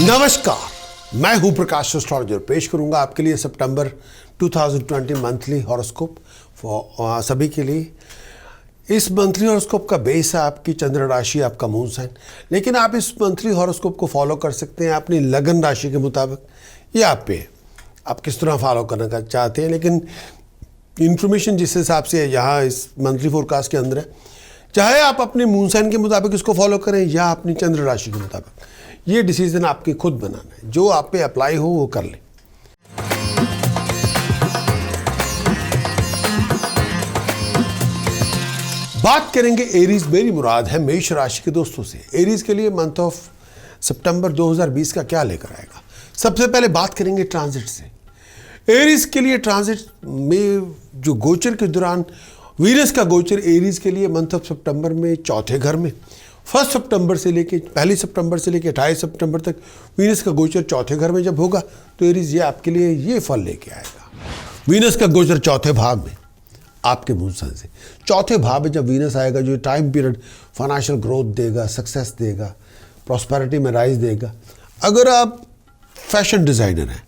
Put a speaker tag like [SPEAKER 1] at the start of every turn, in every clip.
[SPEAKER 1] नमस्कार, मैं हूं प्रकाश एस्ट्रोलॉजर। पेश करूंगा आपके लिए सितंबर 2020 मंथली हॉरोस्कोप सभी के लिए। इस मंथली हॉरोस्कोप का बेस है आपकी चंद्र राशि, आपका मून साइन। लेकिन आप इस मंथली हॉरोस्कोप को फॉलो कर सकते हैं अपनी लगन राशि के मुताबिक। ये आप पे आप किस तरह फॉलो करना चाहते हैं। लेकिन इन्फॉर्मेशन जिस हिसाब से यहाँ इस मंथली फोरकास्ट के अंदर है, चाहे आप अपने मून साइन के मुताबिक इसको फॉलो करें या अपनी चंद्र राशि के मुताबिक, ये डिसीजन आपके खुद बनाना है। जो आप पे अप्लाई हो वो कर लें। बात करेंगे एरीज, मेरी मुराद है मेष राशि के दोस्तों से। एरीज के लिए मंथ ऑफ सितंबर 2020 का क्या लेकर आएगा। सबसे पहले बात करेंगे ट्रांजिट से। एरीज के लिए ट्रांजिट में जो गोचर के दौरान वीनस का गोचर एरीज के लिए मंथ ऑफ सितंबर में चौथे घर में 1 सितंबर से लेके 1 सितंबर से लेके 28 सितंबर तक वीनस का गोचर चौथे घर में जब होगा तो एरीज ये आपके लिए ये फल लेके आएगा। वीनस का गोचर चौथे भाव में आपके मून साइन से, चौथे भाव में जब वीनस आएगा, जो टाइम पीरियड फाइनेंशियल ग्रोथ देगा, सक्सेस देगा, प्रॉस्पेरिटी में राइज देगा। अगर आप फैशन डिज़ाइनर हैं,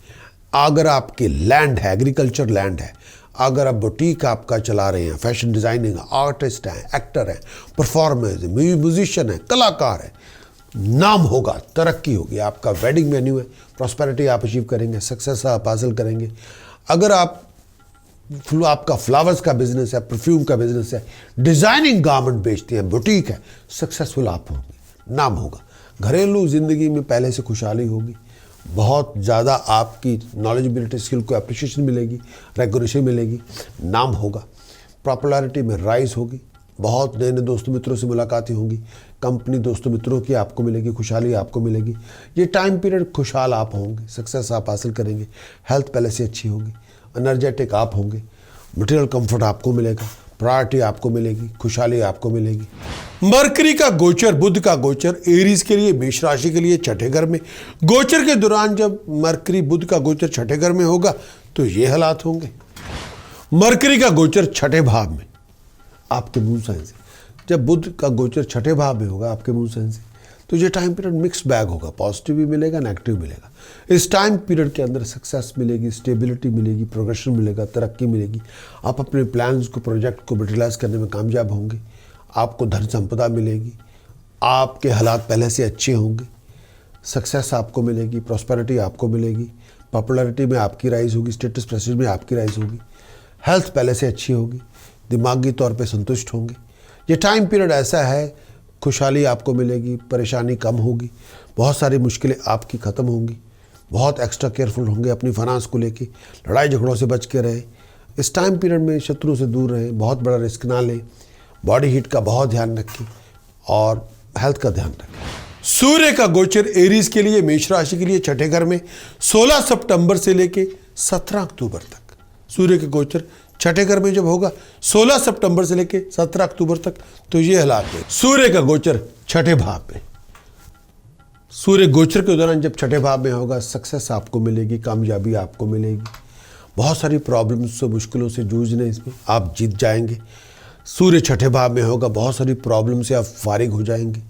[SPEAKER 1] अगर आपके लैंड है, एग्रीकल्चर लैंड है, अगर आप बुटीक आपका चला रहे हैं, फैशन डिज़ाइनिंग, आर्टिस्ट हैं, एक्टर हैं, परफॉर्मर्स हैं, म्यूजिशियन हैं, कलाकार हैं, नाम होगा, तरक्की होगी। आपका वेडिंग मेन्यू है, प्रॉस्पेरिटी आप अचीव करेंगे, सक्सेस आप हासिल करेंगे। अगर आपका फ्लावर्स का बिजनेस है, परफ्यूम का बिजनेस है, डिज़ाइनिंग गारमेंट बेचते हैं, बुटीक है, सक्सेसफुल आप होंगे, नाम होगा। घरेलू ज़िंदगी में पहले से खुशहाली होगी, बहुत ज़्यादा आपकी नॉलेजबिलिटी स्किल को अप्रिशिएशन मिलेगी, रेगुलेशन मिलेगी, नाम होगा। पॉपुलैरिटी में राइज होगी, बहुत नए नए दोस्तों मित्रों से मुलाकातें होंगी, कंपनी दोस्तों मित्रों की आपको मिलेगी, खुशहाली आपको मिलेगी। ये टाइम पीरियड खुशहाल आप होंगे, सक्सेस आप हासिल करेंगे, हेल्थ पहले से अच्छी होगी, एनर्जेटिक आप होंगे, मटेरियल कंफर्ट आपको मिलेगा, प्रायोरिटी आपको मिलेगी, खुशहाली आपको मिलेगी। मरकरी का गोचर, बुध का गोचर एरीज के लिए, मेष राशि के लिए छठे घर में। गोचर के दौरान जब मरकरी बुध का गोचर छठे घर में होगा तो ये हालात होंगे। मरकरी का गोचर छठे भाव में आपके मून साइन से, जब बुध का गोचर छठे भाव में होगा आपके मून साइन से, तो ये टाइम पीरियड मिक्स बैग होगा, पॉजिटिव भी मिलेगा, नेगेटिव मिलेगा। इस टाइम पीरियड के अंदर सक्सेस मिलेगी, स्टेबिलिटी मिलेगी, प्रोग्रेशन मिलेगा, तरक्की मिलेगी। आप अपने प्लान्स को, प्रोजेक्ट को मटेरियलाइज करने में कामयाब होंगे। आपको धन संपदा मिलेगी, आपके हालात पहले से अच्छे होंगे, सक्सेस आपको मिलेगी, प्रॉस्पेरिटी आपको मिलेगी, पॉपुलैरिटी में आपकी राइज होगी, स्टेटस प्रेस्टीज में आपकी राइज होगी, हेल्थ पहले से अच्छी होगी, दिमागी तौर पे संतुष्ट होंगे। ये टाइम पीरियड ऐसा है, खुशहाली आपको मिलेगी, परेशानी कम होगी, बहुत सारी मुश्किलें आपकी ख़त्म होंगी, बहुत एक्स्ट्रा केयरफुल होंगे अपनी फाइनेंस को लेके, लड़ाई झगड़ों से बच के रहें। इस टाइम पीरियड में शत्रु से दूर रहें, बहुत बड़ा रिस्क ना लें, बॉडी हीट का बहुत ध्यान रखें और हेल्थ का ध्यान रखें। सूर्य का गोचर एरीज के लिए, मेष राशि के लिए छठे घर में 16 सितंबर से लेके 17 अक्टूबर तक। सूर्य के गोचर छठे घर में जब होगा 16 सितंबर से लेके 17 अक्टूबर तक, तो ये हालात है। सूर्य का गोचर छठे भाव में, सूर्य गोचर के दौरान जब छठे भाव में होगा, सक्सेस आपको मिलेगी, कामयाबी आपको मिलेगी। बहुत सारी प्रॉब्लम्स से, मुश्किलों से जूझने इसमें आप जीत जाएंगे। सूर्य छठे भाव में होगा, बहुत सारी प्रॉब्लम से आप फारिग हो जाएंगे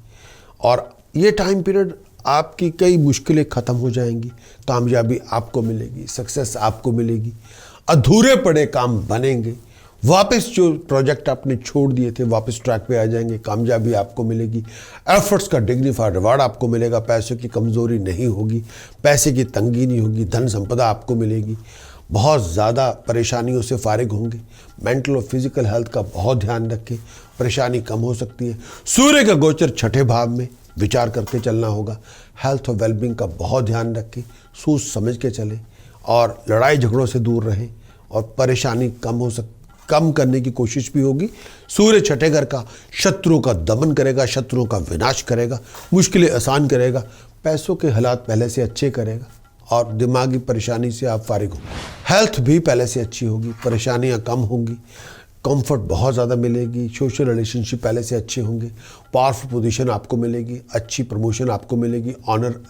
[SPEAKER 1] और ये टाइम पीरियड आपकी कई मुश्किलें ख़त्म हो जाएंगी, कामयाबी आपको मिलेगी, सक्सेस आपको मिलेगी, अधूरे पड़े काम बनेंगे, वापस जो प्रोजेक्ट आपने छोड़ दिए थे वापस ट्रैक पे आ जाएंगे, कामयाबी आपको मिलेगी, एफर्ट्स का डिग्निफाइड रिवार्ड आपको मिलेगा, पैसों की कमज़ोरी नहीं होगी, पैसे की तंगी नहीं होगी, धन संपदा आपको मिलेगी, बहुत ज़्यादा परेशानियों से फारिग होंगे। मेंटल और फिजिकल हेल्थ का बहुत ध्यान रखें, परेशानी कम हो सकती है। सूर्य का गोचर छठे भाव में, विचार करके चलना होगा। हेल्थ और वेलबींग का बहुत ध्यान रखें, सोच समझ के चलें और लड़ाई झगड़ों से दूर रहें और परेशानी कम करने की कोशिश भी होगी। सूर्य छठे घर का शत्रुओं का दमन करेगा, शत्रुओं का विनाश करेगा, मुश्किलें आसान करेगा, पैसों के हालात पहले से अच्छे करेगा और दिमागी परेशानी से आप फारिग होंगे। हेल्थ भी पहले से अच्छी होगी, परेशानियां कम होंगी, कंफर्ट बहुत ज़्यादा मिलेगी, सोशल रिलेशनशिप पहले से अच्छे होंगे, पावरफुल पोजीशन आपको मिलेगी, अच्छी प्रमोशन आपको मिलेगी, ऑनर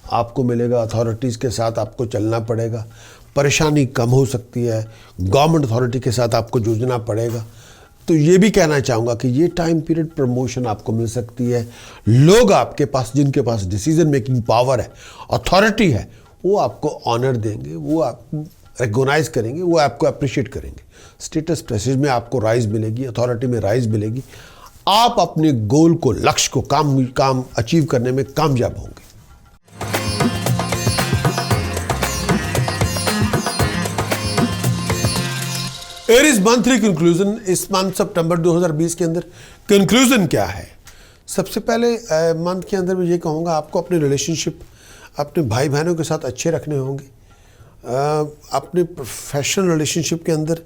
[SPEAKER 1] आपको मिलेगा, अथॉरिटीज़ के साथ आपको चलना पड़ेगा, परेशानी कम हो सकती है, गवर्नमेंट अथॉरिटी के साथ आपको जूझना पड़ेगा, तो ये भी कहना चाहूँगा कि ये टाइम पीरियड प्रमोशन आपको मिल सकती है। लोग आपके पास, जिनके पास डिसीजन मेकिंग पावर है, अथॉरिटी है, वो आपको ऑनर देंगे, वो आपको रिकॉग्नाइज करेंगे, वो आपको अप्रिशिएट करेंगे। स्टेटस प्रेस्टीज में आपको राइज मिलेगी, अथॉरिटी में राइज मिलेगी। आप अपने गोल को, लक्ष्य को, काम अचीव करने में कामयाब होंगे। एरीज मंथली कंक्लूजन, इस मंथ सितंबर 2020 के अंदर कंक्लूजन क्या है? सबसे पहले मंथ के अंदर मैं ये कहूँगा, आपको अपने रिलेशनशिप अपने भाई बहनों के साथ अच्छे रखने होंगे। अपने प्रोफेशनल रिलेशनशिप के अंदर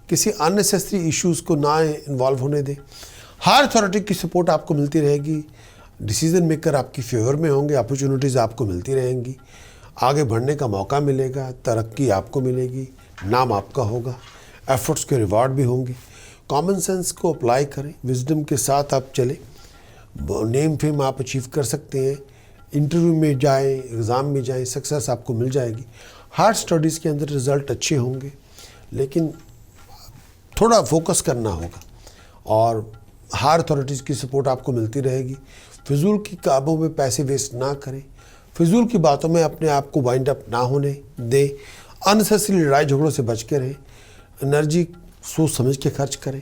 [SPEAKER 1] किसी अननेसेसरी इश्यूज़ को ना इन्वॉल्व होने दें। हर अथॉरिटी की सपोर्ट आपको मिलती रहेगी। डिसीजन मेकर आपकी फेवर में होंगे, अपॉर्चुनिटीज़ आपको मिलती रहेंगी, आगे बढ़ने का मौका मिलेगा, तरक्की आपको मिलेगी, नाम आपका होगा, एफर्ट्स के रिवार्ड भी होंगे। कॉमन सेंस को अप्लाई करें, विजडम के साथ आप चलें, नेम फेम आप अचीव कर सकते हैं। इंटरव्यू में जाएं, एग्ज़ाम में जाएं, सक्सेस आपको मिल जाएगी। हार्ड स्टडीज़ के अंदर रिज़ल्ट अच्छे होंगे, लेकिन थोड़ा फोकस करना होगा और हायर अथॉरिटीज़ की सपोर्ट आपको मिलती रहेगी। फिजूल की कामों में पैसे वेस्ट ना करें, फिजूल की बातों में अपने आप को वाइंड अप ना होने दें, अननेसेसरी लड़ाई झगड़ों से बच के रहें, एनर्जी सोच समझ के खर्च करें।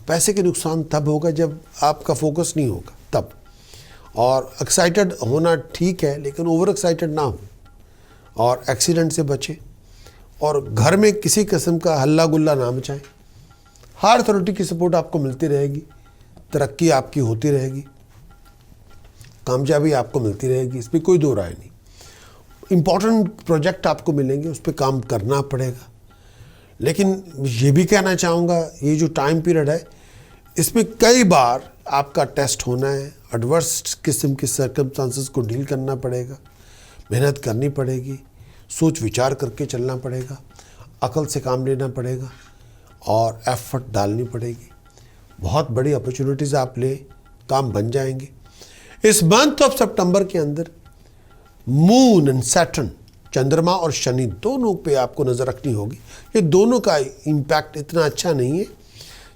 [SPEAKER 1] पैसे के नुकसान तब होगा जब आपका फोकस नहीं होगा तब। और एक्साइटेड होना ठीक है, लेकिन ओवर एक्साइटेड ना हो, और एक्सीडेंट से बचें, और घर में किसी किस्म का हल्ला गुल्ला ना मचाएं। हायर अथॉरिटी की सपोर्ट आपको मिलती रहेगी, तरक्की आपकी होती रहेगी, कामयाबी आपको मिलती रहेगी, इस पर कोई दो राय नहीं। इम्पॉर्टेंट प्रोजेक्ट आपको मिलेंगे, उस पर काम करना पड़ेगा। लेकिन ये भी कहना चाहूँगा, ये जो टाइम पीरियड है, इसमें कई बार आपका टेस्ट होना है, एडवर्स किस्म के सर्कमस्टांसेस को डील करना पड़ेगा, मेहनत करनी पड़ेगी, सोच विचार करके चलना पड़ेगा, अकल से काम लेना पड़ेगा और एफर्ट डालनी पड़ेगी। बहुत बड़ी अपॉर्चुनिटीज़ आप ले, काम बन जाएंगे। इस मंथ ऑफ सितंबर के अंदर मून एंड सैटर्न, चंद्रमा और शनि दोनों पे आपको नज़र रखनी होगी। ये दोनों का इम्पैक्ट इतना अच्छा नहीं है।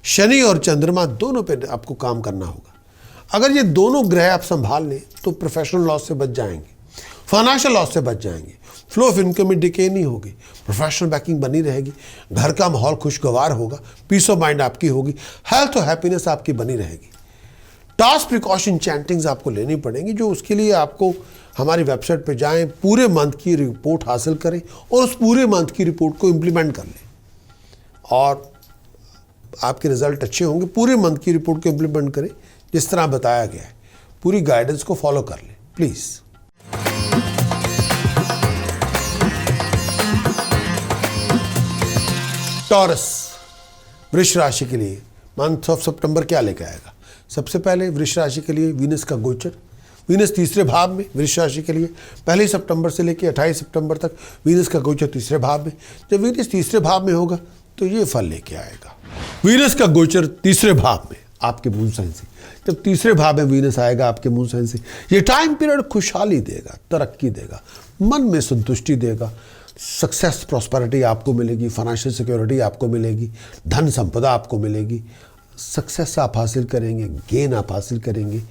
[SPEAKER 1] शनि और चंद्रमा दोनों पे आपको काम करना होगा। अगर ये दोनों ग्रह आप संभाल लें तो प्रोफेशनल लॉस से बच जाएंगे, फाइनेंशियल लॉस से बच जाएंगे, फ्लो ऑफ इनकम में डिके नहीं होगी, प्रोफेशनल बैकिंग बनी रहेगी, घर का माहौल खुशगवार होगा, पीस ऑफ माइंड आपकी होगी, हेल्थ और हैप्पीनेस आपकी बनी रहेगी। टास्क प्रिकॉशन चैंटिंग्स आपको लेनी पड़ेंगी, जो उसके लिए आपको हमारी वेबसाइट पे जाएं, पूरे मंथ की रिपोर्ट हासिल करें और उस पूरे मंथ की रिपोर्ट को इम्प्लीमेंट कर लें और आपके रिजल्ट अच्छे होंगे। पूरे मंथ की रिपोर्ट को इम्प्लीमेंट करें जिस तरह बताया गया है, पूरी गाइडेंस को फॉलो कर लें प्लीज़। टॉरस, वृष राशि के लिए मंथ ऑफ सितंबर क्या लेकर आएगा? सबसे पहले वृष राशि के लिए वीनस का गोचर, वीनस तीसरे भाव में वृष राशि के लिए 1 सितंबर से लेकर 28 सितंबर तक वीनस का गोचर तीसरे भाव में। जब वीनस तीसरे भाव में होगा तो ये फल लेके आएगा। वीनस का गोचर तीसरे भाव में आपके मून साइन से, जब तीसरे भाव में वीनस आएगा आपके मून साइन से, ये टाइम पीरियड खुशहाली देगा, तरक्की देगा, मन में संतुष्टि देगा, सक्सेस प्रॉस्पेरिटी आपको मिलेगी, फाइनेंशियल सिक्योरिटी आपको मिलेगी, धन संपदा आपको मिलेगी, सक्सेस आप हासिल करेंगे, गेन आप हासिल करेंगे,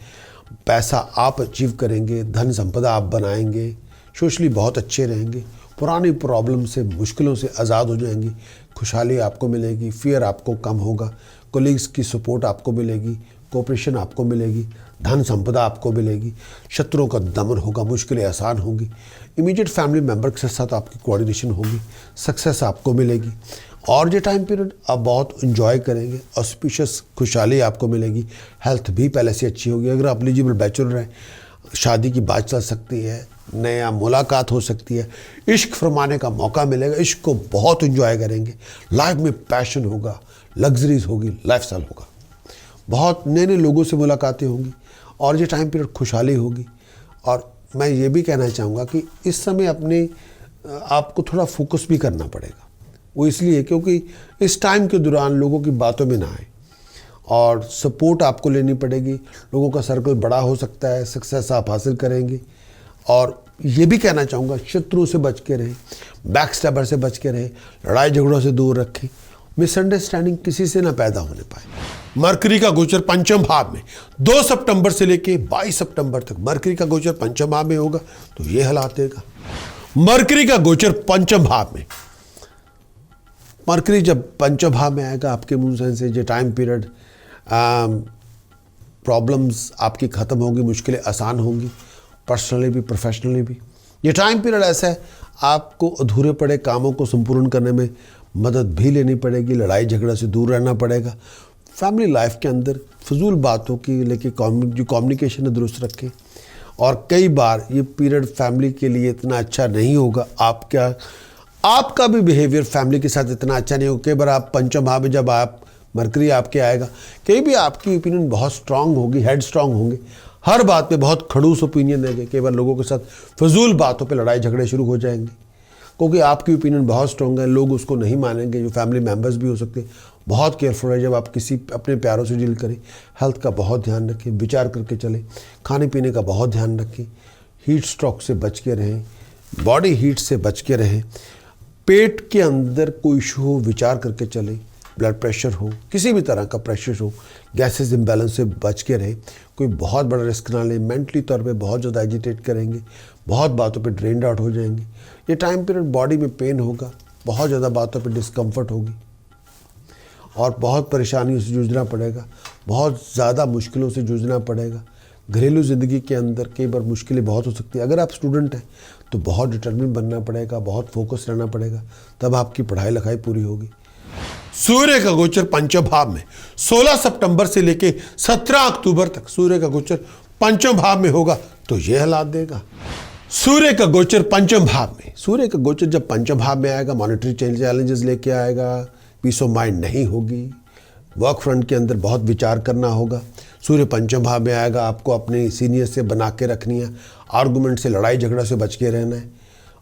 [SPEAKER 1] पैसा आप अचीव करेंगे, धन संपदा आप बनाएंगे, सोशली बहुत अच्छे रहेंगे, पुरानी प्रॉब्लम से, मुश्किलों से आज़ाद हो जाएंगी, खुशहाली आपको मिलेगी, फियर आपको कम होगा, कोलीग्स की सपोर्ट आपको मिलेगी, कोऑपरेशन आपको मिलेगी, धन संपदा आपको मिलेगी, शत्रुओं का दमन होगा, मुश्किलें आसान होंगी, इमीडिएट फैमिली मेम्बर के साथ आपकी कोऑर्डिनेशन होगी, सक्सेस आपको मिलेगी और ये टाइम पीरियड आप बहुत इन्जॉय करेंगे, ऑस्पिशियस खुशहाली आपको मिलेगी, हेल्थ भी पहले से अच्छी होगी। अगर आप एलिजिबल बैचलर हैं, शादी की बात चल सकती है, नया मुलाकात हो सकती है, इश्क फरमाने का मौका मिलेगा, इश्क को बहुत इन्जॉय करेंगे, लाइफ में पैशन होगा, लग्जरीज होगी, लाइफस्टाइल होगा, बहुत नए नए लोगों से मुलाकातें होंगी और ये टाइम पीरियड खुशहाली होगी। और मैं ये भी कहना चाहूँगा कि इस समय अपने आपको थोड़ा फोकस भी करना पड़ेगा। वो इसलिए क्योंकि इस टाइम के दौरान लोगों की बातों में ना आए और सपोर्ट आपको लेनी पड़ेगी, लोगों का सर्कल बड़ा हो सकता है, सक्सेस आप हासिल करेंगे। और ये भी कहना चाहूँगा शत्रुओं से बच के रहें, बैक स्टैबर से बच के रहें, लड़ाई झगड़ों से दूर रखें मिसअंडरस्टैंडिंग किसी से ना पैदा होने पाए। मरकरी का गोचर पंचम भाव में 2 सितंबर से लेके 22 सितंबर तक मरकरी का गोचर पंचम भाव में होगा तो ये हालात देगा। मरकरी का गोचर पंचम भाव में, मरकरी जब पंचम भाव में आएगा आपके मुंह से जो टाइम पीरियड प्रॉब्लम्स आपकी ख़त्म होंगी, मुश्किलें आसान होंगी, पर्सनली भी प्रोफेशनली भी। ये टाइम पीरियड ऐसा है आपको अधूरे पड़े कामों को संपूर्ण करने में मदद भी लेनी पड़ेगी, लड़ाई झगड़ा से दूर रहना पड़ेगा। फैमिली लाइफ के अंदर फजूल बातों की लेके जो कम्युनिकेशन है दुरुस्त रखें। और कई बार ये पीरियड फैमिली के लिए इतना अच्छा नहीं होगा, आपका भी बिहेवियर फैमिली के साथ इतना अच्छा नहीं होगा। कई बार आप पंचम भाव में जब आप मरकरी आपके आएगा, कहीं भी आपकी ओपिनियन बहुत स्ट्रांग होगी, हेड स्ट्रांग होंगे, हर बात पे बहुत खड़ूस ओपिनियन देंगे। कई बार लोगों के साथ फजूल बातों पे लड़ाई झगड़े शुरू हो जाएंगे क्योंकि आपकी ओपिनियन बहुत स्ट्रांग है, लोग उसको नहीं मानेंगे, जो फैमिली मेम्बर्स भी हो सकते हैं। बहुत केयरफुल है जब आप किसी अपने प्यारों से डील करें। हेल्थ का बहुत ध्यान रखें, विचार करके चलें, खाने पीने का बहुत ध्यान रखें, हीट स्ट्रोक से बच के रहें, बॉडी हीट से बच के रहें, पेट के अंदर कोई इशू हो विचार करके चलें, ब्लड प्रेशर हो, किसी भी तरह का प्रेशर हो, गैसेस इम्बैलेंस से बच के रहें, कोई बहुत बड़ा रिस्क ना लें। मेंटली तौर पे बहुत ज़्यादा एजिटेट करेंगे, बहुत बातों पे ड्रेन्ड आउट हो जाएंगे। ये टाइम पीरियड बॉडी में पेन होगा, बहुत ज़्यादा बातों पे डिस्कम्फर्ट होगी और बहुत परेशानियों से जूझना पड़ेगा, बहुत ज़्यादा मुश्किलों से जूझना पड़ेगा। घरेलू ज़िंदगी के अंदर कई बार मुश्किलें बहुत हो सकती है। अगर आप स्टूडेंट हैं तो बहुत डिटर्मिन बनना पड़ेगा, बहुत फोकस रहना पड़ेगा, तब आपकी पढ़ाई लिखाई पूरी होगी। सूर्य का गोचर पंचम भाव में 16 सितंबर से लेके 17 अक्टूबर तक सूर्य का गोचर पंचम भाव में होगा तो यह हालात देगा। सूर्य का गोचर पंचम भाव में, सूर्य का गोचर जब पंचम भाव में आएगा मॉनेटरी चैलेंजेस लेके आएगा, पीस ऑफ माइंड नहीं होगी, वर्क फ्रंट के अंदर बहुत विचार करना होगा। सूर्य पंचम भाव में आएगा, आपको अपने सीनियर से बना के रखनी है, आर्गूमेंट से लड़ाई झगड़ा से बच के रहना है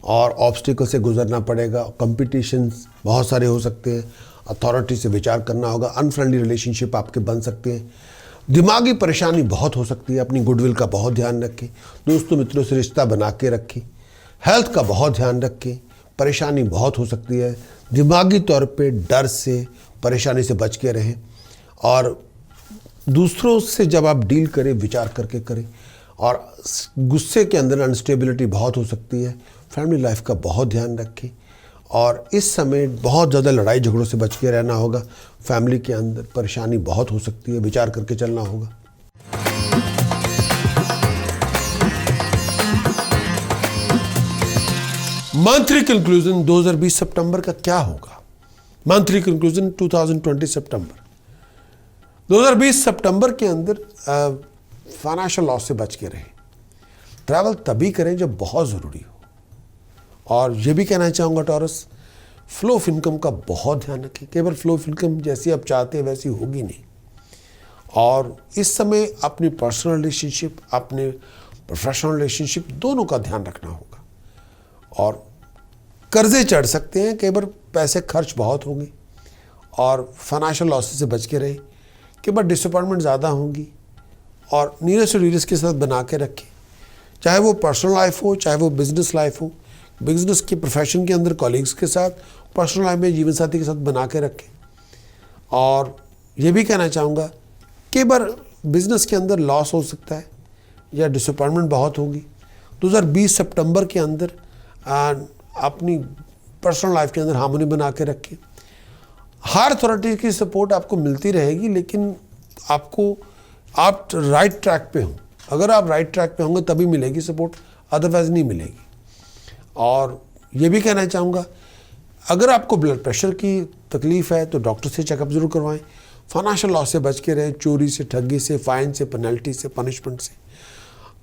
[SPEAKER 1] और ऑब्स्टिकल से गुजरना पड़ेगा। कंपटीशंस बहुत सारे हो सकते हैं, अथॉरिटी से विचार करना होगा, अनफ्रेंडली रिलेशनशिप आपके बन सकते हैं, दिमागी परेशानी बहुत हो सकती है। अपनी गुडविल का बहुत ध्यान रखें, दोस्तों मित्रों से रिश्ता बना के रखें, हेल्थ का बहुत ध्यान रखें, परेशानी बहुत हो सकती है, दिमागी तौर पे डर से परेशानी से बच के रहें और दूसरों से जब आप डील करें विचार करके करें। और गुस्से के अंदर अनस्टेबिलिटी बहुत हो सकती है, फैमिली लाइफ का बहुत ध्यान रखें और इस समय बहुत ज़्यादा लड़ाई झगड़ों से बच के रहना होगा। फैमिली के अंदर परेशानी बहुत हो सकती है, विचार करके चलना होगा। मंथली कंक्लूजन 2020 सितंबर का क्या होगा? मंथली कंक्लूजन 2020 सितंबर 2020 सितंबर के अंदर फाइनेंशियल लॉस से बच के रहें। ट्रैवल तभी करें जब बहुत ज़रूरी हो। और ये भी कहना चाहूँगा टॉरस, फ्लो ऑफ इनकम का बहुत ध्यान रखें। केवल फ्लो ऑफ इनकम जैसी आप चाहते हैं वैसी होगी नहीं। और इस समय अपनी पर्सनल रिलेशनशिप, अपने प्रोफेशनल रिलेशनशिप दोनों का ध्यान रखना होगा। और कर्जे चढ़ सकते हैं, कई बार पैसे खर्च बहुत होंगे और फाइनेंशियल लॉसेस से बच के रहें। कई बार डिसअपॉइंटमेंट ज़्यादा होंगी और नीरस और नीरस के साथ बना के रखें, चाहे वो पर्सनल लाइफ हो चाहे वो बिजनेस लाइफ हो। बिजनेस के प्रोफेशन के अंदर कॉलीग्स के साथ, पर्सनल लाइफ में जीवन साथी के साथ बना के रखें। और ये भी कहना चाहूँगा कई बार बिजनेस के अंदर लॉस हो सकता है या डिसअपॉइंटमेंट बहुत होगी। 2020 सितंबर के अंदर अपनी पर्सनल लाइफ के अंदर हार्मोनी बना के रखें। हर अथॉरिटी की सपोर्ट आपको मिलती रहेगी, लेकिन आप राइट ट्रैक पे हो। अगर आप राइट ट्रैक पे होंगे तभी मिलेगी सपोर्ट, अदरवाइज नहीं मिलेगी। और ये भी कहना चाहूँगा अगर आपको ब्लड प्रेशर की तकलीफ़ है तो डॉक्टर से चेकअप ज़रूर करवाएं। फाइनेंशियल लॉस से बच के रहें, चोरी से, ठगी से, फाइन से, पेनल्टी से, पनिशमेंट से।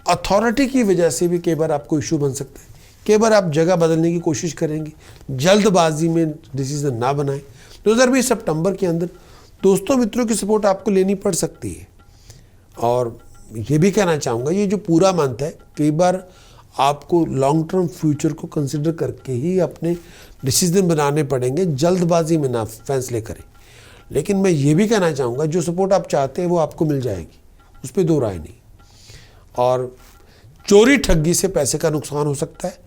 [SPEAKER 1] अथॉरिटी की वजह से भी कई बार आपको इशू बन सकता है। कई बार आप जगह बदलने की कोशिश करेंगे, जल्दबाजी में डिसीजन ना बनाएं। 2020 सितंबर के अंदर दोस्तों मित्रों की सपोर्ट आपको लेनी पड़ सकती है। और ये भी कहना चाहूँगा ये जो पूरा मंथ है, कई बार आपको लॉन्ग टर्म फ्यूचर को कंसिडर करके ही अपने डिसीजन बनाने पड़ेंगे, जल्दबाजी में ना फैसले करें। लेकिन मैं ये भी कहना चाहूँगा जो सपोर्ट आप चाहते हैं वो आपको मिल जाएगी, उस पर दो राय नहीं। और चोरी ठगी से पैसे का नुकसान हो सकता है,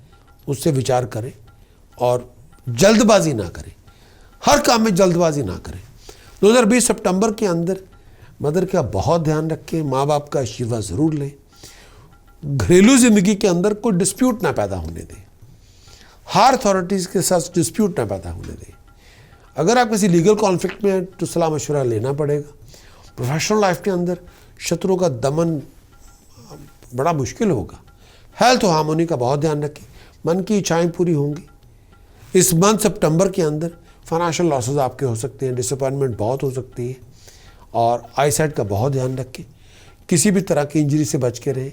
[SPEAKER 1] उससे विचार करें और जल्दबाजी ना करें। हर काम में जल्दबाजी ना करें। 2020 सितंबर के अंदर मदर का बहुत ध्यान रखें, माँ बाप का आशीर्वाद ज़रूर लें। घरेलू ज़िंदगी के अंदर कोई डिस्प्यूट ना पैदा होने दें, हायर अथॉरिटीज़ के साथ डिस्प्यूट ना पैदा होने दें। अगर आप किसी लीगल कॉन्फ्लिक्ट में हैं तो सलाह मशवरा लेना पड़ेगा। प्रोफेशनल लाइफ के अंदर शत्रुओं का दमन बड़ा मुश्किल होगा। हेल्थ और हार्मोनी का बहुत ध्यान रखें, मन की इच्छाएं पूरी होंगी। इस मंथ सितंबर के अंदर फाइनेंशियल लॉसेस आपके हो सकते हैं, डिसअपॉइंटमेंट बहुत हो सकती है, और आईसाइट का बहुत ध्यान रखें। किसी भी तरह की इंजरी से बच के रहें।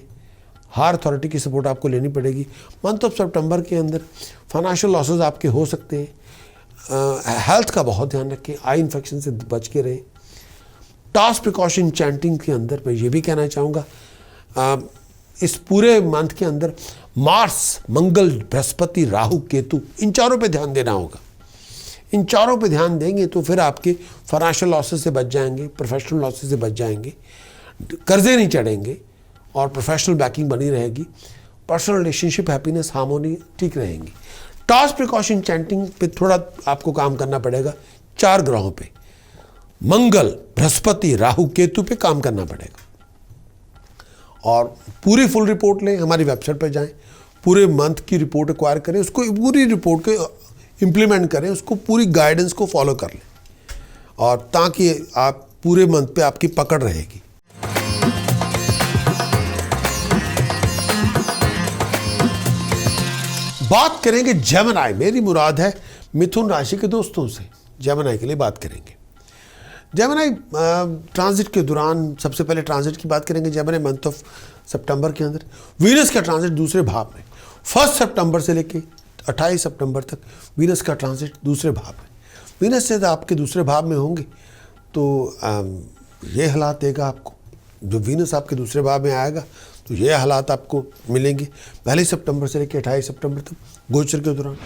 [SPEAKER 1] हायर अथॉरिटी की सपोर्ट आपको लेनी पड़ेगी। मंथ ऑफ सितंबर के अंदर फाइनेंशियल लॉसेस आपके हो सकते हैं। हेल्थ का बहुत ध्यान रखें, आई इन्फेक्शन से बच के रहें। टास्क प्रिकॉशन चैंटिंग के अंदर मैं ये भी कहना चाहूँगा, इस पूरे मंथ के अंदर मार्स, मंगल, बृहस्पति, राहु, केतु, इन चारों पे ध्यान देना होगा। इन चारों पे ध्यान देंगे तो फिर आपके फाइनेंशियल लॉसेस से बच जाएंगे, प्रोफेशनल लॉसेस से बच जाएंगे, कर्जे नहीं चढ़ेंगे और प्रोफेशनल बैकिंग बनी रहेगी। पर्सनल रिलेशनशिप, हैप्पीनेस, हार्मोनी ठीक रहेंगी। टास्क प्रिकॉशन चैंटिंग पे थोड़ा आपको काम करना पड़ेगा। 4 ग्रहों पे, मंगल, बृहस्पति, राहु, केतु पे काम करना पड़ेगा। और पूरी फुल रिपोर्ट लें, हमारी वेबसाइट पर जाएं, पूरे मंथ की रिपोर्ट एक्वायर करें, उसको पूरी रिपोर्ट को इम्प्लीमेंट करें, उसको पूरी गाइडेंस को फॉलो कर लें, और ताकि आप पूरे मंथ पे आपकी पकड़ रहेगी। बात करेंगे जेमिनी, मेरी मुराद है मिथुन राशि के दोस्तों से। जेमिनी के लिए बात करेंगे। जेमिनी ट्रांजिट के दौरान सबसे पहले ट्रांजिट की बात करेंगे। जेमिनी मंथ ऑफ सितंबर के अंदर वीनस का ट्रांजिट दूसरे भाव में, 1 सितंबर से लेके 28 सितंबर तक वीनस का ट्रांजिट दूसरे भाव में। वीनस से आपके दूसरे भाव में होंगे तो ये हालात देगा आपको। जो वीनस आपके दूसरे भाव में आएगा तो ये हालात आपको मिलेंगे 1 सितंबर से लेकर 28 सितंबर तक गोचर के दौरान।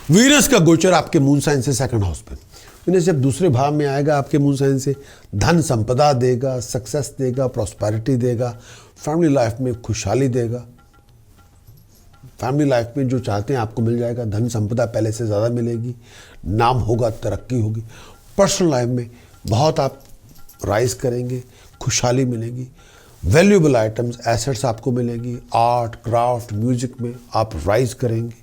[SPEAKER 1] वीनस का गोचर आपके मून साइन से सेकंड हाउस पे, वीनस जब दूसरे भाव में आएगा आपके मून साइन से धन संपदा देगा, सक्सेस देगा, प्रॉस्पेरिटी देगा, फैमिली लाइफ में खुशहाली देगा। फैमिली लाइफ में जो चाहते हैं आपको मिल जाएगा। धन संपदा पहले से ज़्यादा मिलेगी, नाम होगा, तरक्की होगी। पर्सनल लाइफ में बहुत आप राइज करेंगे, खुशहाली मिलेगी। वैल्यूएबल आइटम्स, एसेट्स आपको मिलेगी। आर्ट, क्राफ्ट, म्यूजिक में आप राइज करेंगे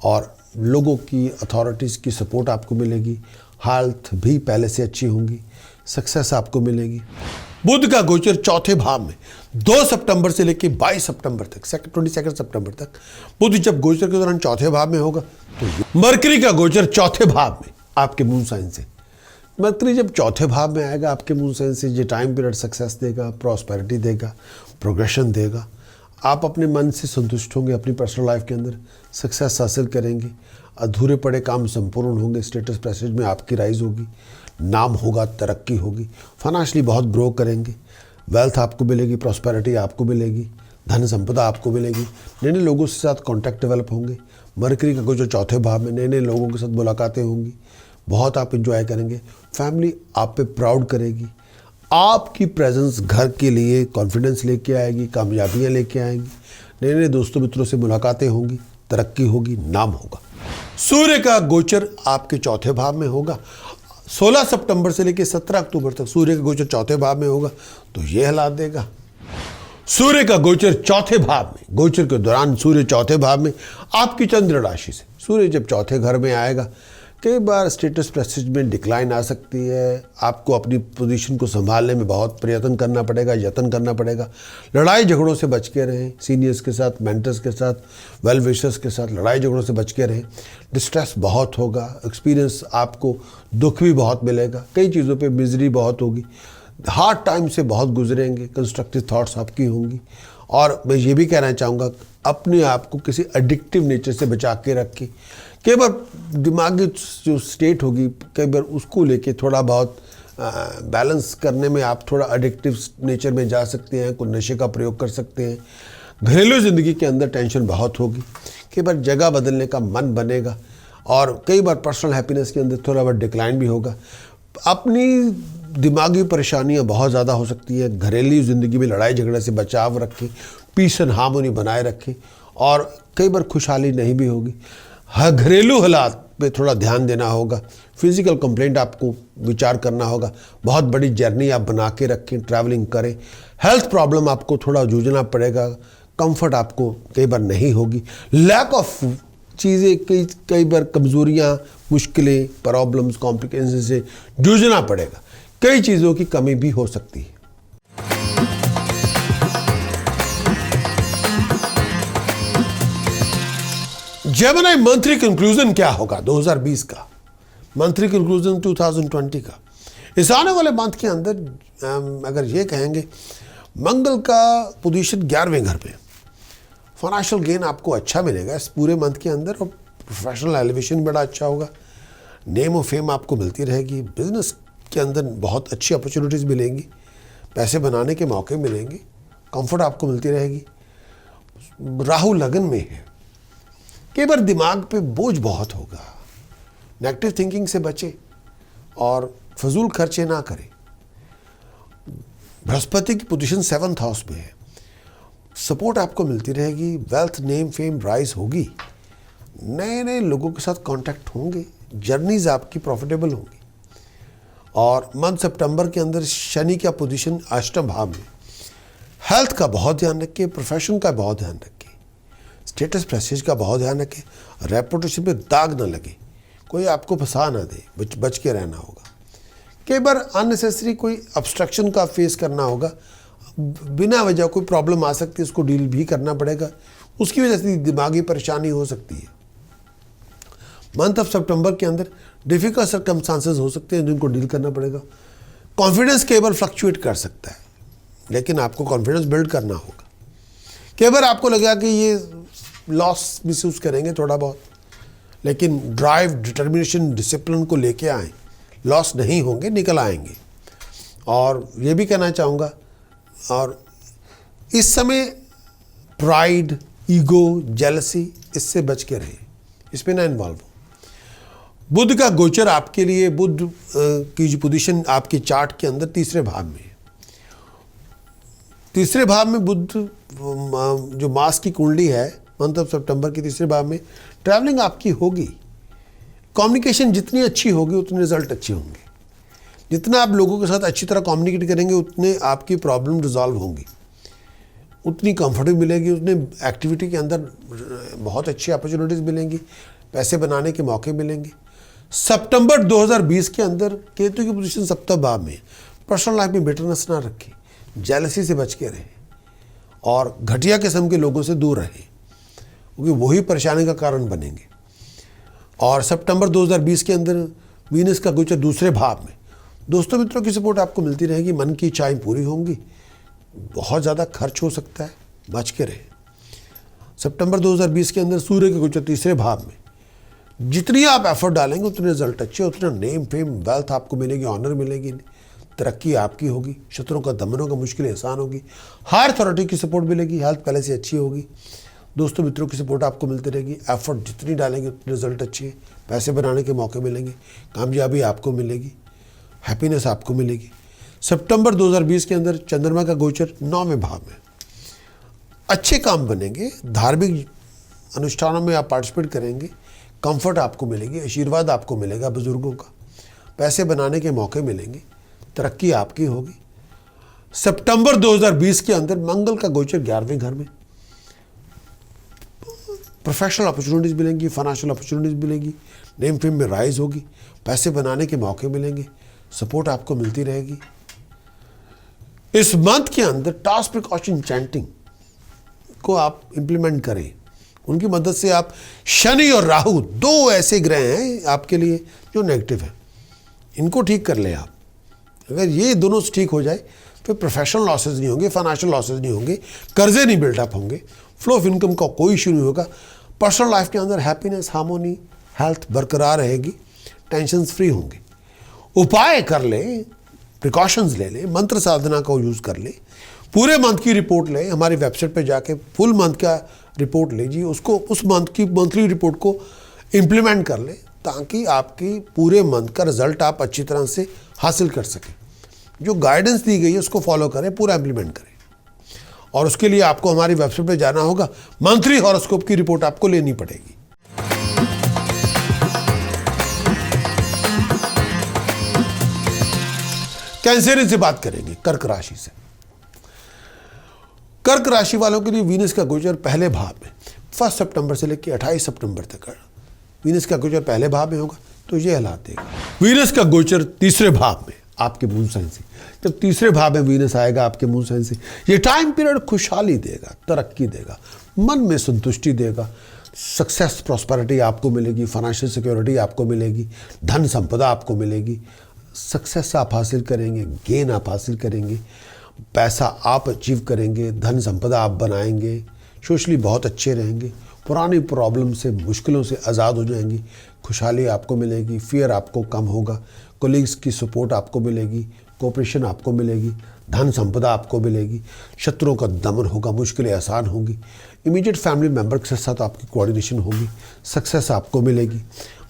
[SPEAKER 1] और लोगों की, अथॉरिटीज़ की सपोर्ट आपको मिलेगी। हेल्थ भी पहले से अच्छी होंगी, सक्सेस आपको मिलेगी। बुध का गोचर चौथे भाव में 2 सितंबर से लेकर 22 सितंबर तक, 22 सितंबर तक बुध जब गोचर के दौरान चौथे भाव में होगा तो मरकरी का गोचर चौथे भाव में आपके मून साइन से। मरकरी जब चौथे भाव में आएगा आपके मून साइन से, ये टाइम पीरियड सक्सेस देगा, प्रॉस्पेरिटी देगा, प्रोग्रेशन देगा। आप अपने मन से संतुष्ट होंगे, अपनी पर्सनल लाइफ के अंदर सक्सेस हासिल करेंगे। अधूरे पड़े काम संपूर्ण होंगे, स्टेटस प्रेस्टीज में आपकी राइज होगी, नाम होगा, तरक्की होगी। फाइनेंशियली बहुत ग्रो करेंगे, वेल्थ आपको मिलेगी, प्रॉस्पेरिटी आपको मिलेगी, धन संपदा आपको मिलेगी। नए नए लोगों के साथ कॉन्टैक्ट डेवलप होंगे। मरकरी का गोचर चौथे भाव में, नए नए लोगों के साथ मुलाकातें होंगी, बहुत आप इंजॉय करेंगे। फैमिली आप पे प्राउड करेगी। आपकी प्रेजेंस घर के लिए कॉन्फिडेंस लेके आएगी, कामयाबियाँ लेके आएंगी। नए नए दोस्तों मित्रों से मुलाकातें होंगी, तरक्की होगी, नाम होगा। सूर्य का गोचर आपके चौथे भाव में होगा। 16 सितंबर से लेकर 17 अक्टूबर तक सूर्य का गोचर चौथे भाव में होगा तो ये हालात देगा। सूर्य का गोचर चौथे भाव में, गोचर के दौरान सूर्य चौथे भाव में आपकी चंद्र राशि से, सूर्य जब चौथे घर में आएगा कई बार स्टेटस प्रेस्टीज में डिक्लाइन आ सकती है। आपको अपनी पोजीशन को संभालने में बहुत प्रयत्न करना पड़ेगा, यत्न करना पड़ेगा। लड़ाई झगड़ों से बच के रहें, सीनियर्स के साथ, मेंटर्स के साथ, वेल विशर्स के साथ लड़ाई झगड़ों से बच के रहें। डिस्ट्रेस बहुत होगा, एक्सपीरियंस आपको दुख भी बहुत मिलेगा, कई चीज़ों पे मिजरी बहुत होगी, हार्ड टाइम से बहुत गुजरेंगे, कंस्ट्रक्टिव थॉट्स आपकी होंगी। और मैं ये भी कहना चाहूँगा अपने आप को किसी एडिक्टिव नेचर से बचा के रखें। कई बार दिमागी जो स्टेट होगी कई बार उसको लेके थोड़ा बहुत बैलेंस करने में आप थोड़ा एडिक्टिव नेचर में जा सकते हैं, कोई नशे का प्रयोग कर सकते हैं। घरेलू ज़िंदगी के अंदर टेंशन बहुत होगी, कई बार जगह बदलने का मन बनेगा और कई बार पर्सनल हैप्पीनेस के अंदर थोड़ा बहुत डिक्लाइन भी होगा। अपनी दिमागी परेशानियां बहुत ज़्यादा हो सकती है। घरेलू ज़िंदगी में लड़ाई झगड़े से बचाव रखें, पीस एंड हार्मोनी बनाए रखें और कई बार खुशहाली नहीं भी होगी। घरेलू हालात पे थोड़ा ध्यान देना होगा। फिजिकल कंप्लेंट आपको विचार करना होगा। बहुत बड़ी जर्नी आप बना के रखें, ट्रैवलिंग करें। हेल्थ प्रॉब्लम आपको थोड़ा जूझना पड़ेगा। कंफर्ट आपको कई बार नहीं होगी। लैक ऑफ चीज़ें, कई बार कमज़ोरियाँ, मुश्किलें, प्रॉब्लम्स, कॉम्प्लिकेशन से जूझना पड़ेगा। कई चीज़ों की कमी भी हो सकती है। जेमिनी मंथली कंक्लूजन क्या होगा 2020 का? मंथली कंक्लूजन 2020 का। इस आने वाले मंथ के अंदर अगर ये कहेंगे, मंगल का पोजीशन 11वें घर पे, फाइनेंशियल गेन आपको अच्छा मिलेगा इस पूरे मंथ के अंदर, और प्रोफेशनल एलिवेशन बड़ा अच्छा होगा। नेम और फेम आपको मिलती रहेगी। बिजनेस के अंदर बहुत अच्छी अपॉर्चुनिटीज़ मिलेंगी। पैसे बनाने के मौके मिलेंगे। कंफर्ट आपको मिलती रहेगी। राहु लगन में है, कई बार दिमाग पे बोझ बहुत होगा। नेगेटिव थिंकिंग से बचे और फजूल खर्चे ना करें। बृहस्पति की पोजीशन 7th हाउस में है। सपोर्ट आपको मिलती रहेगी। वेल्थ, नेम, फेम राइज होगी। नए नए लोगों के साथ कांटेक्ट होंगे। जर्नीज आपकी प्रॉफिटेबल होंगी। और मंथ सितंबर के अंदर शनि का पोजीशन 8वें भाव में। हेल्थ का बहुत ध्यान रखिए। प्रोफेशन का बहुत ध्यान रखिए। स्टेटस प्रेस्टीज का बहुत ध्यान रखें। रेपुटेशन पे दाग ना लगे, कोई आपको फंसा ना दे, बच के रहना होगा। कई बार अननेसेसरी कोई ऑब्स्ट्रक्शन का फेस करना होगा। बिना वजह कोई प्रॉब्लम आ सकती है, उसको डील भी करना पड़ेगा। उसकी वजह से दिमागी परेशानी हो सकती है। मंथ ऑफ सितंबर के अंदर डिफिकल्ट सर्कमस्टांसेस हो सकते हैं जिनको डील करना पड़ेगा। कॉन्फिडेंस कई बार फ्लक्चुएट कर सकता है, लेकिन आपको कॉन्फिडेंस बिल्ड करना होगा। कई बार आपको लगेगा कि ये लॉस महसूस करेंगे थोड़ा बहुत, लेकिन ड्राइव, डिटर्मिनेशन, डिसिप्लिन को लेके आएँ। लॉस नहीं होंगे, निकल आएंगे। और ये भी कहना चाहूँगा, और इस समय प्राइड, ईगो, जेलसी, इससे बच के रहे, इसमें ना इन्वॉल्व हो। बुध का गोचर आपके लिए, बुध की जो पोजीशन आपके चार्ट के अंदर 3रे भाव में है। 3रे भाव में बुध, जो मास की कुंडली है, मंथ ऑफ सितंबर की 3रे भाव में ट्रैवलिंग आपकी होगी। कम्युनिकेशन जितनी अच्छी होगी उतने रिजल्ट अच्छे होंगे। जितना आप लोगों के साथ अच्छी तरह कम्युनिकेट करेंगे उतने आपकी प्रॉब्लम रिजॉल्व होंगी, उतनी कंफर्ट मिलेगी, उतने एक्टिविटी के अंदर बहुत अच्छी अपॉर्चुनिटीज़ मिलेंगी, पैसे बनाने के मौके मिलेंगे। सितंबर 2020 के अंदर केतु की पोजीशन 7वें भाव में। पर्सनल लाइफ में बिटरनेस ना रखें, जेलसी से बच के रहें और घटिया किस्म के लोगों से दूर रहें, क्योंकि वही परेशानी का कारण बनेंगे। और सितंबर 2020 के अंदर वीनस का गोचर 2रे भाव में। दोस्तों मित्रों की सपोर्ट आपको मिलती रहेगी। मन की इच्छाएं पूरी होंगी। बहुत ज़्यादा खर्च हो सकता है, बच के रहे। सितंबर 2020 के अंदर सूर्य का गोचर 3रे भाव में। जितनी आप एफर्ट डालेंगे उतने रिजल्ट अच्छे, उतना नेम, फेम, वेल्थ आपको मिलेगी, ऑनर मिलेगी, तरक्की आपकी होगी, शत्रुओं का दमन होगा, मुश्किलें आसान होगी, हायर अथॉरिटी की सपोर्ट मिलेगी, हेल्थ पहले से अच्छी होगी, दोस्तों मित्रों की सपोर्ट आपको मिलती रहेगी। एफर्ट जितनी डालेंगे उतने रिजल्ट अच्छे, पैसे बनाने के मौके मिलेंगे, कामयाबी आपको मिलेगी, हैप्पीनेस आपको मिलेगी। सितंबर 2020 के अंदर चंद्रमा का गोचर 9वें भाव में। अच्छे काम बनेंगे, धार्मिक अनुष्ठानों में आप पार्टिसिपेट करेंगे, कंफर्ट आपको मिलेगी, आशीर्वाद आपको मिलेगा बुजुर्गों का, पैसे बनाने के मौके मिलेंगे, तरक्की आपकी होगी। सितंबर 2020 के अंदर मंगल का गोचर 11वें घर में। प्रोफेशनल अपॉर्चुनिटीज़ मिलेंगी, फाइनेंशियल अपॉर्चुनिटीज़ मिलेंगी, नेम फेम में राइज होगी, पैसे बनाने के मौके मिलेंगे, सपोर्ट आपको मिलती रहेगी। इस मंथ के अंदर टास्क प्रिकॉशन चैंटिंग को आप इंप्लीमेंट करें। उनकी मदद से आप, शनि और राहु 2 ऐसे ग्रह हैं आपके लिए जो नेगेटिव हैं, इनको ठीक कर लें आप। अगर ये दोनों ठीक हो जाए तो प्रोफेशनल लॉसेज नहीं होंगे, फाइनेंशियल लॉसेज नहीं होंगे, कर्जे नहीं बिल्डअप होंगे, फ्लो ऑफ इनकम का कोई इशू नहीं होगा। पर्सनल लाइफ के अंदर हैप्पीनेस, हार्मोनी, हेल्थ बरकरार रहेगी, टेंशन्स फ्री होंगे। उपाय कर लें, प्रिकॉशंस ले लें, मंत्र साधना का यूज़ कर लें, पूरे मंथ की रिपोर्ट लें, हमारी वेबसाइट पे जाके फुल मंथ का रिपोर्ट लीजिए, उसको उस मंथ की मंथली रिपोर्ट को इम्प्लीमेंट कर लें, ताकि आपकी पूरे मंथ का रिजल्ट आप अच्छी तरह से हासिल कर सकें। जो गाइडेंस दी गई है उसको फॉलो करें, पूरा इम्प्लीमेंट करें। और उसके लिए आपको हमारी वेबसाइट पे जाना होगा, मंथली हॉरोस्कोप की रिपोर्ट आपको लेनी पड़ेगी। कैंसरियन से बात करेंगे कर्क राशि से। कर्क राशि वालों के लिए वीनस का गोचर पहले भाव में 1 सितंबर से लेकर 28 सितंबर तक वीनस का गोचर पहले भाव में होगा, तो ये हालात देगा। वीनस का गोचर तीसरे भाव में आपके मून साइन से, जब तीसरे भाव में वीनस आएगा आपके मून साइन से, ये टाइम पीरियड खुशहाली देगा, तरक्की देगा, मन में संतुष्टि देगा, सक्सेस प्रॉस्पेरिटी आपको मिलेगी, फाइनेंशियल सिक्योरिटी आपको मिलेगी, धन संपदा आपको मिलेगी, सक्सेस आप हासिल करेंगे, गेन आप हासिल करेंगे, पैसा आप अचीव करेंगे, धन संपदा आप बनाएंगे, सोशली बहुत अच्छे रहेंगे, पुरानी प्रॉब्लम से मुश्किलों से आज़ाद हो जाएंगी, खुशहाली आपको मिलेगी, फियर आपको कम होगा, कोलीग्स की सपोर्ट आपको मिलेगी, कोऑपरेशन आपको मिलेगी, धन संपदा आपको मिलेगी, शत्रुओं का दमन होगा, मुश्किलें आसान होंगी, इमीडिएट फैमिली मेम्बर के साथ आपकी कोऑर्डिनेशन होगी, सक्सेस आपको मिलेगी।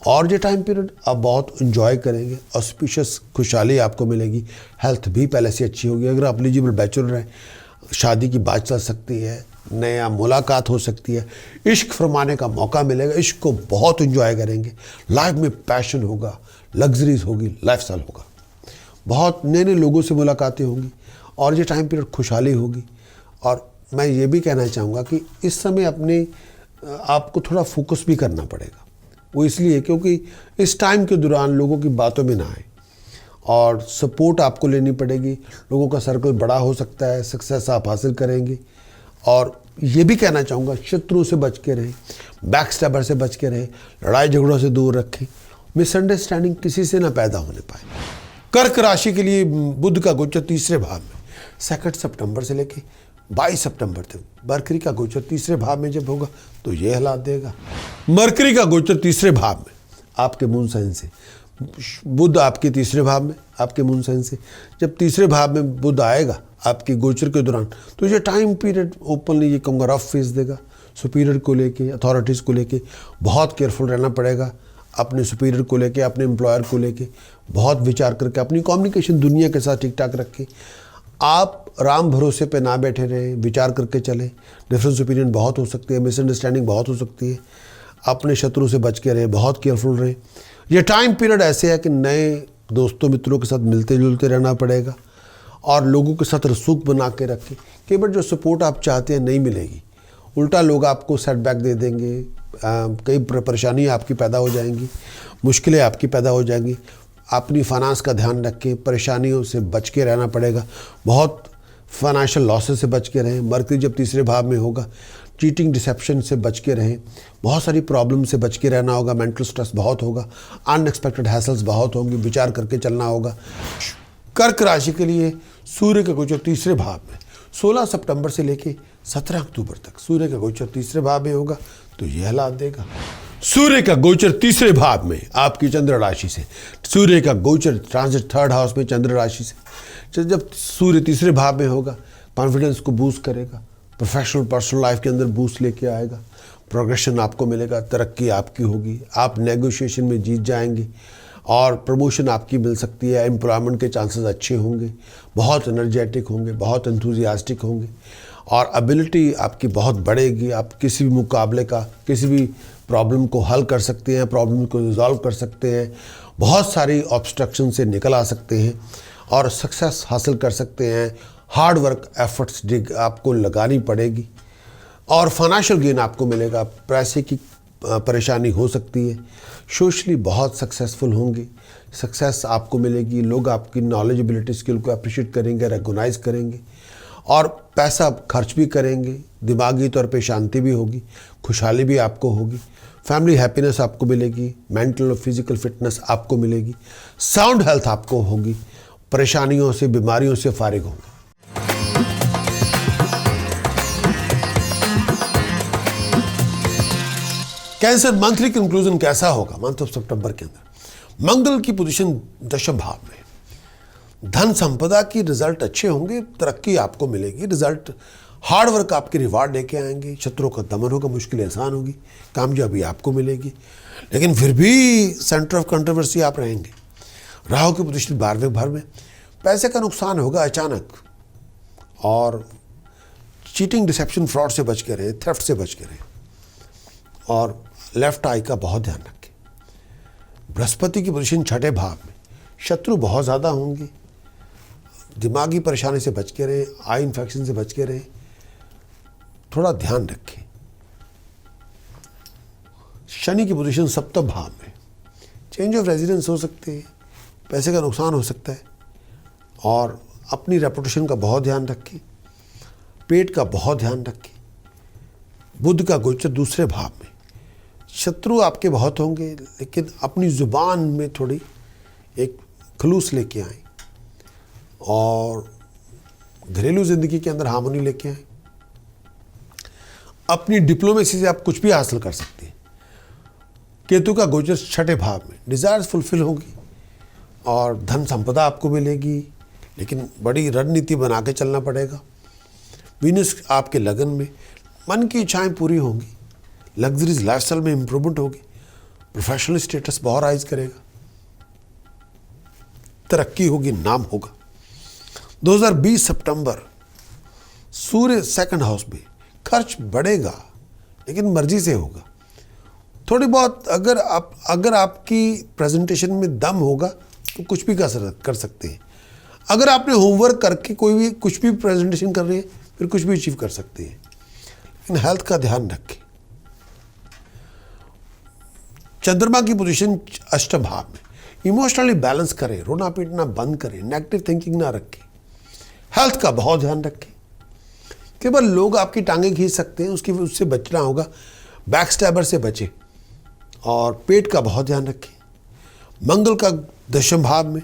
[SPEAKER 1] और ये टाइम पीरियड आप बहुत इन्जॉय करेंगे, ऑस्पिशियस खुशहाली आपको मिलेगी, हेल्थ भी पहले से अच्छी होगी। अगर आप एलिजिबल बैचलर हैं, शादी की बात चल सकती है, नया मुलाकात हो सकती है, इश्क फरमाने का मौका मिलेगा, इश्क को बहुत इन्जॉय करेंगे, लाइफ में पैशन होगा, लग्जरीज होगी, लाइफस्टाइल होगा, बहुत नए नए लोगों से मुलाकातें होंगी और ये टाइम पीरियड खुशहाली होगी। और मैं ये भी कहना चाहूँगा कि इस समय अपने आपको थोड़ा फोकस भी करना पड़ेगा। वो इसलिए क्योंकि इस टाइम के दौरान लोगों की बातों में ना आए और सपोर्ट आपको लेनी पड़ेगी, लोगों का सर्कल बड़ा हो सकता है, सक्सेस आप हासिल करेंगे। और ये भी कहना चाहूँगा शत्रु से बच के रहें, बैक स्टैबर से बच के रहें, लड़ाई झगड़ों से दूर रखें, मिसअंडरस्टैंडिंग किसी से ना पैदा होने पाए। कर्क राशि के लिए बुध का गोचर तीसरे भाव में 2 सितंबर से लेके 22 सितंबर तक, मरकरी का गोचर तीसरे भाव में जब होगा तो ये हालात देगा। मरकरी का गोचर तीसरे भाव में आपके मून साइन से, बुध आपके तीसरे भाव में आपके मून साइन से, जब तीसरे भाव में बुध आएगा आपके गोचर के दौरान तो ये टाइम पीरियड ओपनली ये कहूँगा रफ फेस देगा। सुपीरियर को लेके, अथॉरिटीज़ को लेके बहुत केयरफुल रहना पड़ेगा, अपने सुपीरियर को लेके, अपने एम्प्लॉयर को लेके बहुत विचार करके अपनी कम्युनिकेशन दुनिया के साथ ठीक ठाक रखें। आप राम भरोसे पे ना बैठे रहें, विचार करके चलें, डिफरेंस ओपिनियन बहुत हो सकती है, मिसअंडरस्टैंडिंग बहुत हो सकती है, अपने शत्रु से बच के रहें, बहुत केयरफुल रहें। ये टाइम पीरियड ऐसे है कि नए दोस्तों मित्रों के साथ मिलते जुलते रहना पड़ेगा और लोगों के साथ रसूख बना के रखें। कई बार जो सपोर्ट आप चाहते हैं नहीं मिलेगी, उल्टा लोग आपको सेटबैक दे देंगे, कई परेशानियाँ आपकी पैदा हो जाएंगी, मुश्किलें आपकी पैदा हो जाएंगी। अपनी फाइनेंस का ध्यान रखें, परेशानियों से बच के रहना पड़ेगा, बहुत फाइनेंशियल लॉसेस से बच के रहें। मरकरी जब तीसरे भाव में होगा, चीटिंग डिसेप्शन से बच के रहें, बहुत सारी प्रॉब्लम से बच के रहना होगा, मेंटल स्ट्रेस बहुत होगा, अनएक्सपेक्टेड हैसल्स बहुत होंगे, विचार करके चलना होगा। कर्क राशि के लिए सूर्य का गोचर तीसरे भाव में 16 सितंबर से लेके 17 अक्टूबर तक सूर्य का गोचर तीसरे भाव में होगा तो यह हालात देगा। सूर्य का गोचर तीसरे भाव में आपकी चंद्र राशि से, सूर्य का गोचर ट्रांजिट 3rd हाउस में चंद्र राशि से, जब सूर्य तीसरे भाव में होगा कॉन्फिडेंस को बूस्ट करेगा, प्रोफेशनल पर्सनल लाइफ के अंदर बूस्ट लेके आएगा, प्रोग्रेशन आपको मिलेगा, तरक्की आपकी होगी, आप नेगोशिएशन में जीत जाएंगे और प्रमोशन आपकी मिल सकती है, एम्प्लॉयमेंट के चांसेस अच्छे होंगे, बहुत एनर्जेटिक होंगे, बहुत एंथुजियास्टिक होंगे और एबिलिटी आपकी बहुत बढ़ेगी। आप किसी भी मुकाबले का, किसी भी प्रॉब्लम को हल कर सकते हैं, प्रॉब्लम को रिजॉल्व कर सकते हैं, बहुत सारी ऑब्स्ट्रक्शन से निकल आ सकते हैं और सक्सेस हासिल कर सकते हैं। हार्ड वर्क एफर्ट्स आपको लगानी पड़ेगी और फाइनेंशियल गेन आपको मिलेगा, पैसे की परेशानी हो सकती है, सोशली बहुत सक्सेसफुल होंगे, सक्सेस आपको मिलेगी, लोग आपकी नॉलेज एबिलिटी स्किल को अप्रिशिएट करेंगे, रिकॉग्नाइज करेंगे और पैसा खर्च भी करेंगे, दिमागी तौर पे शांति भी होगी, खुशहाली भी आपको होगी, फैमिली हैप्पीनेस आपको मिलेगी, मेंटल और फिजिकल फिटनेस आपको मिलेगी, साउंड हेल्थ आपको होगी, परेशानियों से, बीमारियों से फारिग होंगे। कैंसर मंथली कंक्लूजन कैसा होगा मंथ ऑफ सितंबर के अंदर? मंगल की पोजीशन दशम भाव में, धन संपदा की रिजल्ट अच्छे होंगे, तरक्की आपको मिलेगी, रिजल्ट हार्ड वर्क आपके रिवार्ड लेके आएंगे, शत्रुओं का दमन होगा, मुश्किलें आसान होगी, कामयाबी आपको मिलेगी। लेकिन फिर भी सेंटर ऑफ कंट्रोवर्सी आप रहेंगे। राहु की पोजीशन 12वें घर में, पैसे का नुकसान होगा अचानक और चीटिंग डिसेप्शन फ्रॉड से बच के रहें, थेफ्ट से बच के रहें और लेफ्ट आई का बहुत ध्यान रखें। बृहस्पति की पोजीशन 6ठे भाव में, शत्रु बहुत ज़्यादा होंगे, दिमागी परेशानी से बच के रहें, आई इन्फेक्शन से बच के रहें, थोड़ा ध्यान रखें। शनि की पोजीशन सप्तम भाव में, चेंज ऑफ रेजिडेंस हो सकते हैं, पैसे का नुकसान हो सकता है, और अपनी रेपुटेशन का बहुत ध्यान रखें, पेट का बहुत ध्यान रखें। बुध का गोचर दूसरे भाव में, शत्रु आपके बहुत होंगे, लेकिन अपनी जुबान में थोड़ी एक खलूस लेके आए और घरेलू जिंदगी के अंदर हार्मोनी लेके आए। अपनी डिप्लोमेसी से आप कुछ भी हासिल कर सकते हैं। केतु का गोचर छठे भाव में, डिजायर्स फुलफिल होंगी और धन संपदा आपको मिलेगी, लेकिन बड़ी रणनीति बना के चलना पड़ेगा। वीनस आपके लगन में, मन की इच्छाएं पूरी होंगी, लग्जरीज लाइफस्टाइल में इंप्रूवमेंट होगी, प्रोफेशनल स्टेटस बहुत राइज करेगा, तरक्की होगी, नाम होगा। 2020 सितंबर, सूर्य सेकंड हाउस में, खर्च बढ़ेगा लेकिन मर्जी से होगा। थोड़ी बहुत अगर आपकी प्रेजेंटेशन में दम होगा तो कुछ भी कर सकते हैं। अगर आपने होमवर्क करके कुछ भी प्रेजेंटेशन कर रहे हैं, फिर कुछ भी अचीव कर सकते हैं। लेकिन हेल्थ का ध्यान रखें। चंद्रमा की पोजीशन अष्टम भाव में, इमोशनली बैलेंस करें, रोना पीटना बंद करें, नेगेटिव थिंकिंग ना रखें, हेल्थ का बहुत ध्यान रखें। केवल लोग आपकी टांगें खींच सकते हैं, उससे बचना होगा, बैक स्टैबर से बचें, और पेट का बहुत ध्यान रखें। मंगल का दशम भाव में,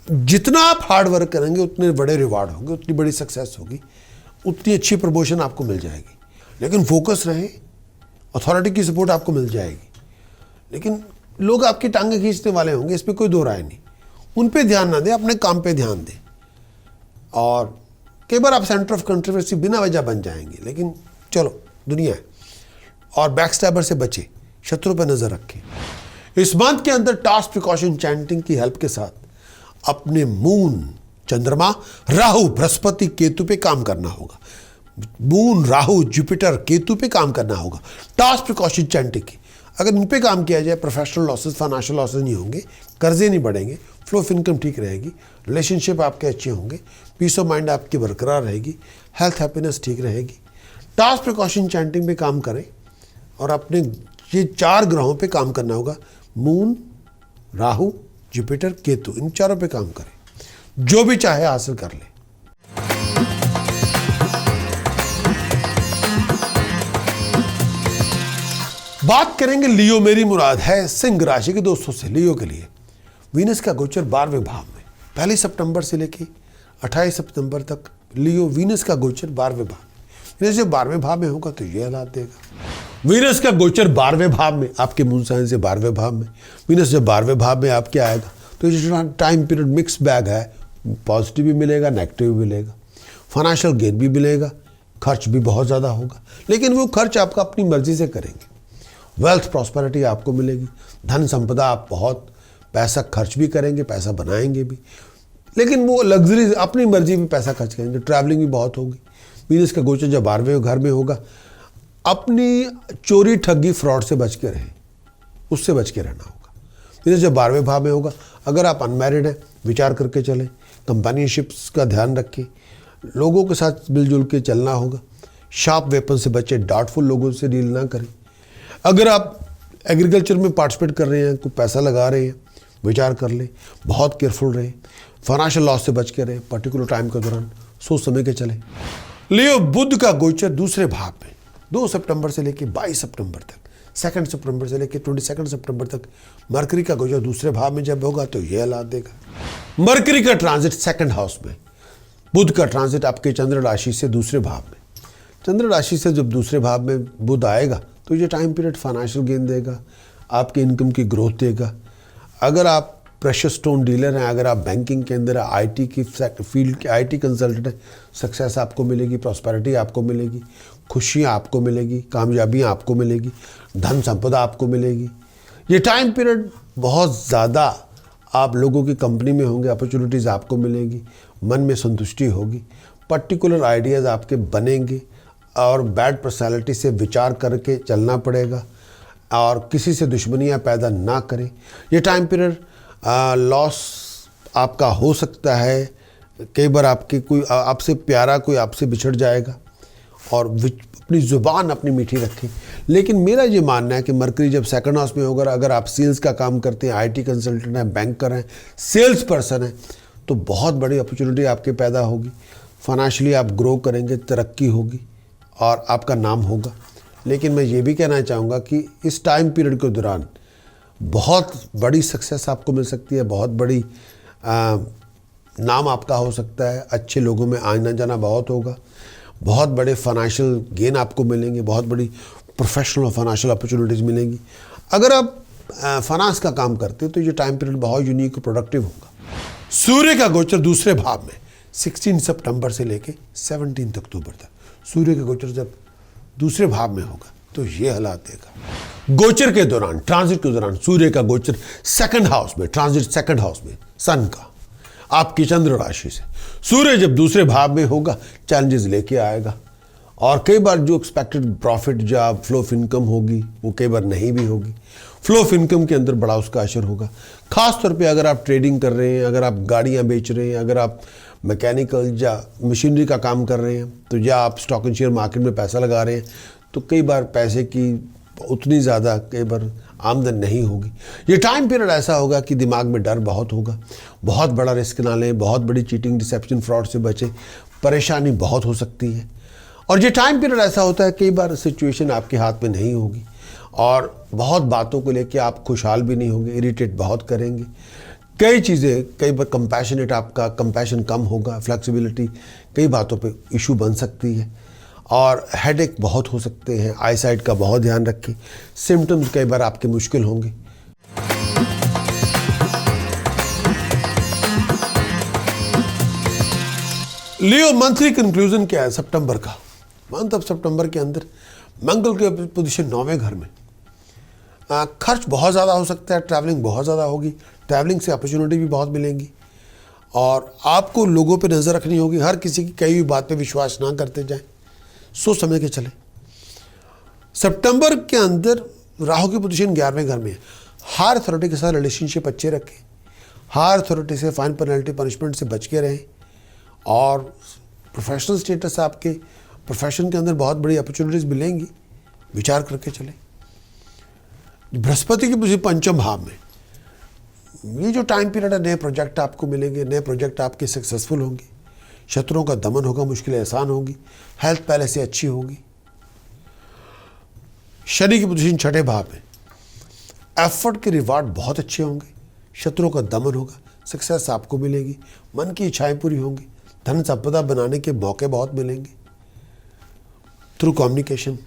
[SPEAKER 1] जितना आप हार्ड वर्क करेंगे उतने बड़े रिवार्ड होंगे, उतनी बड़ी सक्सेस होगी, उतनी अच्छी प्रमोशन आपको मिल जाएगी। लेकिन फोकस रहे, अथॉरिटी की सपोर्ट आपको मिल जाएगी, लेकिन लोग आपकी टांगें खींचने वाले होंगे, इस पर कोई दो राय नहीं। उन पे ध्यान ना दें, अपने काम पे ध्यान दें। और कई बार आप सेंटर ऑफ कंट्रोवर्सी बिना वजह बन जाएंगे, लेकिन चलो दुनिया है। और बैक स्टैबर से बचे, शत्रु पर नजर रखें। इस मंथ के अंदर टास्क प्रिकॉशन चैंटिंग की हेल्प के साथ अपने मून, चंद्रमा, राहु, बृहस्पति, केतु पे काम करना होगा। मून, राहु, जुपिटर, केतु पे काम करना होगा टास्क प्रिकॉशन चैंटिंग की। अगर इन पे काम किया जाए, प्रोफेशनल लॉसेस, फाइनेंशियल लॉसेस नहीं होंगे, कर्जे नहीं बढ़ेंगे, फ्लो ऑफ इनकम ठीक रहेगी, रिलेशनशिप आपके अच्छे होंगे, पीस ऑफ माइंड आपकी बरकरार रहेगी, हेल्थ हैप्पीनेस ठीक रहेगी। टास्क प्रिकॉशन चैंटिंग पे काम करें और अपने ये 4 ग्रहों पे काम करना होगा, मून, राहु, जुपिटर, केतु, इन चारों पे काम करें, जो भी चाहे हासिल कर ले। बात करेंगे लियो, मेरी मुराद है सिंह राशि के दोस्तों से। लियो के लिए वीनस का गोचर 12वें भाव में, 1 सितंबर से लेके 28 सितंबर तक लियो वीनस का गोचर 12वें भाव में। वीनस जब 12वें भाव में होगा तो ये हालात देगा। वीनस का गोचर 12वें भाव में, आपके मून साइन से 12वें भाव में, वीनस जब 12वें भाव में आपके आएगा तो ये टाइम पीरियड मिक्स बैग है, पॉजिटिव भी मिलेगा, नेगेटिव भी मिलेगा, फाइनेंशियल गेन भी मिलेगा, खर्च भी बहुत ज़्यादा होगा, लेकिन वो खर्च आपका अपनी मर्जी से करेंगे। वेल्थ प्रॉस्पेरिटी आपको मिलेगी, धन संपदा, आप बहुत पैसा खर्च भी करेंगे, पैसा बनाएंगे भी, लेकिन वो लग्जरी अपनी मर्जी में पैसा खर्च करेंगे, ट्रैवलिंग भी बहुत होगी। वीनस का गोचर जब 12वें घर में होगा, अपनी चोरी ठगी फ्रॉड से बच के रहें, उससे बच के रहना होगा। वीनस जब 12वें भाव में होगा, अगर आप अनमैरिड हैं विचार करके चलें, कंपेनियनशिप्स का ध्यान रखें, लोगों के साथ मिलजुल के चलना होगा, शार्प वेपन से बचें, डाउटफुल लोगों से डील ना करें। अगर आप एग्रीकल्चर में पार्टिसिपेट कर रहे हैं, कोई पैसा लगा रहे हैं, विचार कर लें, बहुत केयरफुल रहें, फाइनेंशियल लॉस से बच के रहें, पर्टिकुलर टाइम के दौरान सोच समझ के चलें। लियो, बुध का गोचर दूसरे भाव में 2 सितंबर से लेकर 22 सितंबर तक, 2 सितंबर से लेकर 22 सितंबर तक मरकरी का गोचर दूसरे भाव में जब होगा तो यह हालात देगा। मरकरी का ट्रांजिट 2nd हाउस में, बुध का ट्रांजिट आपके चंद्र राशि से दूसरे भाव में। चंद्र राशि से जब दूसरे भाव में बुध आएगा तो ये टाइम पीरियड फाइनेंशियल गेन देगा, आपके इनकम की ग्रोथ देगा। अगर आप प्रेशियस स्टोन डीलर हैं, अगर आप बैंकिंग के अंदर आईटी की फील्ड के आईटी कंसल्टेंट हैं, सक्सेस आपको मिलेगी, प्रॉस्पेरिटी आपको मिलेगी, खुशियाँ आपको मिलेगी, कामयाबियाँ आपको मिलेगी, धन संपदा आपको मिलेगी। ये टाइम पीरियड बहुत ज़्यादा आप लोगों की कंपनी में होंगे, अपॉर्चुनिटीज़ आपको मिलेगी, मन में संतुष्टि होगी, पर्टिकुलर आइडियाज़ आपके बनेंगे, और बैड पर्सनालिटी से विचार करके चलना पड़ेगा, और किसी से दुश्मनियां पैदा ना करें। ये टाइम पीरियड लॉस आपका हो सकता है, कई बार आपके कोई आपसे प्यारा कोई आपसे बिछड़ जाएगा और अपनी ज़ुबान अपनी मीठी रखें। लेकिन मेरा ये मानना है कि मरकरी जब सेकंड हाउस में होगा, अगर आप सेल्स का काम करते हैं, आईटी कंसल्टेंट हैं, बैंकर हैं, सेल्स पर्सन हैं, तो बहुत बड़ी अपॉर्चुनिटी आपके पैदा होगी। फाइनेंशियली आप ग्रो करेंगे, तरक्की होगी और आपका नाम होगा। लेकिन मैं ये भी कहना चाहूँगा कि इस टाइम पीरियड के दौरान बहुत बड़ी सक्सेस आपको मिल सकती है, बहुत बड़ी नाम आपका हो सकता है, अच्छे लोगों में आना जाना बहुत होगा, बहुत बड़े फाइनेंशियल गेन आपको मिलेंगे, बहुत बड़ी प्रोफेशनल और फाइनेंशियल अपॉर्चुनिटीज़ मिलेंगी। अगर आप फाइनेंस का काम करते हो तो ये टाइम पीरियड बहुत यूनिक और प्रोडक्टिव होगा। सूर्य का गोचर दूसरे भाव में 16 सितंबर से लेके 17 अक्टूबर तक, सूर्य का गोचर जब दूसरे भाव में होगा तो ये हालात देगा। गोचर के दौरान, ट्रांजिट के दौरान सूर्य का गोचर सेकंड हाउस में, ट्रांजिट सेकंड हाउस में सन का, आपकी चंद्र राशि से सूर्य जब दूसरे भाव में होगा चैलेंजेस लेके आएगा और कई बार जो एक्सपेक्टेड प्रॉफिट या फ्लो ऑफ इनकम होगी वो कई बार नहीं भी होगी। फ्लो ऑफ इनकम के अंदर बड़ा उसका असर होगा। खास तौर पे अगर आप ट्रेडिंग कर रहे हैं, अगर आप गाड़ियां बेच रहे हैं, अगर आप मैकेनिकल या मशीनरी का काम कर रहे हैं, तो या आप स्टॉक एंड शेयर मार्केट में पैसा लगा रहे हैं, तो कई बार पैसे की उतनी ज़्यादा कई बार आमदन नहीं होगी। ये टाइम पीरियड ऐसा होगा कि दिमाग में डर बहुत होगा, बहुत बड़ा रिस्क ना लें, बहुत बड़ी चीटिंग, डिसेप्शन, फ्रॉड से बचें, परेशानी बहुत हो सकती है। और ये टाइम पीरियड ऐसा होता है कई बार सिचुएशन आपके हाथ में नहीं होगी और बहुत बातों को लेके आप खुशहाल भी नहीं होंगे, इरिटेट बहुत करेंगे। कई चीज़ें, कई बार कंपैशनेट, आपका कंपैशन कम होगा, फ्लेक्सिबिलिटी कई बातों पे इशू बन सकती है और हेडेक बहुत हो सकते हैं। आई साइट का बहुत ध्यान रखें। सिम्टम्स कई बार आपके मुश्किल होंगे। लियो मंथली कंक्लूजन क्या है सितंबर का? मंथ ऑफ सितंबर के अंदर मंगल की पोजीशन 9वें घर में। खर्च बहुत ज़्यादा हो सकता है, ट्रैवलिंग बहुत ज़्यादा होगी, ट्रैवलिंग से अपॉर्चुनिटी भी बहुत मिलेंगी और आपको लोगों पे नज़र रखनी होगी। हर किसी की कही हुई बात पे विश्वास ना करते जाएं, सोच समझ के चले। सितंबर के अंदर राहु की पोजीशन 11वें घर में है। हायर अथॉरिटी के साथ रिलेशनशिप अच्छे रखें, हायर अथॉरिटी से फाइन पेनल्टी पनिशमेंट से बच के रहें और प्रोफेशनल स्टेटस, आपके प्रोफेशन के अंदर बहुत बड़ी अपॉर्चुनिटीज़ मिलेंगी, विचार करके चलें। बृहस्पति की पोजीशन पंचम भाव में, ये जो टाइम पीरियड है, नए प्रोजेक्ट आपको मिलेंगे, नए प्रोजेक्ट आपके सक्सेसफुल होंगे, शत्रुओं का दमन होगा, मुश्किलें आसान होगी, हेल्थ पहले से अच्छी होगी। शनि की पोजीशन छठे भाव में, एफर्ट के रिवार्ड बहुत अच्छे होंगे, शत्रुओं का दमन होगा, सक्सेस आपको मिलेगी, मन की इच्छाएं पूरी होंगी, धन संपदा बनाने के मौके बहुत मिलेंगे थ्रू कम्युनिकेशन।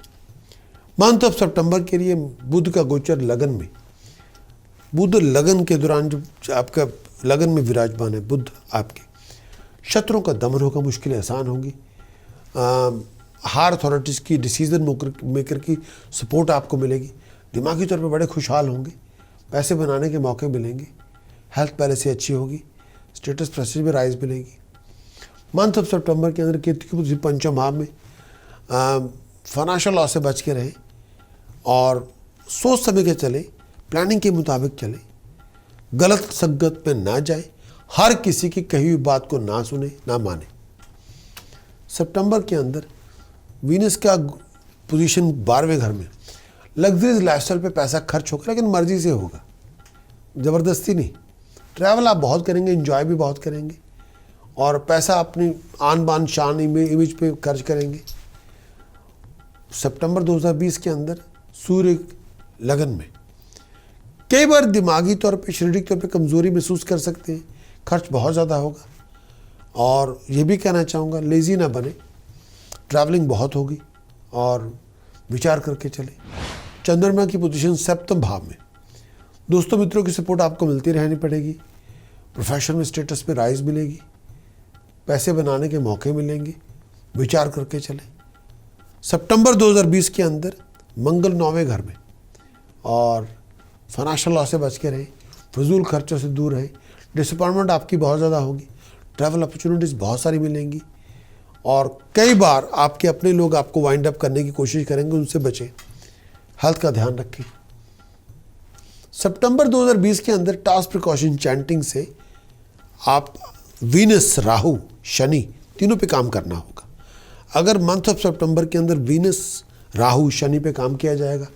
[SPEAKER 1] मंथ ऑफ सितंबर के लिए बुध का गोचर लगन में, बुध लगन के दौरान जो आपका लगन में विराजमान है बुध, आपके शत्रुओं का दमन होगा, मुश्किलें आसान होंगी, हायर अथॉरिटीज़ की डिसीजन मेकर की सपोर्ट आपको मिलेगी, दिमागी तौर पे बड़े खुशहाल होंगे, पैसे बनाने के मौके मिलेंगे, हेल्थ पहले से अच्छी होगी, स्टेटस प्रेस्टीज में राइज मिलेगी। मंथ ऑफ सितंबर के अंदर केतु की पोजीशन पंचम भाव में, फाइनेंशियल लॉस से बच के रहें और सोच समझ के चले, प्लानिंग के मुताबिक चले, गलत संगत में ना जाए, हर किसी की कही हुई बात को ना सुने ना माने। सितंबर के अंदर वीनस का पोजीशन 12वें घर में, लग्जरीज लाइफस्टाइल पे पैसा खर्च होगा लेकिन मर्जी से होगा, ज़बरदस्ती नहीं। ट्रैवल आप बहुत करेंगे, एंजॉय भी बहुत करेंगे और पैसा अपनी आन बान शान इमेज पे खर्च करेंगे। सितंबर 2020 के अंदर सूर्य लगन में, कई बार दिमागी तौर पे, शारीरिक तौर पे कमज़ोरी महसूस कर सकते हैं, खर्च बहुत ज़्यादा होगा और ये भी कहना चाहूँगा लेज़ी ना बने, ट्रैवलिंग बहुत होगी और विचार करके चले। चंद्रमा की पोजीशन सप्तम भाव में, दोस्तों मित्रों की सपोर्ट आपको मिलती रहनी पड़ेगी, प्रोफेशनल स्टेटस में राइज मिलेगी, पैसे बनाने के मौके मिलेंगे, विचार करके चले। सितंबर 2020 के अंदर मंगल 9वें घर में और फाइनेंशियल लॉस से बच के रहें, फजूल खर्चों से दूर रहें, डिसअपॉइंटमेंट आपकी बहुत ज़्यादा होगी, ट्रैवल अपॉर्चुनिटीज़ बहुत सारी मिलेंगी और कई बार आपके अपने लोग आपको वाइंड अप करने की कोशिश करेंगे, उनसे बचें, हेल्थ का ध्यान रखें। सितंबर 2020 के अंदर टास्क प्रिकॉशन चैंटिंग से आप वीनस, राहु, शनि तीनों पे काम करना होगा। अगर मंथ ऑफ सितंबर के अंदर वीनस, राहु, शनि पे काम किया जाएगा,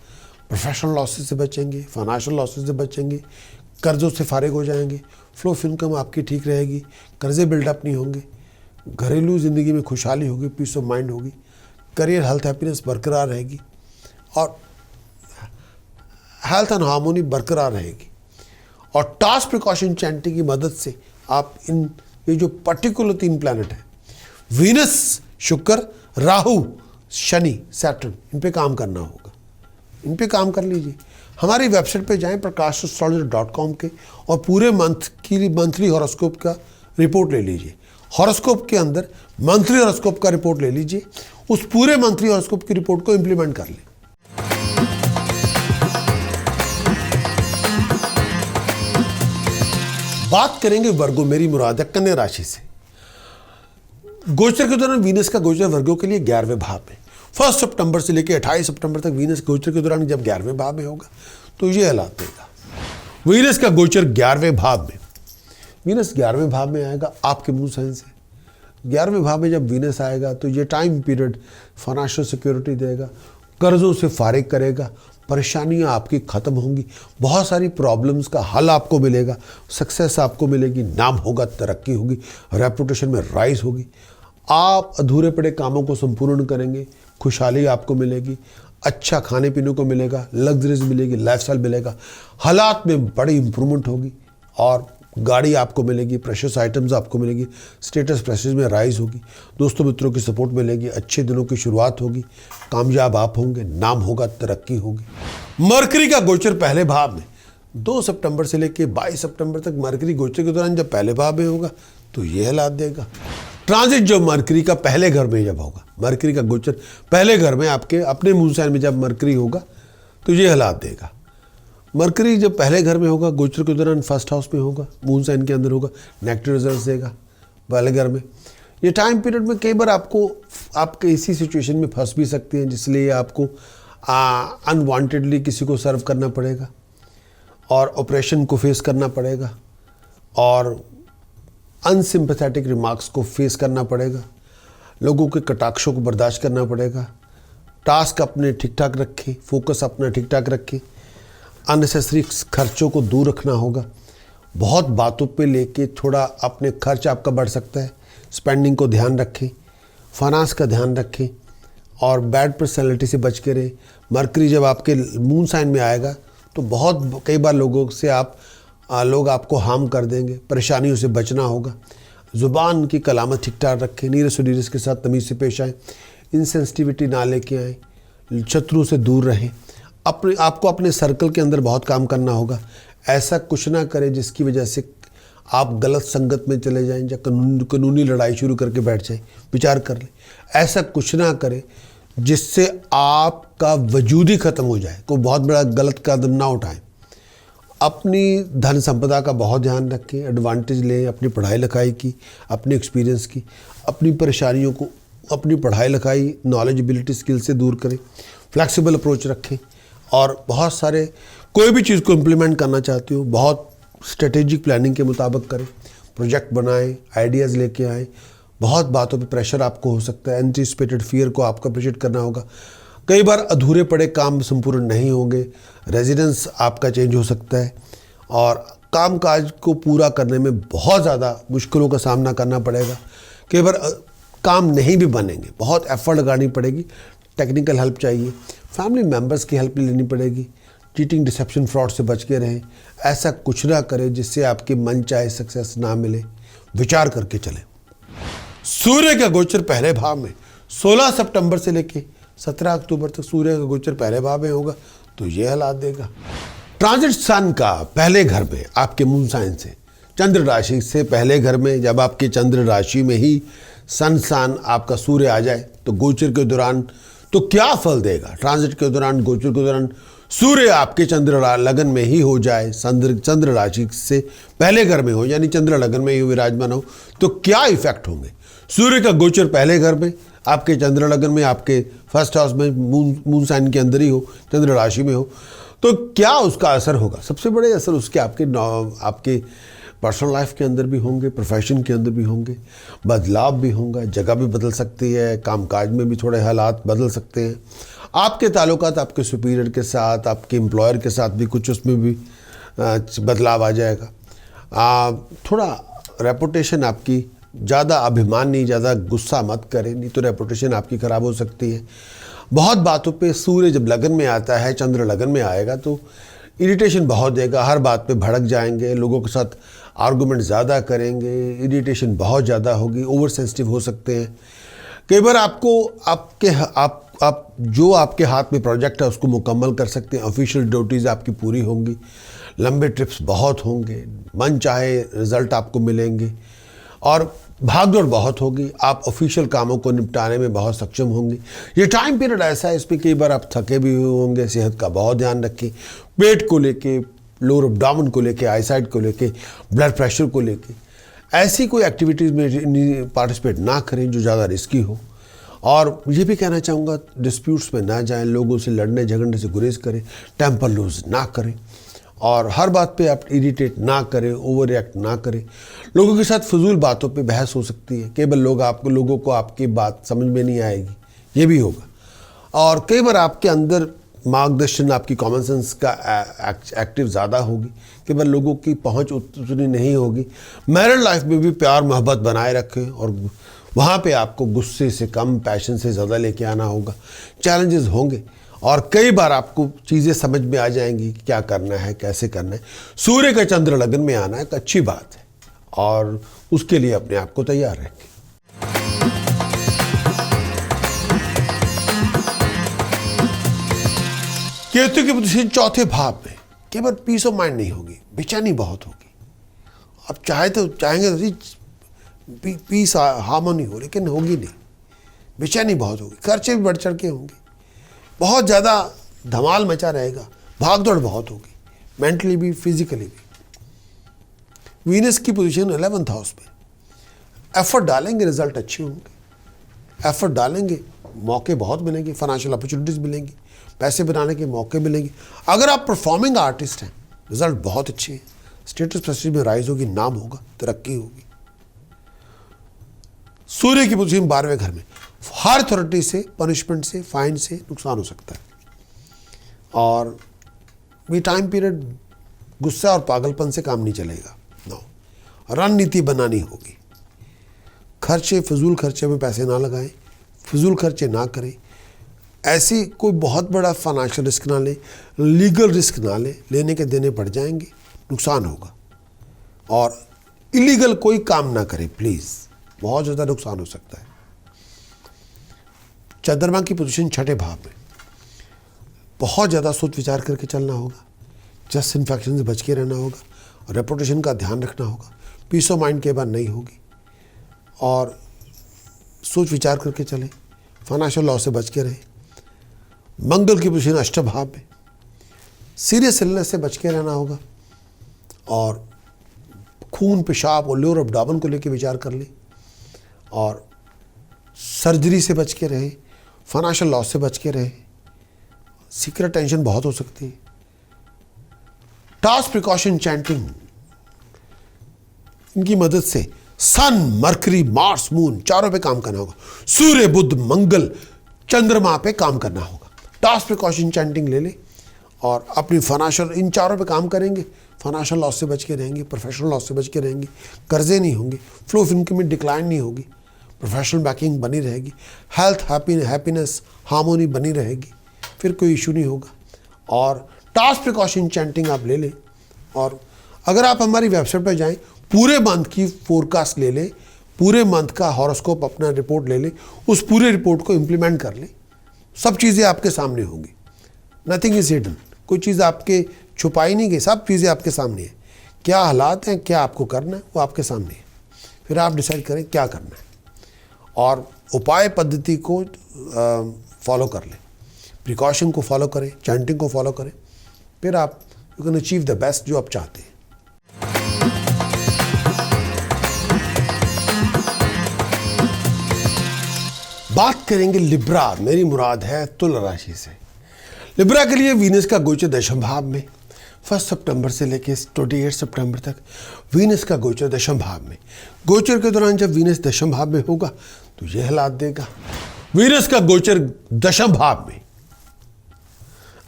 [SPEAKER 1] प्रोफेशनल लॉसेस से बचेंगे, फाइनेंशियल लॉसेस से बचेंगे, कर्जों से फारिग हो जाएंगे, फ्लो ऑफ इनकम आपकी ठीक रहेगी, कर्जे बिल्डअप नहीं होंगे, घरेलू ज़िंदगी में खुशहाली होगी, पीस ऑफ माइंड होगी, करियर हेल्थ हैप्पीनेस बरकरार रहेगी और हेल्थ एंड हार्मोनी बरकरार रहेगी। और टास्क प्रिकॉशन चैंटिंग की मदद से आप ये जो पर्टिकुलर 3 प्लैनेट हैं, वीनस, शुक्र, राहु, शनि, सैटर्न, इन पे काम करना होगा। इन पे काम कर लीजिए। हमारी वेबसाइट पे जाएं prakashastrologer.com के और पूरे मंथ की मंथली हॉरोस्कोप का रिपोर्ट ले लीजिए। हॉरोस्कोप के अंदर मंथली हॉरोस्कोप का रिपोर्ट ले लीजिए, उस पूरे मंथली हॉरोस्कोप की रिपोर्ट को इंप्लीमेंट कर लें। बात करेंगे वर्गो, मेरी मुराद है कन्या राशि से। गोचर के दौरान वीनस का गोचर वर्गों के लिए 11वें भाव में, 1 सितंबर से लेकर 28 सितंबर तक वीनस गोचर के दौरान जब 11वें भाव में होगा तो ये हालात देगा। वीनस का गोचर 11वें भाव में, वीनस 11वें भाव में आएगा आपके मून साइन से। 11वें भाव में जब वीनस आएगा तो ये टाइम पीरियड फाइनेंशियल सिक्योरिटी देगा, कर्जों से फारिग करेगा, परेशानियां आपकी ख़त्म होंगी, बहुत सारी प्रॉब्लम्स का हल आपको मिलेगा, सक्सेस आपको मिलेगी, नाम होगा, तरक्की होगी, रेपुटेशन में राइज होगी, आप अधूरे पड़े कामों को संपूर्ण करेंगे, खुशहाली आपको मिलेगी, अच्छा खाने पीने को मिलेगा, लग्जरीज मिलेगी, लाइफस्टाइल मिलेगा, हालात में बड़ी इंप्रूवमेंट होगी और गाड़ी आपको मिलेगी, प्रेशियस आइटम्स आपको मिलेगी, स्टेटस प्रेस्टीज में राइज होगी, दोस्तों मित्रों की सपोर्ट मिलेगी, अच्छे दिनों की शुरुआत होगी, कामयाब आप होंगे, नाम होगा, तरक्की होगी। मरकरी का गोचर पहले भाव में 2 सितंबर से लेकर 22 सितंबर तक मरकरी गोचर के दौरान जब पहले भाव में होगा तो ये हालात देगा। ट्रांजिट जो मरकरी का पहले घर में जब होगा, मरकरी का गोचर पहले घर में आपके अपने मून साइन में जब मरकरी होगा तो ये हालात देगा। मरकरी जब पहले घर में होगा, गोचर के दौरान फर्स्ट हाउस में होगा, मून साइन के अंदर होगा, नेगेटिव रिजल्ट्स देगा पहले घर में। ये टाइम पीरियड में कई बार आपको आपके इसी सिचुएशन में फंस भी सकते हैं, जिसलिए आपको अनवांटेडली किसी को सर्व करना पड़ेगा और ऑपरेशन को फेस करना पड़ेगा और अनसिम्पैथेटिक रिमार्क्स को फेस करना पड़ेगा, लोगों के कटाक्षों को बर्दाश्त करना पड़ेगा। टास्क अपने ठीक ठाक रखें, फोकस अपना ठीक ठाक रखें, अननेसेसरी खर्चों को दूर रखना होगा। बहुत बातों पे लेके थोड़ा अपने खर्च आपका बढ़ सकता है, स्पेंडिंग को ध्यान रखें, फाइनेंस का ध्यान रखें और बैड पर्सनैलिटी से बच के रहें। मरकरी जब आपके मून साइन में आएगा तो बहुत कई बार लोगों से लोग आपको हार्म कर देंगे, परेशानियों से बचना होगा। ज़ुबान की कलामत ठीक ठाक रखें, नीरस और नीरस के साथ तमीज़ से पेश आएँ, इनसेंसिटिविटी ना लेके आएँ, शत्रु से दूर रहें। आपको अपने सर्कल के अंदर बहुत काम करना होगा। ऐसा कुछ ना करें जिसकी वजह से आप गलत संगत में चले जाएं या कानूनी लड़ाई शुरू करके बैठ जाएं। विचार कर लें, ऐसा कुछ ना करें जिससे आपका वजूद ही ख़त्म हो जाए। कोई बहुत बड़ा गलत कदम ना उठाएं। अपनी धन संपदा का बहुत ध्यान रखें, एडवांटेज लें अपनी पढ़ाई लिखाई की, अपने एक्सपीरियंस की, अपनी परेशानियों को अपनी पढ़ाई लिखाई नॉलेज एबिलिटी स्किल से दूर करें, फ्लैक्सिबल अप्रोच रखें और बहुत सारे कोई भी चीज़ को इम्प्लीमेंट करना चाहते हो बहुत स्ट्रेटेजिक प्लानिंग के मुताबिक करें, प्रोजेक्ट बनाएं, आइडियाज़ लेके आएँ। बहुत बातों पे प्रेशर आपको हो सकता है, एंटिसिपेटेड फियर को आपको अप्रिशिएट करना होगा। कई बार अधूरे पड़े काम संपूर्ण नहीं होंगे, रेजिडेंस आपका चेंज हो सकता है और काम काज को पूरा करने में बहुत ज़्यादा मुश्किलों का सामना करना पड़ेगा। कई बार काम नहीं भी बनेंगे, बहुत एफर्ट लगानी पड़ेगी, टेक्निकल हेल्प चाहिए, फैमिली मेम्बर्स की हेल्प लेनी पड़ेगी। चीटिंग, डिसेप्शन, फ्रॉड से बच के रहें। ऐसा कुछ ना करें जिससे आपके मन चाहे सक्सेस ना मिले। विचार करके चलें। सूर्य का गोचर पहले भाव में 16 सितंबर से लेके 17 अक्टूबर तक सूर्य का गोचर पहले भाव में होगा तो ये हालात देगा। ट्रांजिट सन का पहले घर में आपके मून साइन से चंद्र राशि से पहले घर में जब आपके चंद्र राशि में ही सन आपका सूर्य आ जाए तो गोचर के दौरान तो क्या फल देगा। ट्रांजिट के दौरान, गोचर के दौरान सूर्य आपके चंद्र लगन में ही हो जाए, चंद्र राशि से पहले घर में हो यानी चंद्र लगन में ही विराजमान हो तो क्या इफेक्ट होंगे। सूर्य का गोचर पहले घर में आपके चंद्र लगन में, आपके फर्स्ट हाउस में, मून साइन के अंदर ही हो, चंद्र राशि में हो तो क्या उसका असर होगा। सबसे बड़े असर उसके आपके पर्सनल लाइफ के अंदर भी होंगे, प्रोफेशन के अंदर भी होंगे, बदलाव भी होंगे, जगह भी बदल सकती है, कामकाज में भी थोड़े हालात बदल सकते हैं। आपके ताल्लुकात आपके सुपीरियर के साथ, आपके एम्प्लॉयर के साथ भी कुछ उसमें भी बदलाव आ जाएगा। थोड़ा रेपुटेशन आपकी, ज़्यादा अभिमान नहीं, ज़्यादा गुस्सा मत करें, नहीं तो रेपुटेशन आपकी ख़राब हो सकती है। बहुत बातों पे सूर्य जब लगन में आता है, चंद्र लगन में आएगा तो इरिटेशन बहुत देगा, हर बात पे भड़क जाएंगे, लोगों के साथ आर्गूमेंट ज़्यादा करेंगे, इरिटेशन बहुत ज़्यादा होगी, ओवर सेंसिटिव हो सकते हैं। कई बार आपको आप जो आपके हाथ में प्रोजेक्ट है उसको मुकम्मल कर सकते हैं, ऑफिशियल ड्यूटीज़ आपकी पूरी होंगी, लंबे ट्रिप्स बहुत होंगे, मन चाहे रिज़ल्ट आपको मिलेंगे और भागदौड़ बहुत होगी, आप ऑफिशियल कामों को निपटाने में बहुत सक्षम होंगे। ये टाइम पीरियड ऐसा है, इसमें कई बार आप थके भी हुए होंगे। सेहत का बहुत ध्यान रखें, पेट को लेके, लोअर एब्डोमेन को लेके, आईसाइट को लेके, ब्लड प्रेशर को लेके ऐसी कोई एक्टिविटीज़ में पार्टिसिपेट ना करें जो ज़्यादा रिस्की हो। और ये भी कहना चाहूँगा, डिस्प्यूट्स में ना जाएं, लोगों से लड़ने झगड़ने से गुरेज करें, टेम्पर लूज ना करें और हर बात पे आप इरिटेट ना करें, ओवर रिएक्ट ना करें। लोगों के साथ फजूल बातों पे बहस हो सकती है, केवल लोगों को आपकी बात समझ में नहीं आएगी, ये भी होगा। और कई बार आपके अंदर मार्गदर्शन, आपकी कॉमन सेंस का एक्टिव ज़्यादा होगी, केवल लोगों की पहुंच उतनी नहीं होगी। मैरिड लाइफ में भी प्यार मोहब्बत बनाए रखें और वहाँ पे आपको गुस्से से कम, पैशन से ज़्यादा लेके आना होगा। चैलेंजेस होंगे और कई बार आपको चीज़ें समझ में आ जाएंगी कि क्या करना है, कैसे करना है। सूर्य का चंद्र लगन में आना एक अच्छी बात है और उसके लिए अपने आप को तैयार रखें। केतु की पोजीशन चौथे भाव में, केवल पीस ऑफ माइंड नहीं होगी, बेचैनी बहुत होगी। आप चाहेंगे तो पीस हार्मोनी हो, लेकिन होगी नहीं, बेचैनी बहुत होगी, खर्चे भी बढ़ चढ़ के होंगे, बहुत ज़्यादा धमाल मचा रहेगा, भागदौड़ बहुत होगी, मेंटली भी फिजिकली भी। वीनस की पोजीशन 11th हाउस में, एफर्ट डालेंगे रिजल्ट अच्छे होंगे, एफर्ट डालेंगे मौके बहुत मिलेंगे, फाइनेंशियल अपॉर्चुनिटीज़ मिलेंगी, पैसे बनाने के मौके मिलेंगे। अगर आप परफॉर्मिंग आर्टिस्ट हैं, रिजल्ट बहुत अच्छे हैं, स्टेटस प्रेस्टीज में राइज होगी, नाम होगा, तरक्की होगी। सूर्य की पोजीशन 12वें घर में, हर अथॉरिटी से, पनिशमेंट से, फाइन से नुकसान हो सकता है और ये टाइम पीरियड गुस्सा और पागलपन से काम नहीं चलेगा। नो, रणनीति बनानी होगी। खर्चे, फजूल खर्चे में पैसे ना लगाएं, फजूल खर्चे ना करें, ऐसी कोई बहुत बड़ा फाइनेंशियल रिस्क ना लें, लीगल रिस्क ना लें, लेने के देने पड़ जाएंगे, नुकसान होगा। और इलीगल कोई काम ना करें प्लीज़, बहुत ज़्यादा नुकसान हो सकता है। चंद्रमा की पोजीशन 6ठे भाव में, बहुत ज़्यादा सोच विचार करके चलना होगा, जस्ट इन्फेक्शन से बच के रहना होगा और रेपुटेशन का ध्यान रखना होगा। पीस ऑफ माइंड के बाद नहीं होगी और सोच विचार करके चलें, फाइनेंशियल लॉस से बच के रहें। मंगल की पोजीशन 8 भाव में, सीरियस इलनेस से बच के रहना होगा और खून, पेशाब और लोअर एब्डोमेन को लेकर विचार कर लें और सर्जरी से बच के रहें, फाइनेंशियल लॉस से बच के रहें। सीक्रेट टेंशन बहुत हो सकती है। टास्क प्रिकॉशन चैंटिंग, इनकी मदद से सन, मरकरी, मार्स, मून चारों पे काम करना होगा। सूर्य, बुध, मंगल, चंद्रमा पे काम करना होगा। टास्क प्रिकॉशन चैंटिंग ले लें और अपनी फाइनेंशियल, इन चारों पे काम करेंगे, फाइनेंशियल लॉस से बच के रहेंगे, प्रोफेशनल लॉस से बच के रहेंगे, कर्जे नहीं होंगे, फ्लो ऑफ इनकम में डिक्लाइन नहीं होगी, प्रोफेशनल बैकिंग बनी रहेगी, हेल्थ, हैप्पीनेस, हार्मोनी बनी रहेगी, फिर कोई इशू नहीं होगा। और टास्क प्रिकॉशन चैंटिंग आप ले लें और अगर आप हमारी वेबसाइट पर जाएं, पूरे मंथ की फोरकास्ट ले लें, पूरे मंथ का हॉरोस्कोप अपना रिपोर्ट ले लें, उस पूरे रिपोर्ट को इम्प्लीमेंट कर लें, सब चीज़ें आपके सामने होंगी। नथिंग इज हिडन, कोई चीज़ आपके छुपाई नहीं गई, सब चीज़ें आपके सामने हैं। क्या हालात हैं, क्या आपको करना है, वो आपके सामने है। फिर आप डिसाइड करें क्या करना है और उपाय पद्धति को फॉलो कर लें, प्रिकॉशन को फॉलो करें, चैंटिंग को फॉलो करें, फिर आप you can achieve the best जो आप चाहते हैं। बात करेंगे लिब्रा, मेरी मुराद है तुला राशि से। लिब्रा के लिए वीनस का गोचर 10वें भाव में, 1 सितंबर से लेके 28 सितंबर तक वीनस का गोचर दशम भाव में। गोचर के दौरान जब वीनस दशम भाव में होगा तो यह हालात देगा। वीनस का गोचर दशम भाव में,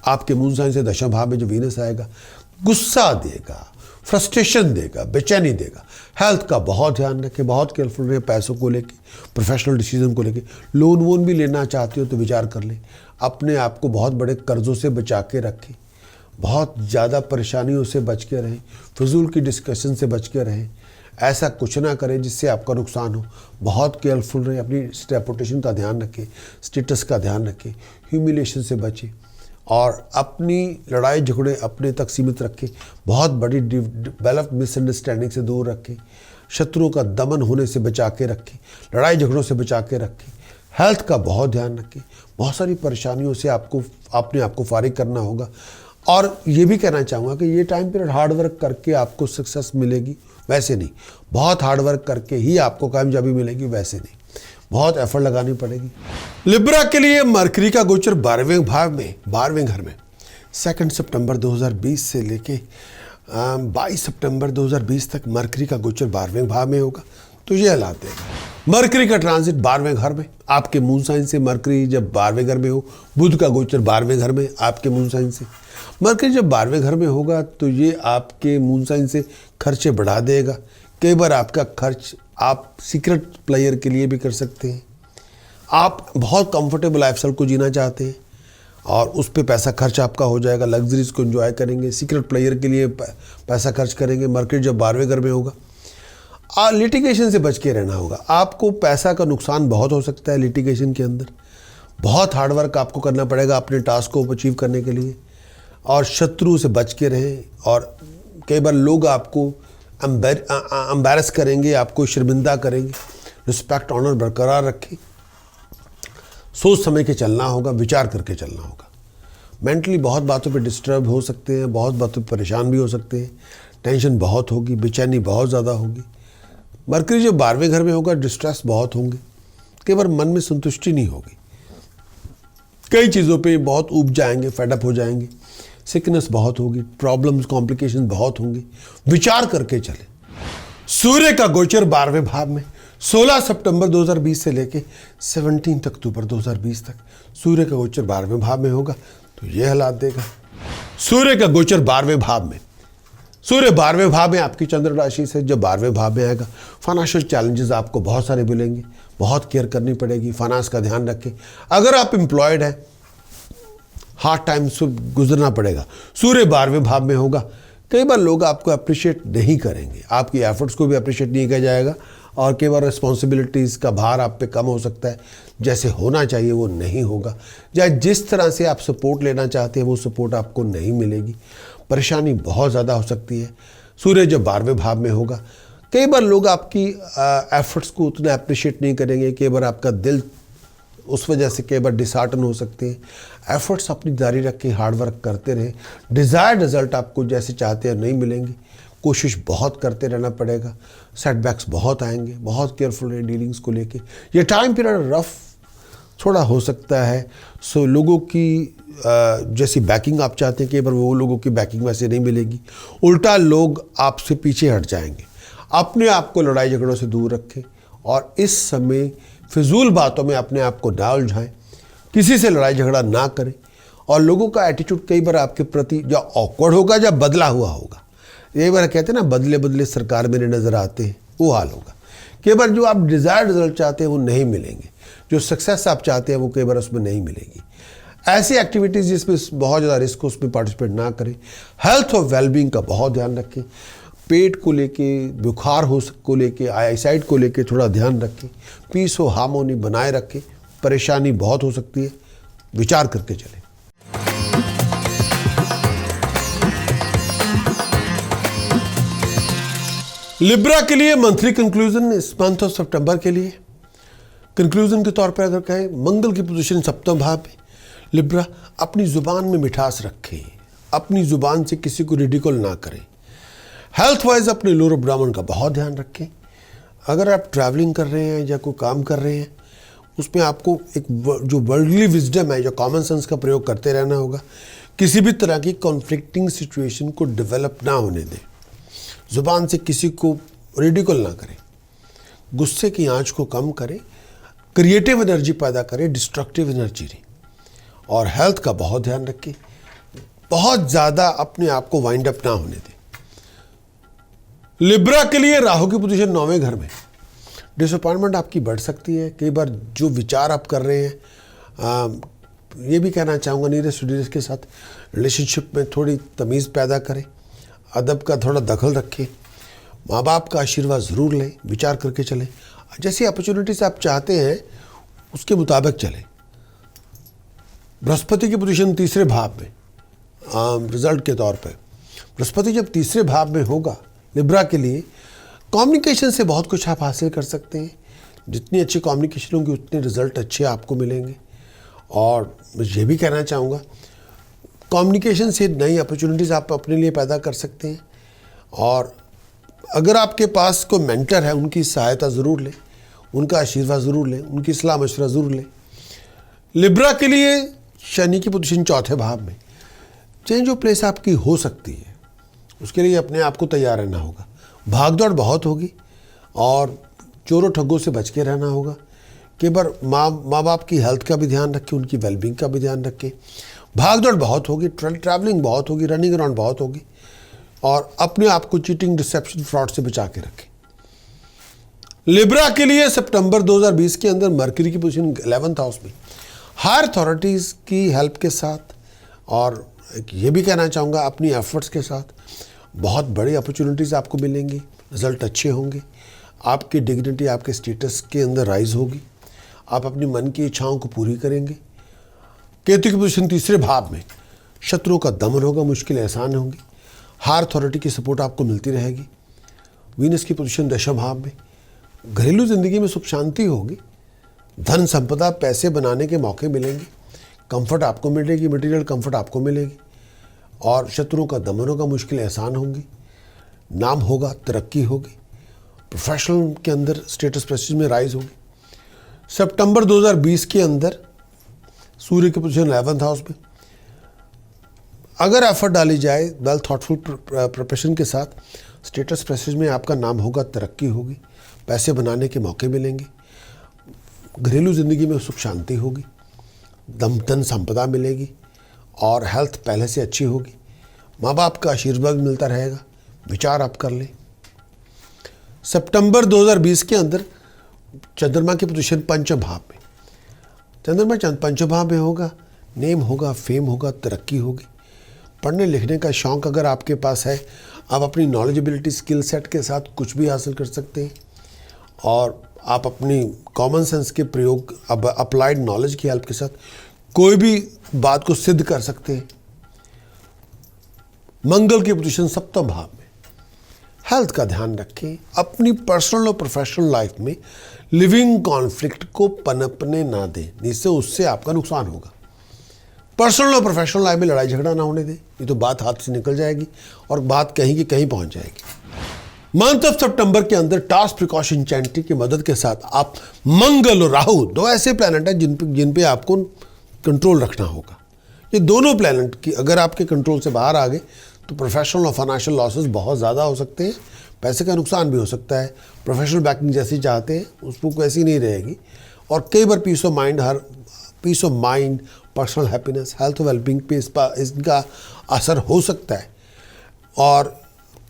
[SPEAKER 1] आपके मून साइन से दशम भाव में जो वीनस आएगा, गुस्सा देगा, फ्रस्ट्रेशन देगा, बेचैनी देगा। हेल्थ का बहुत ध्यान रखें, बहुत केयरफुल रहें। पैसों को लेके, प्रोफेशनल डिसीजन को लेके, लोन वोन भी लेना चाहते हो तो विचार कर लें। अपने आप को बहुत बड़े कर्जों से बचा के रखें, बहुत ज़्यादा परेशानियों से बच के रहें, फजूल की डिस्कशन से बच के रहें। ऐसा कुछ ना करें जिससे आपका नुकसान हो। बहुत केयरफुल रहें, अपनी रेपुटेशन का ध्यान रखें, स्टेटस का ध्यान रखें, ह्यूमिलेशन से बचें और अपनी लड़ाई झगड़े अपने तक सीमित रखें। बहुत बड़ी डेवलप मिसअंडरस्टैंडिंग से दूर रखें, शत्रुओं का दमन होने से बचा के रखें, लड़ाई झगड़ों से बचा के रखें। हेल्थ का बहुत ध्यान रखें। बहुत सारी परेशानियों से आपको अपने आप को फारिग करना होगा। और ये भी कहना चाहूँगा कि ये टाइम पीरियड हार्ड वर्क करके आपको सक्सेस मिलेगी, वैसे नहीं। बहुत हार्ड वर्क करके ही आपको कामयाबी मिलेगी, वैसे नहीं। बहुत एफर्ट लगानी पड़ेगी। लिब्रा के लिए मरकरी का गोचर 12वें भाव में, 12वें घर में 2 सितंबर 2020 से लेके 22 सितंबर 2020 तक मरकरी का गोचर 12वें भाव में होगा। तो ये हालात देगा। मरकरी का ट्रांजिट 12वें घर में, आपके मून साइन से मरकरी जब 12वें घर में हो, बुध का गोचर 12वें घर में आपके मून साइन से, मरकरी जब 12वें घर में होगा तो ये आपके मून साइन से खर्चे बढ़ा देगा। कई बार आपका खर्च आप सीक्रेट प्लेयर के लिए भी कर सकते हैं। आप बहुत कंफर्टेबल लाइफस्टाइल को जीना चाहते हैं और उस पर पैसा खर्च आपका हो जाएगा, लग्जरीज को एंजॉय करेंगे, सीक्रेट प्लेयर के लिए पैसा खर्च करेंगे। मरकरी जब 12वें घर में होगा, लिटिगेशन से बच के रहना होगा। आपको पैसा का नुकसान बहुत हो सकता है लिटिगेशन के अंदर। बहुत हार्डवर्क आपको करना पड़ेगा अपने टास्क को अचीव करने के लिए और शत्रु से बच के रहें। और कई बार लोग आपको एम्बैरस करेंगे, आपको शर्मिंदा करेंगे। रिस्पेक्ट ऑनर बरकरार रखें। सोच समझ के चलना होगा, विचार करके चलना होगा। मेंटली बहुत बातों पे डिस्टर्ब हो सकते हैं, बहुत बातों पे परेशान भी हो सकते हैं। टेंशन बहुत होगी, बेचैनी बहुत ज़्यादा होगी। मरकरी जो 12वें घर में होगा, डिस्ट्रेस बहुत होंगे। कई बार मन में संतुष्टि नहीं होगी, कई चीज़ों पे बहुत ऊब जाएंगे, फेडअप हो जाएंगे। सिकनेस बहुत होगी, प्रॉब्लम्स, कॉम्प्लिकेशन बहुत होंगे। विचार करके चले। सूर्य का गोचर 12वें भाव में 16 सितंबर 2020 से लेके 17 अक्टूबर 2020 तक सूर्य का गोचर 12वें भाव में होगा। तो ये हालात देगा। सूर्य का गोचर 12वें भाव में, सूर्य 12वें भाव में आपकी चंद्र राशि से जब 12वें भाव में आएगा, फाइनेंशियल चैलेंजेस आपको बहुत सारे मिलेंगे। बहुत केयर करनी पड़ेगी, फाइनेंस का ध्यान रखें। अगर आप एम्प्लॉयड हैं, हार्ड टाइम से गुजरना पड़ेगा। सूर्य 12वें भाव में होगा। कई बार लोग आपको अप्रिशिएट नहीं करेंगे, आपकी एफर्ट्स को भी अप्रिशिएट नहीं किया जाएगा और कई बार रिस्पॉन्सिबिलिटीज़ का भार आप पे कम हो सकता है। जैसे होना चाहिए वो नहीं होगा, या जिस तरह से आप सपोर्ट लेना चाहते हैं वो सपोर्ट आपको नहीं मिलेगी। परेशानी बहुत ज़्यादा हो सकती है। सूर्य जब 12वें भाव में होगा, कई बार लोग आपकी एफर्ट्स को उतना अप्रिशिएट नहीं करेंगे। कई बार आपका दिल उस वजह से कई बार डिसहार्टन हो सकते हैं। एफर्ट्स अपनी जारी रखें, हार्ड वर्क करते रहें। डिज़ायर्ड रिजल्ट आपको जैसे चाहते हैं नहीं मिलेंगे। कोशिश बहुत करते रहना पड़ेगा। सेटबैक्स बहुत आएंगे। बहुत केयरफुल रहें डीलिंग्स को लेके। ये टाइम पीरियड रफ थोड़ा हो सकता है। सो लोगों की जैसी बैकिंग आप चाहते हैं, कई बार वो लोगों की बैकिंग वैसे नहीं मिलेगी। उल्टा लोग आपसे पीछे हट जाएंगे। अपने आप को लड़ाई झगड़ों से दूर रखें और इस समय फिजूल बातों में अपने आप को ना उलझाएं। किसी से लड़ाई झगड़ा ना करें और लोगों का एटीट्यूड कई बार आपके प्रति या ऑकवर्ड होगा या बदला हुआ होगा। कई बार कहते हैं ना, बदले बदले सरकार मेरे नज़र आते हैं, वो हाल होगा। कई बार जो आप डिज़ायर्ड रिजल्ट चाहते हैं वो नहीं मिलेंगे। जो सक्सेस आप चाहते हैं वो कई बार उसमें नहीं मिलेगी। ऐसी एक्टिविटीज़ जिसमें बहुत ज़्यादा रिस्क हो उसमें पार्टिसिपेट ना करें। हेल्थ और वेलबींग का बहुत ध्यान रखें। पेट को लेके, बुखार को लेके, आईसाइट को लेके थोड़ा ध्यान रखें। पीस और हार्मोनी बनाए रखें। परेशानी बहुत हो सकती है, विचार करके चलें। लिब्रा के लिए मंथली कंक्लूजन इस मंथ ऑफ सितंबर के लिए कंक्लूजन के तौर पर अगर कहें, मंगल की पोजीशन सप्तम भाव में। लिब्रा, अपनी ज़ुबान में मिठास रखें। अपनी ज़ुबान से किसी को रिडिकल ना करें। हेल्थ वाइज अपने लोअर ब्राह्मण का बहुत ध्यान रखें। अगर आप ट्रैवलिंग कर रहे हैं या कोई काम कर रहे हैं, उसमें आपको एक जो वर्ल्डली विजडम है, जो कॉमन सेंस का प्रयोग करते रहना होगा। किसी भी तरह की कॉन्फ्लिक्टिंग सिचुएशन को डेवलप ना होने दें। ज़ुबान से किसी को रिडिकुल ना करें, गुस्से की आंच को कम करें, क्रिएटिव एनर्जी पैदा करें, डिस्ट्रक्टिव एनर्जी नहीं। और हेल्थ का बहुत ध्यान रखें, बहुत ज़्यादा अपने आप को वाइंड अप ना होने दें। लिब्रा के लिए राहु की पोजीशन 9वें घर में, डिसअपॉइंटमेंट आपकी बढ़ सकती है। कई बार जो विचार आप कर रहे हैं, ये भी कहना चाहूँगा नीरज सुडीरज के साथ रिलेशनशिप में थोड़ी तमीज़ पैदा करें, अदब का थोड़ा दखल रखें, माँ बाप का आशीर्वाद ज़रूर लें, विचार करके चलें, जैसी अपॉर्चुनिटीज आप चाहते हैं उसके मुताबिक चलें। बृहस्पति की पोजीशन 3रे भाव में रिजल्ट के तौर पे, बृहस्पति जब 3रे भाव में होगा लिब्रा के लिए, कम्युनिकेशन से बहुत कुछ आप हासिल कर सकते हैं। जितनी अच्छी कम्युनिकेशन होगी उतने रिजल्ट अच्छे आपको मिलेंगे। और मैं ये भी कहना चाहूँगा, कम्युनिकेशन से नई अपॉर्चुनिटीज़ आप अपने लिए पैदा कर सकते हैं। और अगर आपके पास कोई मेंटर है, उनकी सहायता ज़रूर लें, उनका आशीर्वाद ज़रूर लें, उनकी सलाह मशवरा ज़रूर लें। लिब्रा के लिए शनि की पोजीशन 4थे भाव में, चेंज ऑफ प्लेस आपकी हो सकती है, उसके लिए अपने आप को तैयार रहना होगा। भागदौड़ बहुत होगी और चोरों ठगों से बच के रहना होगा। कई बार माँ बाप की हेल्थ का भी ध्यान रखें, उनकी वेलबींग का भी ध्यान रखें। भागदौड़ बहुत होगी, ट्रैवलिंग बहुत होगी, रनिंग अराउंड बहुत होगी। और अपने आप को चीटिंग, डिसेप्शन, फ्रॉड से बचा के रखें। लिब्रा के लिए सितंबर 2020 के अंदर मरकरी की पोजीशन 11th हाउस में, हायर अथॉरिटीज़ की हेल्प के साथ, और ये भी कहना चाहूँगा अपनी एफर्ट्स के साथ बहुत बड़ी अपॉर्चुनिटीज़ आपको मिलेंगी, रिजल्ट अच्छे होंगे, आपकी डिग्निटी, आपके स्टेटस के अंदर राइज होगी, आप अपनी मन की इच्छाओं को पूरी करेंगे। केतु की पोजीशन 3रे भाव में, शत्रुओं का दमन होगा, मुश्किलें आसान होंगी, हायर अथॉरिटी की सपोर्ट आपको मिलती रहेगी। वीनस की पोजीशन 10वें भाव में, घरेलू ज़िंदगी में सुख शांति होगी, धन संपदा, पैसे बनाने के मौके मिलेंगे, कंफर्ट आपको मिलेगी, मटेरियल कंफर्ट आपको मिलेगी। और शत्रुओं का दमन होगा, मुश्किलें आसान होंगी, नाम होगा, तरक्की होगी, प्रोफेशनल के अंदर स्टेटस प्रेस्टीज में राइज होगी। सितंबर 2020 के अंदर सूर्य की पोजीशन 11th हाउस में, अगर एफर्ट डाली जाए वेल थॉटफुल प्रिपरेशन के साथ, स्टेटस प्रेस्टीज में आपका नाम होगा, तरक्की होगी, पैसे बनाने के मौके मिलेंगे, घरेलू ज़िंदगी में सुख शांति होगी, धन संपदा मिलेगी, और हेल्थ पहले से अच्छी होगी, माँ बाप का आशीर्वाद मिलता रहेगा। विचार आप कर लें। सितंबर 2020 के अंदर चंद्रमा की पोजीशन 5वें भाव में, चंद्रमा 5वें भाव में होगा, नेम होगा, फेम होगा, तरक्की होगी। पढ़ने लिखने का शौक़ अगर आपके पास है, आप अपनी नॉलेजेबिलिटी, स्किल सेट के साथ कुछ भी हासिल कर सकते हैं। और आप अपनी कॉमन सेंस के प्रयोग, अब अप्लाइड नॉलेज की हेल्प के साथ कोई भी बात को सिद्ध कर सकते हैं। मंगल की पोजीशन 7वें भाव में, हेल्थ का ध्यान रखें, अपनी पर्सनल और प्रोफेशनल लाइफ में लिविंग कॉन्फ्लिक्ट को पनपने ना दें, जिससे उससे आपका नुकसान होगा। पर्सनल और प्रोफेशनल लाइफ में लड़ाई झगड़ा ना होने दें, नहीं तो बात हाथ से निकल जाएगी और बात कहीं की कहीं पहुंच जाएगी। मंथ ऑफ सितंबर के अंदर टास्क प्रिकॉशन चैंटिंग की मदद के साथ आप मंगल और राहु, 2 ऐसे प्लैनेट हैं जिन पे आपको कंट्रोल रखना होगा। ये दोनों प्लैनेट की अगर आपके कंट्रोल से बाहर आ गए तो प्रोफेशनल और फाइनेंशियल लॉसेस बहुत ज़्यादा हो सकते हैं, पैसे का नुकसान भी हो सकता है। प्रोफेशनल बैकिंग जैसी चाहते हैं उसको वैसी नहीं रहेगी। और कई बार peace of mind, personal happiness, health wellbeing पे इसका असर हो सकता है। और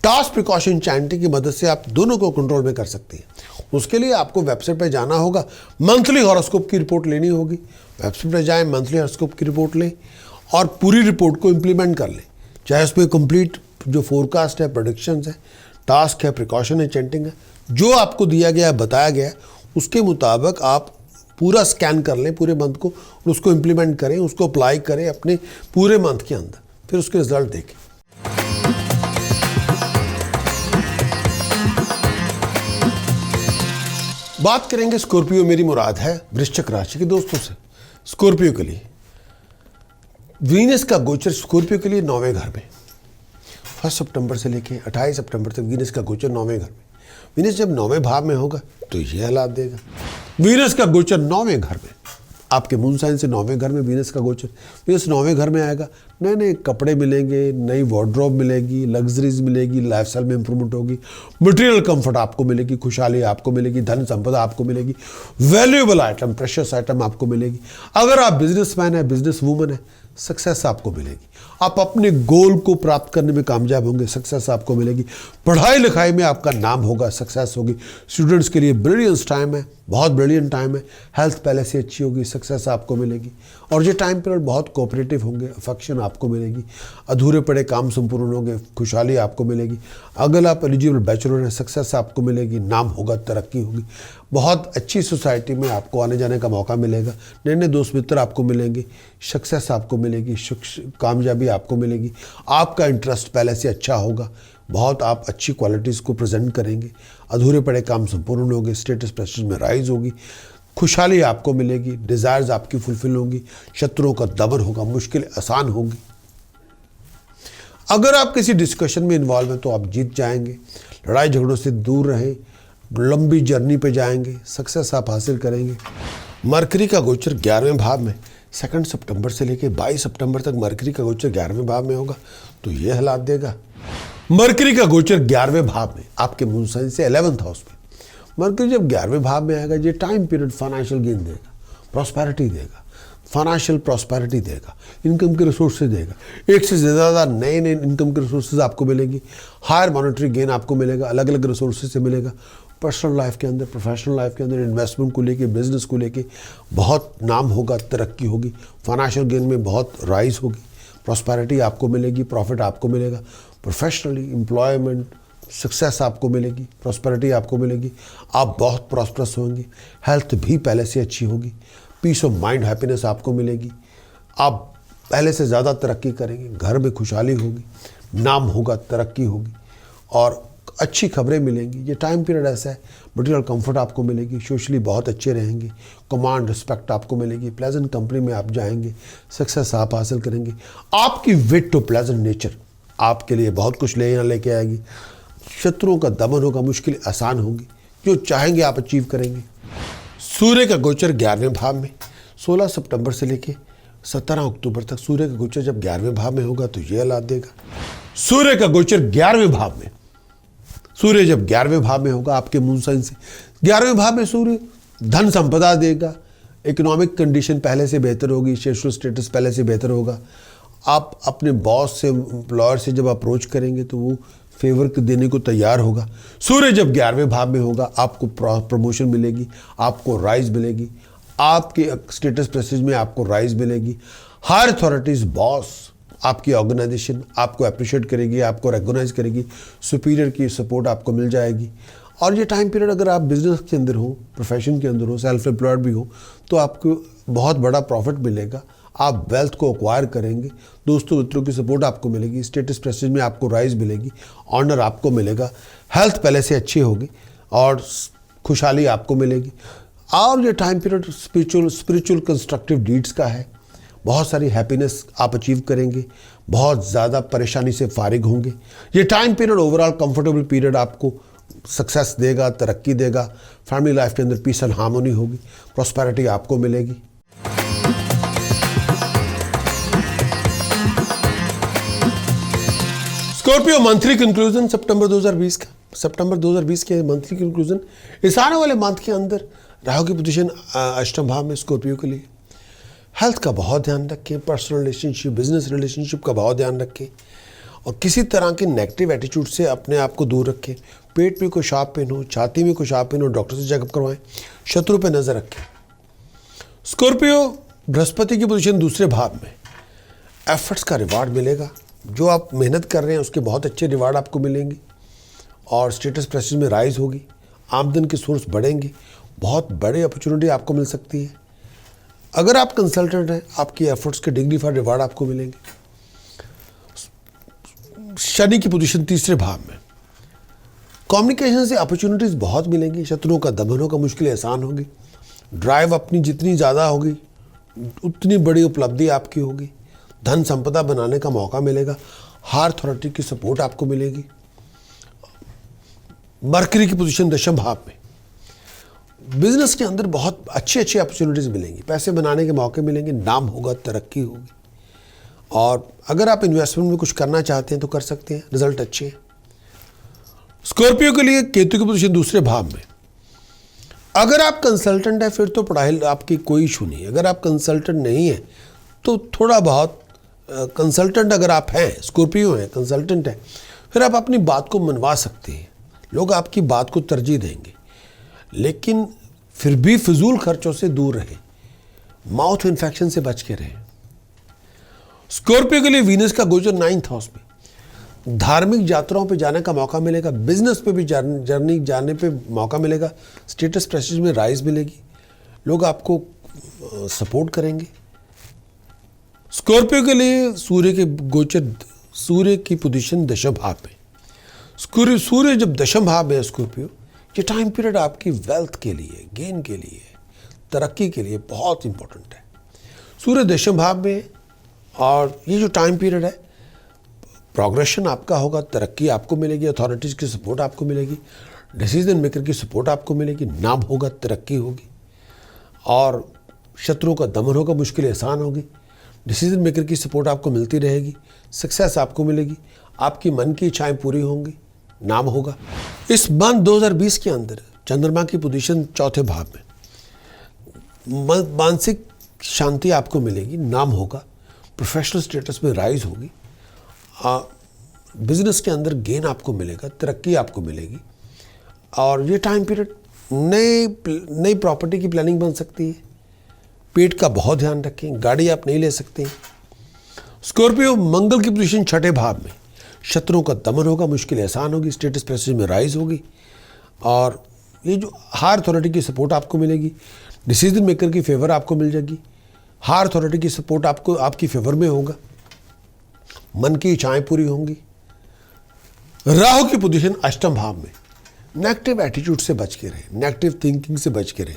[SPEAKER 1] टास्क प्रिकॉशन चैंटिंग की मदद से आप दोनों को कंट्रोल में कर सकते हैं। उसके लिए आपको वेबसाइट पर जाना होगा, मंथली हॉरोस्कोप की रिपोर्ट लेनी होगी। वेबसाइट पर जाएं, मंथली हॉरोस्कोप की रिपोर्ट लें और पूरी रिपोर्ट को इम्प्लीमेंट कर लें। चाहे उसमें कंप्लीट जो फोरकास्ट है, प्रेडिक्शंस है, टास्क है, प्रिकॉशन है, चैंटिंग है, जो आपको दिया गया, बताया गया, उसके मुताबिक आप पूरा स्कैन कर लें पूरे मंथ को और उसको इम्प्लीमेंट करें, उसको अप्लाई करें अपने पूरे मंथ के अंदर, फिर उसके रिजल्ट देखें। बात करेंगे स्कॉर्पियो, मेरी मुराद है वृश्चिक राशि के दोस्तों से। स्कॉर्पियो के लिए वीनस का गोचर स्कॉर्पियो के लिए 9वें घर में, 1 सितंबर से लेके 28 सितंबर तक वीनस का गोचर 9वें घर में। वीनस जब 9वें भाव में होगा तो ये हालात देगा। वीनस का गोचर 9वें घर में आपके मून साइन से 9वें घर में वीनस का गोचर, वीनस 9वें घर में आएगा, नए नए कपड़े मिलेंगे, नई वार्डरोब मिलेगी, लग्जरीज मिलेगी, लाइफस्टाइल में इंप्रूवमेंट होगी, मटेरियल कंफर्ट आपको मिलेगी, खुशहाली आपको मिलेगी, धन संपदा आपको मिलेगी, वैल्यूएबल आइटम, प्रेशियस आइटम आपको मिलेगी। अगर आप बिजनेसमैन है, बिजनेस वूमन है, सक्सेस आपको मिलेगी। आप अपने गोल को प्राप्त करने में कामयाब होंगे, सक्सेस आपको मिलेगी। पढ़ाई लिखाई में आपका नाम होगा, सक्सेस होगी। स्टूडेंट्स के लिए ब्रिलियंस टाइम है, बहुत ब्रिलियंट टाइम है। हेल्थ पहले से अच्छी होगी, सक्सेस आपको मिलेगी। और ये टाइम पीरियड बहुत कोऑपरेटिव होंगे, अफेक्शन आपको मिलेगी, अधूरे पड़े काम संपूर्ण होंगे, खुशहाली आपको मिलेगी। अगर आप एलिजिबल बैचलर हैं, सक्सेस आपको मिलेगी, नाम होगा, तरक्की होगी। बहुत अच्छी सोसाइटी में आपको आने जाने का मौका मिलेगा, नए नए दोस्त मित्र आपको मिलेंगे, सक्सेस आपको मिलेगी, कामयाबी आपको मिलेगी। आपका इंटरेस्ट पहले से अच्छा होगा, बहुत आप अच्छी क्वालिटीज़ को प्रेजेंट करेंगे, अधूरे पड़े काम संपूर्ण होंगे, स्टेटस प्रेस्टीज में राइज होगी, खुशहाली आपको मिलेगी, डिज़ायर्स आपकी फुलफिल होंगी, शत्रुओं का दमन होगा, मुश्किल आसान होगी। अगर आप किसी डिस्कशन में इन्वॉल्व हैं तो आप जीत जाएंगे, लड़ाई झगड़ों से दूर रहें, लंबी जर्नी पे जाएंगे, सक्सेस आप हासिल करेंगे। मरकरी का गोचर 11वें भाव में 2 सितंबर से लेकर 22 सितंबर तक मरकरी का गोचर 11वें भाव में होगा, तो ये हालात देगा। मरकरी का गोचर 11वें भाव में आपके मून साइन से 11th हाउस में, मरकरी जब 11वें भाव में आएगा, ये टाइम पीरियड फाइनेंशियल गेन देगा, प्रॉस्पेरिटी देगा, फाइनेंशियल प्रॉस्पेरिटी देगा, इनकम के रिसोर्सेज देगा। एक से ज़्यादा नए नए इनकम के रिसोर्सेज आपको मिलेंगी, हायर मॉनेटरी गेन आपको मिलेगा, अलग अलग रिसोर्सेज से मिलेगा। पर्सनल लाइफ के अंदर, प्रोफेशनल लाइफ के अंदर, इन्वेस्टमेंट को लेके, बिजनेस को लेके बहुत नाम होगा, तरक्की होगी, फाइनेंशियल गेन में बहुत राइज होगी, प्रॉस्पेरिटी आपको मिलेगी, प्रॉफिट आपको मिलेगा। प्रोफेशनली एम्प्लॉयमेंट, सक्सेस आपको मिलेगी, प्रॉस्पेरिटी आपको मिलेगी, आप बहुत प्रॉस्परस होंगे। हेल्थ भी पहले से अच्छी होगी, पीस ऑफ माइंड, हैप्पीनेस आपको मिलेगी, आप पहले से ज़्यादा तरक्की करेंगे, घर में खुशहाली होगी, नाम होगा, तरक्की होगी और अच्छी खबरें मिलेंगी। ये टाइम पीरियड ऐसा है, मटेरियल कंफर्ट आपको मिलेगी, सोशली बहुत अच्छे रहेंगे, कमांड रिस्पेक्ट आपको मिलेगी, प्लेजेंट कंपनी में आप जाएंगे, सक्सेस आप हासिल करेंगे। आपकी विट टू प्लेजेंट नेचर आपके लिए बहुत कुछ लेके आएगी, शत्रुओं का दमन होगा, मुश्किल आसान होगी, जो चाहेंगे आप अचीव करेंगे। सूर्य का गोचर 11वें भाव में 16 सितंबर से लेके 17 अक्टूबर तक सूर्य का गोचर जब 11वें भाव में होगा तो ये हालात देगा। सूर्य का गोचर 11वें भाव में, सूर्य जब 11वें भाव में होगा आपके मून साइन से, 11वें भाव में सूर्य धन संपदा देगा, इकोनॉमिक कंडीशन पहले से बेहतर होगी, सोशल स्टेटस पहले से बेहतर होगा। आप अपने बॉस से, एम्प्लॉयर से जब अप्रोच करेंगे तो वो फेवर देने को तैयार होगा। सूर्य जब 11वें भाव में होगा आपको प्रमोशन मिलेगी, आपको राइज मिलेगी, आपके स्टेटस प्रेस्टीज में आपको राइज मिलेगी। हायर अथॉरिटीज, बॉस, आपकी ऑर्गेनाइजेशन आपको अप्रिशिएट करेगी, आपको रिकॉग्नाइज करेगी, सुपीरियर की सपोर्ट आपको मिल जाएगी। और ये टाइम पीरियड अगर आप बिजनेस के अंदर हो, प्रोफेशन के अंदर हो, सेल्फ एम्प्लॉयड भी हो, तो आपको बहुत बड़ा प्रॉफिट मिलेगा, आप वेल्थ को एक्वायर करेंगे, दोस्तों मित्रों की सपोर्ट आपको मिलेगी, स्टेटस प्रेस्टीज में आपको राइज मिलेगी, ऑनर आपको मिलेगा, हेल्थ पहले से अच्छी होगी और खुशहाली आपको मिलेगी। और ये time period spiritual constructive deeds का है, बहुत सारी हैप्पीनेस आप अचीव करेंगे, बहुत ज़्यादा परेशानी से फारिग होंगे। ये time period overall comfortable period आपको सक्सेस देगा, तरक्की देगा, फैमिली लाइफ के अंदर पीस एंड हार्मोनी होगी, प्रॉस्पेरिटी आपको मिलेगी। स्कॉर्पियो मंथली कंक्लूजन सितंबर 2020 का, सितंबर 2020 के मंथली कंक्लूजन, इस आने वाले मंथ के अंदर राहु की पोजीशन अष्टम भाव में स्कॉर्पियो के लिए। हेल्थ का बहुत ध्यान रखें, पर्सनल रिलेशनशिप, बिजनेस रिलेशनशिप का बहुत ध्यान रखें और किसी तरह के नेगेटिव एटीट्यूड से अपने आप को दूर रखें। पेट में कोई शार्प पेन हो, छाती में कोई शार्प पेन हो, डॉक्टर से चेकअप करवाएं, शत्रु पे नजर रखें। स्कॉर्पियो बृहस्पति की पोजीशन दूसरे भाव में, एफर्ट्स का रिवार्ड मिलेगा, जो आप मेहनत कर रहे हैं उसके बहुत अच्छे रिवार्ड आपको मिलेंगे और स्टेटस प्रेस्टीज में राइज होगी, आमदन के सोर्स बढ़ेंगे, बहुत बड़े अपॉर्चुनिटी आपको मिल सकती है। अगर आप कंसल्टेंट हैं, आपकी एफर्ट्स के डिग्निफाइड रिवार्ड आपको मिलेंगे। शनि की पोजीशन तीसरे भाव में, कम्युनिकेशन से अपॉर्चुनिटीज बहुत मिलेंगी, शत्रुओं का दमन होगा, मुश्किलें आसान होगी, ड्राइव अपनी जितनी ज़्यादा होगी उतनी बड़ी उपलब्धि आपकी होगी, धन संपदा बनाने का मौका मिलेगा, हायर अथॉरिटी की सपोर्ट आपको मिलेगी। मरकरी की पोजीशन दशम भाव में, बिजनेस के अंदर बहुत अच्छी अच्छी अपॉर्चुनिटीज़ मिलेंगी, पैसे बनाने के मौके मिलेंगे, नाम होगा, तरक्की होगी। और अगर आप इन्वेस्टमेंट में कुछ करना चाहते हैं तो कर सकते हैं, रिजल्ट अच्छे हैं। स्कॉर्पियो के लिए केतु की पोजीशन दूसरे भाव में। अगर आप कंसल्टेंट है फिर तो पढ़ाई आपकी कोई इशू नहीं है। अगर आप कंसल्टेंट नहीं है तो थोड़ा बहुत कंसल्टेंट अगर आप हैं, स्कॉर्पियो हैं, कंसल्टेंट हैं, फिर आप अपनी बात को मनवा सकते हैं, लोग आपकी बात को तरजीह देंगे। लेकिन फिर भी फिजूल खर्चों से दूर रहें, माउथ इन्फेक्शन से बच के रहें। स्कॉर्पियो के लिए वीनस का गोचर 9th हाउस में, धार्मिक यात्राओं पे जाने का मौका मिलेगा, बिजनेस पे भी जर्नी जाने पे मौका मिलेगा, स्टेटस प्रेस्टीज में राइज मिलेगी, लोग आपको सपोर्ट करेंगे। स्कॉर्पियो के लिए सूर्य के गोचर, सूर्य की पोजीशन दशम भाव में। सूर्य जब दशम भाव में है स्कॉर्पियो, ये टाइम पीरियड आपकी वेल्थ के लिए, गेन के लिए, तरक्की के लिए बहुत इंपॉर्टेंट है। सूर्य दशम भाव में, और ये जो टाइम पीरियड है, प्रोग्रेशन आपका होगा, तरक्की आपको मिलेगी, अथॉरिटीज़ की सपोर्ट आपको मिलेगी, डिसीजन मेकर की सपोर्ट आपको मिलेगी, नाम होगा, तरक्की होगी, और शत्रुओं का दमन होगा, मुश्किलें आसान होगी, डिसीजन मेकर की सपोर्ट आपको मिलती रहेगी, सक्सेस आपको मिलेगी, आपकी मन की इच्छाएं पूरी होंगी, नाम होगा। इस मंथ 2020 के अंदर चंद्रमा की पोजीशन चौथे भाव में, मानसिक शांति आपको मिलेगी, नाम होगा, प्रोफेशनल स्टेटस में राइज होगी, बिजनेस के अंदर गेन आपको मिलेगा, तरक्की आपको मिलेगी। और ये टाइम पीरियड नई प्रॉपर्टी की प्लानिंग बन सकती है। पेट का बहुत ध्यान रखें, गाड़ी आप नहीं ले सकते। स्कॉर्पियो मंगल की पोजीशन छठे भाव में, शत्रुओं का दमन होगा, मुश्किलें आसान होगी, स्टेटस प्रेस्टीज में राइज होगी, और ये जो हायर अथॉरिटी की सपोर्ट आपको मिलेगी, डिसीजन मेकर की फेवर आपको मिल जाएगी, हायर अथॉरिटी की सपोर्ट आपको आपकी फेवर में होगा, मन की इच्छाएं पूरी होंगी। राहु की पोजीशन अष्टम भाव में, नेगेटिव एटीट्यूड से बच के रहे, नेगेटिव थिंकिंग से बच के रहे,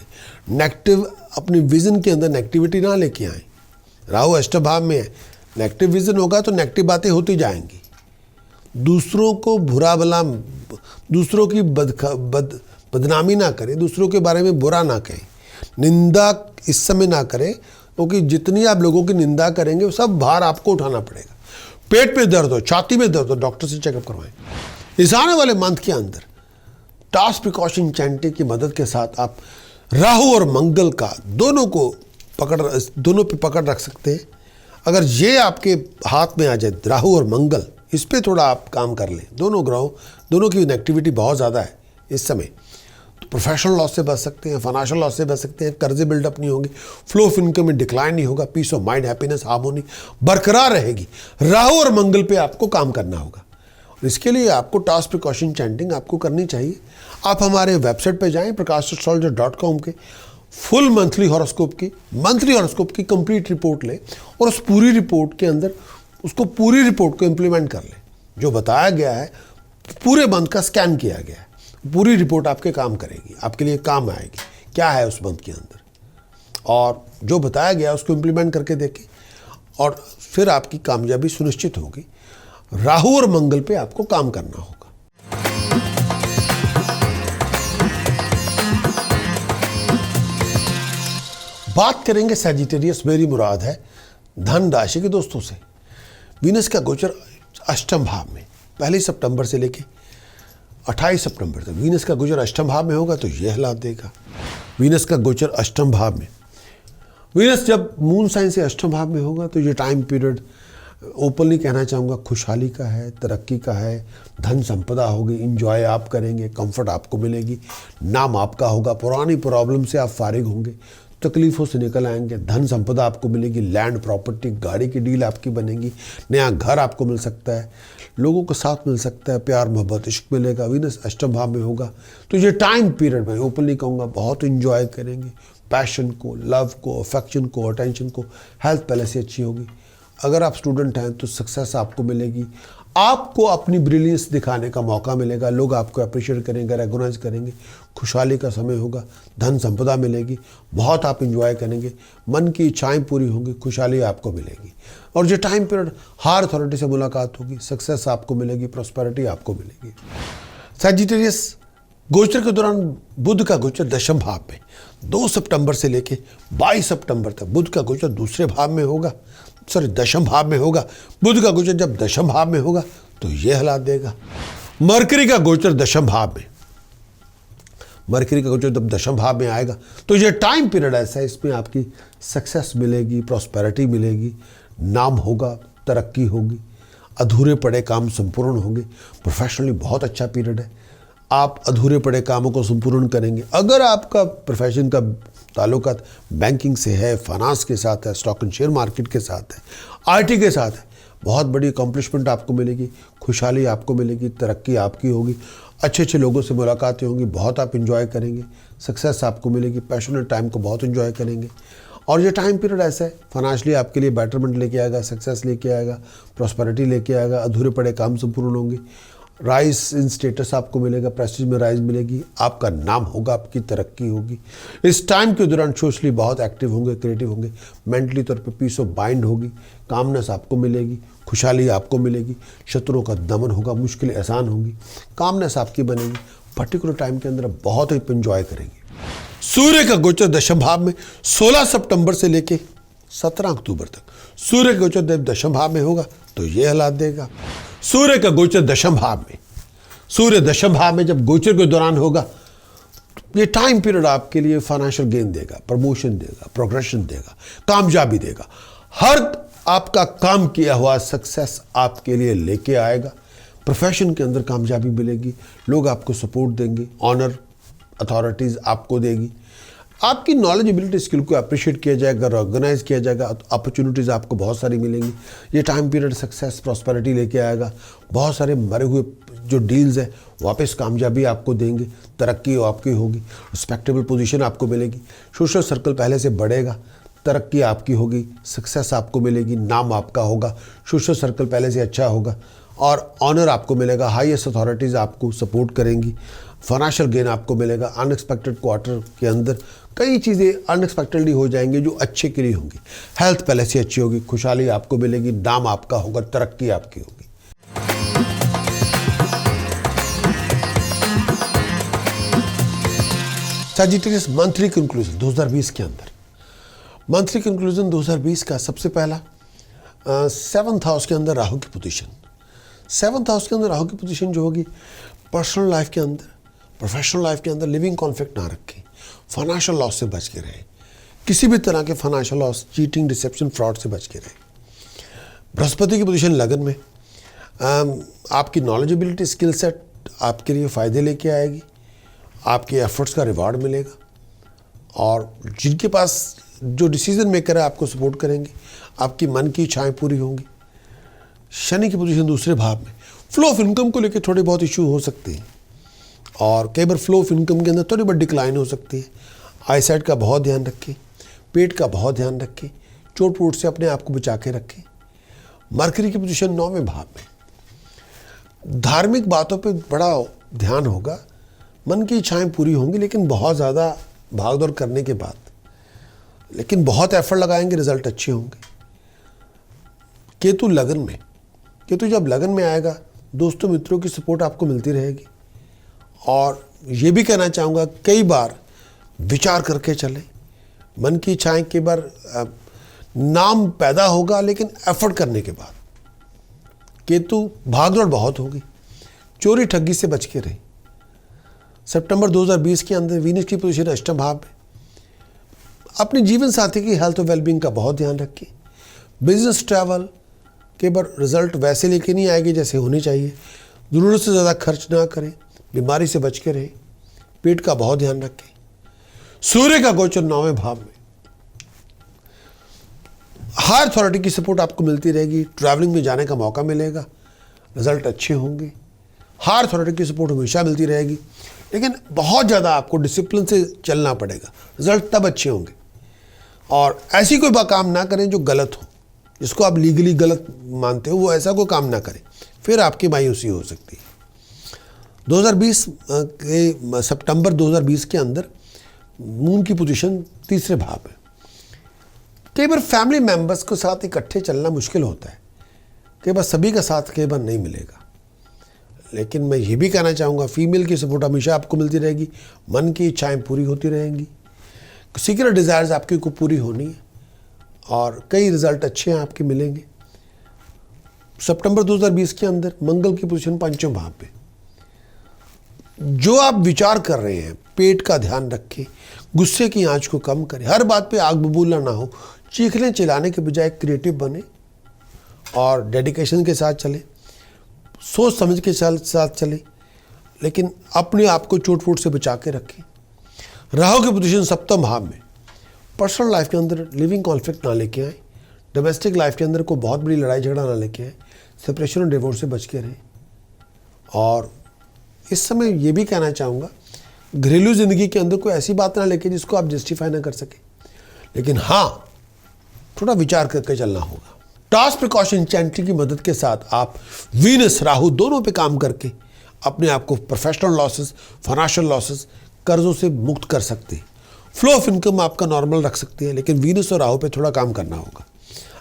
[SPEAKER 1] नेगेटिव अपने विजन के अंदर नेगेटिविटी ना लेके आए। राहु अष्टम भाव में है, नेगेटिव विजन होगा तो नेगेटिव बातें होती जाएंगी। दूसरों को बुरा भला, दूसरों की बदनामी ना करें, दूसरों के बारे में बुरा ना कहें, निंदा इस समय ना करें, क्योंकि जितनी आप लोगों की निंदा करेंगे सब भार आपको उठाना पड़ेगा। पेट में दर्द हो, छाती में दर्द हो, डॉक्टर से चेकअप करवाएं। इस आने वाले मंथ के अंदर टास्क प्रिकॉशन चैंटिंग की मदद के साथ आप राहु और मंगल का दोनों पे पकड़ रख सकते हैं। अगर ये आपके हाथ में आ जाए, राहु और मंगल, इस पे थोड़ा आप काम कर लें, दोनों ग्रहों, दोनों की नेगेटिविटी बहुत ज़्यादा है इस समय, तो प्रोफेशनल लॉस से बच सकते हैं, फाइनेंशियल लॉस से बच सकते हैं, कर्जे बिल्डअप नहीं होंगे, फ्लो ऑफ इनकम में डिक्लाइन नहीं होगा, peace of mind, happiness, harmony बरकरार रहेगी। राहु और मंगल पे आपको काम करना होगा। इसके लिए आपको टास्क प्रिकॉशन चैंटिंग आपको करनी चाहिए। आप हमारे वेबसाइट पे जाएं, prakashastrologer.com के फुल मंथली हॉरोस्कोप की कंप्लीट रिपोर्ट लें, और उस पूरी रिपोर्ट के अंदर पूरी रिपोर्ट को इम्प्लीमेंट कर लें। जो बताया गया है पूरे मंथ का स्कैन किया गया है, पूरी रिपोर्ट आपके काम करेगी, आपके लिए काम आएगी, क्या है उस मंथ के अंदर, और जो बताया गया उसको इम्प्लीमेंट करके देखें, और फिर आपकी कामयाबी सुनिश्चित होगी। राहु और मंगल पे आपको काम करना होगा। बात करेंगे सैजिटेरियस, मेरी मुराद है धन राशि के दोस्तों से। वीनस का गोचर अष्टम भाव में, 1 सितंबर से लेके 28 सितंबर तक वीनस का गोचर अष्टम भाव में होगा, तो यह हालात देगा। वीनस का गोचर अष्टम भाव में, वीनस जब मून साइन से अष्टम भाव में होगा तो ये टाइम पीरियड ओपनली कहना चाहूँगा खुशहाली का है, तरक्की का है, धन संपदा होगी, इंजॉय आप करेंगे, कंफर्ट आपको मिलेगी, नाम आपका होगा, पुरानी प्रॉब्लम से आप फारिग होंगे, तकलीफ़ों से निकल आएंगे, धन संपदा आपको मिलेगी, लैंड प्रॉपर्टी गाड़ी की डील आपकी बनेगी, नया घर आपको मिल सकता है, लोगों के साथ मिल सकता है, प्यार मोहब्बत इश्क मिलेगा। वीनस अष्टम भाव में होगा तो ये टाइम पीरियड में ओपनली कहूँगा बहुत इंजॉय करेंगे, पैशन को, लव को, अफेक्शन को, अटेंशन को, हेल्थ पहले से अच्छी होगी। अगर आप स्टूडेंट हैं तो सक्सेस आपको मिलेगी, आपको अपनी ब्रिलियंस दिखाने का मौका मिलेगा, लोग आपको अप्रिशिएट करेंगे, रेगोनाइज करेंगे, खुशहाली का समय होगा, धन संपदा मिलेगी, बहुत आप इंजॉय करेंगे, मन की इच्छाएं पूरी होंगी, खुशहाली आपको मिलेगी। और जो टाइम पीरियड हायर अथॉरिटी से मुलाकात होगी, सक्सेस आपको मिलेगी, प्रॉस्पेरिटी आपको मिलेगी। सैजिटेरियस गोचर के दौरान बुध का गोचर दशम भाव में 2 सितंबर से लेके 22 सितंबर तक बुध का गोचर दूसरे भाव में होगा, दशम भाव में होगा। बुध का गोचर जब दशम भाव में होगा तो ये हालात देगा। मरकरी का गोचर दशम भाव में, मरकरी का गोचर जब दशम भाव में आएगा तो ये टाइम पीरियड ऐसा है, इसमें आपकी सक्सेस मिलेगी, प्रॉस्पेरिटी मिलेगी, नाम होगा, तरक्की होगी, अधूरे पड़े काम संपूर्ण होंगे। प्रोफेशनली बहुत अच्छा पीरियड है, आप अधूरे पड़े कामों को संपूर्ण करेंगे। अगर आपका प्रोफेशन का ताल्लुकात बैंकिंग से है, फाइनेंस के साथ है, स्टॉक एंड शेयर मार्केट के साथ है, आईटी के साथ है, बहुत बड़ी अकम्पलिशमेंट आपको मिलेगी, खुशहाली आपको मिलेगी, तरक्की आपकी होगी, अच्छे अच्छे लोगों से मुलाकातें होंगी, बहुत आप इंजॉय करेंगे, सक्सेस आपको मिलेगी, पैशनेट टाइम को बहुत इंजॉय करेंगे। और ये टाइम पीरियड ऐसा है फाइनेंशियली आपके लिए बेटरमेंट लेके आएगा, सक्सेस लेके आएगा, प्रॉस्पेरिटी लेके आएगा, अधूरे पड़े काम संपूर्ण होंगे, राइज इन स्टेटस आपको मिलेगा, प्रेस्टीज में राइज मिलेगी, आपका नाम होगा, आपकी तरक्की होगी। इस टाइम के दौरान सोशली बहुत एक्टिव होंगे, क्रिएटिव होंगे, मेंटली तौर पे पीस ऑफ माइंड होगी, कामनेस आपको मिलेगी, खुशहाली आपको मिलेगी, शत्रुओं का दमन होगा, मुश्किलें आसान होंगी, कामनेस आपकी बनेगी। पर्टिकुलर टाइम के अंदर बहुत ही इंजॉय करेंगे। सूर्य का गोचर दशम भाव में 16 सितंबर से लेके 17 अक्टूबर तक सूर्य का गोचर जब दशम भाव में होगा तो ये हालात देगा। सूर्य का गोचर दशम भाव में, सूर्य दशम भाव में जब गोचर के दौरान होगा ये टाइम पीरियड आपके लिए फाइनेंशियल गेन देगा, प्रमोशन देगा, प्रोग्रेशन देगा, कामयाबी देगा। हर आपका काम किया हुआ सक्सेस आपके लिए लेके आएगा। प्रोफेशन के अंदर कामयाबी मिलेगी, लोग आपको सपोर्ट देंगे, ऑनर अथॉरिटीज़ आपको देगी, आपकी नॉलेज एबिलिटी स्किल को अप्रिशिएट किया जाएगा, ऑर्गेनाइज किया जाएगा, अपॉर्चुनिटीज़ आपको बहुत सारी मिलेंगी। ये टाइम पीरियड सक्सेस प्रॉस्पेरिटी लेके आएगा, बहुत सारे मरे हुए जो डील्स है वापस कामयाबी आपको देंगे, तरक्की आपकी होगी, रिस्पेक्टेबल पोजीशन आपको मिलेगी, सोशल सर्कल पहले से बढ़ेगा, तरक्की आपकी होगी, सक्सेस आपको मिलेगी, नाम आपका होगा, सोशल सर्कल पहले से अच्छा होगा और ऑनर आपको मिलेगा, हाईएस्ट अथॉरिटीज़ आपको सपोर्ट करेंगी, फाइनेंशियल गेन आपको मिलेगा। अनएक्सपेक्टेड क्वार्टर के अंदर कई चीज़ें अनएक्सपेक्टेडली हो जाएंगी जो अच्छे के लिए होंगी। हेल्थ पहले से अच्छी होगी, खुशहाली आपको मिलेगी, नाम आपका होगा, तरक्की आपकी होगी। सजिटेरियस मंथली कंक्लूजन 2020 के अंदर, मंथली कंक्लूजन 2020 का सबसे पहला 7th हाउस के अंदर राहु की पोजीशन, 7th हाउस के अंदर राहु की पोजीशन जो होगी पर्सनल लाइफ के अंदर, प्रोफेशनल लाइफ के अंदर लिविंग कॉन्फ्लिक्ट ना रखें, फाइनेंशियल लॉस से बच के रहें, किसी भी तरह के financial loss, cheating, deception, fraud से बच के रहें। बृहस्पति की पोजीशन लगन में आपकी नॉलेजेबिलिटी, स्किल सेट आपके लिए फ़ायदे लेके आएगी, आपके एफर्ट्स का रिवार्ड मिलेगा और जिनके पास जो डिसीजन मेकर है आपको सपोर्ट करेंगे, आपकी मन की इच्छाएँ पूरी होंगी। शनि की पोजीशन दूसरे भाव में, फ्लो ऑफ इनकम को लेकर थोड़े बहुत इशू हो सकते हैं और कई बार फ्लो ऑफ इनकम के अंदर थोड़ी बहुत डिक्लाइन हो सकती है। आईसाइट का बहुत ध्यान रखें, पेट का बहुत ध्यान रखें, चोट पोट से अपने आप को बचा के रखें। मरकरी की पोजीशन 9वें भाव में, धार्मिक बातों पे बड़ा ध्यान होगा, मन की इच्छाएं पूरी होंगी लेकिन बहुत ज़्यादा भागदौड़ करने के बाद, लेकिन बहुत एफर्ट लगाएंगे, रिजल्ट अच्छे होंगे। केतु लगन में, केतु जब लगन में आएगा दोस्तों मित्रों की सपोर्ट आपको मिलती रहेगी और ये भी कहना चाहूँगा कई बार विचार करके चलें, मन की इच्छाएं कई बार नाम पैदा होगा लेकिन एफर्ट करने के बाद। केतु भागदौड़ बहुत होगी, चोरी ठगी से बच के रहें। सितंबर 2020 के अंदर वीनस की पोजीशन अष्टम भाव में, अपने जीवन साथी की हेल्थ और वेलबींग का बहुत ध्यान रखें। बिजनेस ट्रैवल के बार रिजल्ट वैसे लेके नहीं आएगी जैसे होनी चाहिए, ज़रूरत से ज़्यादा खर्च ना करें, बीमारी से बच के रहें, पेट का बहुत ध्यान रखें। सूर्य का गोचर 9वें भाव में, हायर अथॉरिटी की सपोर्ट आपको मिलती रहेगी, ट्रैवलिंग में जाने का मौका मिलेगा, रिजल्ट अच्छे होंगे। हायर अथॉरिटी की सपोर्ट हमेशा मिलती रहेगी लेकिन बहुत ज़्यादा आपको डिसिप्लिन से चलना पड़ेगा, रिजल्ट तब अच्छे होंगे। और ऐसी कोई काम ना करें जो गलत हो, जिसको आप लीगली गलत मानते हो, वो ऐसा कोई काम ना करें, फिर आपकी मायूसी हो सकती है। 2020 के सितंबर 2020 के अंदर मून की पोजीशन तीसरे भाव में, कई बार फैमिली मेंबर्स के साथ इकट्ठे चलना मुश्किल होता है, कई बार सभी का साथ कई बार नहीं मिलेगा, लेकिन मैं ये भी कहना चाहूँगा, फीमेल की सपोर्ट हमेशा आपको मिलती रहेगी, मन की इच्छाएं पूरी होती रहेंगी, सीक्रेट डिज़ायर्स आपकी को पूरी होनी है और कई रिजल्ट अच्छे हैं आपके मिलेंगे। सितंबर 2020 के अंदर मंगल की पोजीशन पंचम भाव पे, जो आप विचार कर रहे हैं पेट का ध्यान रखें, गुस्से की आंच को कम करें, हर बात पे आग बबूला ना हो, चीखने चिल्लाने के बजाय क्रिएटिव बने और डेडिकेशन के साथ चले, सोच समझ के साथ चले, लेकिन अपने आप को चोट वोट से बचा के रखें। राहु की पोजीशन सप्तम भाव में, पर्सनल लाइफ के अंदर लिविंग कॉन्फ्लिक्ट ना लेके आए, डोमेस्टिक लाइफ के अंदर कोई बहुत बड़ी लड़ाई झगड़ा ना लेके आए, सेपरेशन और डिवोर्स से बच के रहें। और इस समय ये भी कहना चाहूँगा, घरेलू ज़िंदगी के अंदर कोई ऐसी बात ना लेके जिसको आप जस्टिफाई ना कर सके, लेकिन हाँ थोड़ा विचार करके चलना होगा। टास्क प्रिकॉशन चैंटिंग की मदद के साथ आप वीनस राहु दोनों पे काम करके अपने आप को प्रोफेशनल लॉसेस, फाइनेंशियल लॉसेस, कर्जों से मुक्त कर सकते हैं। फ्लो ऑफ इनकम आपका नॉर्मल रख सकते हैं, लेकिन वीनस और राहु पे थोड़ा काम करना होगा।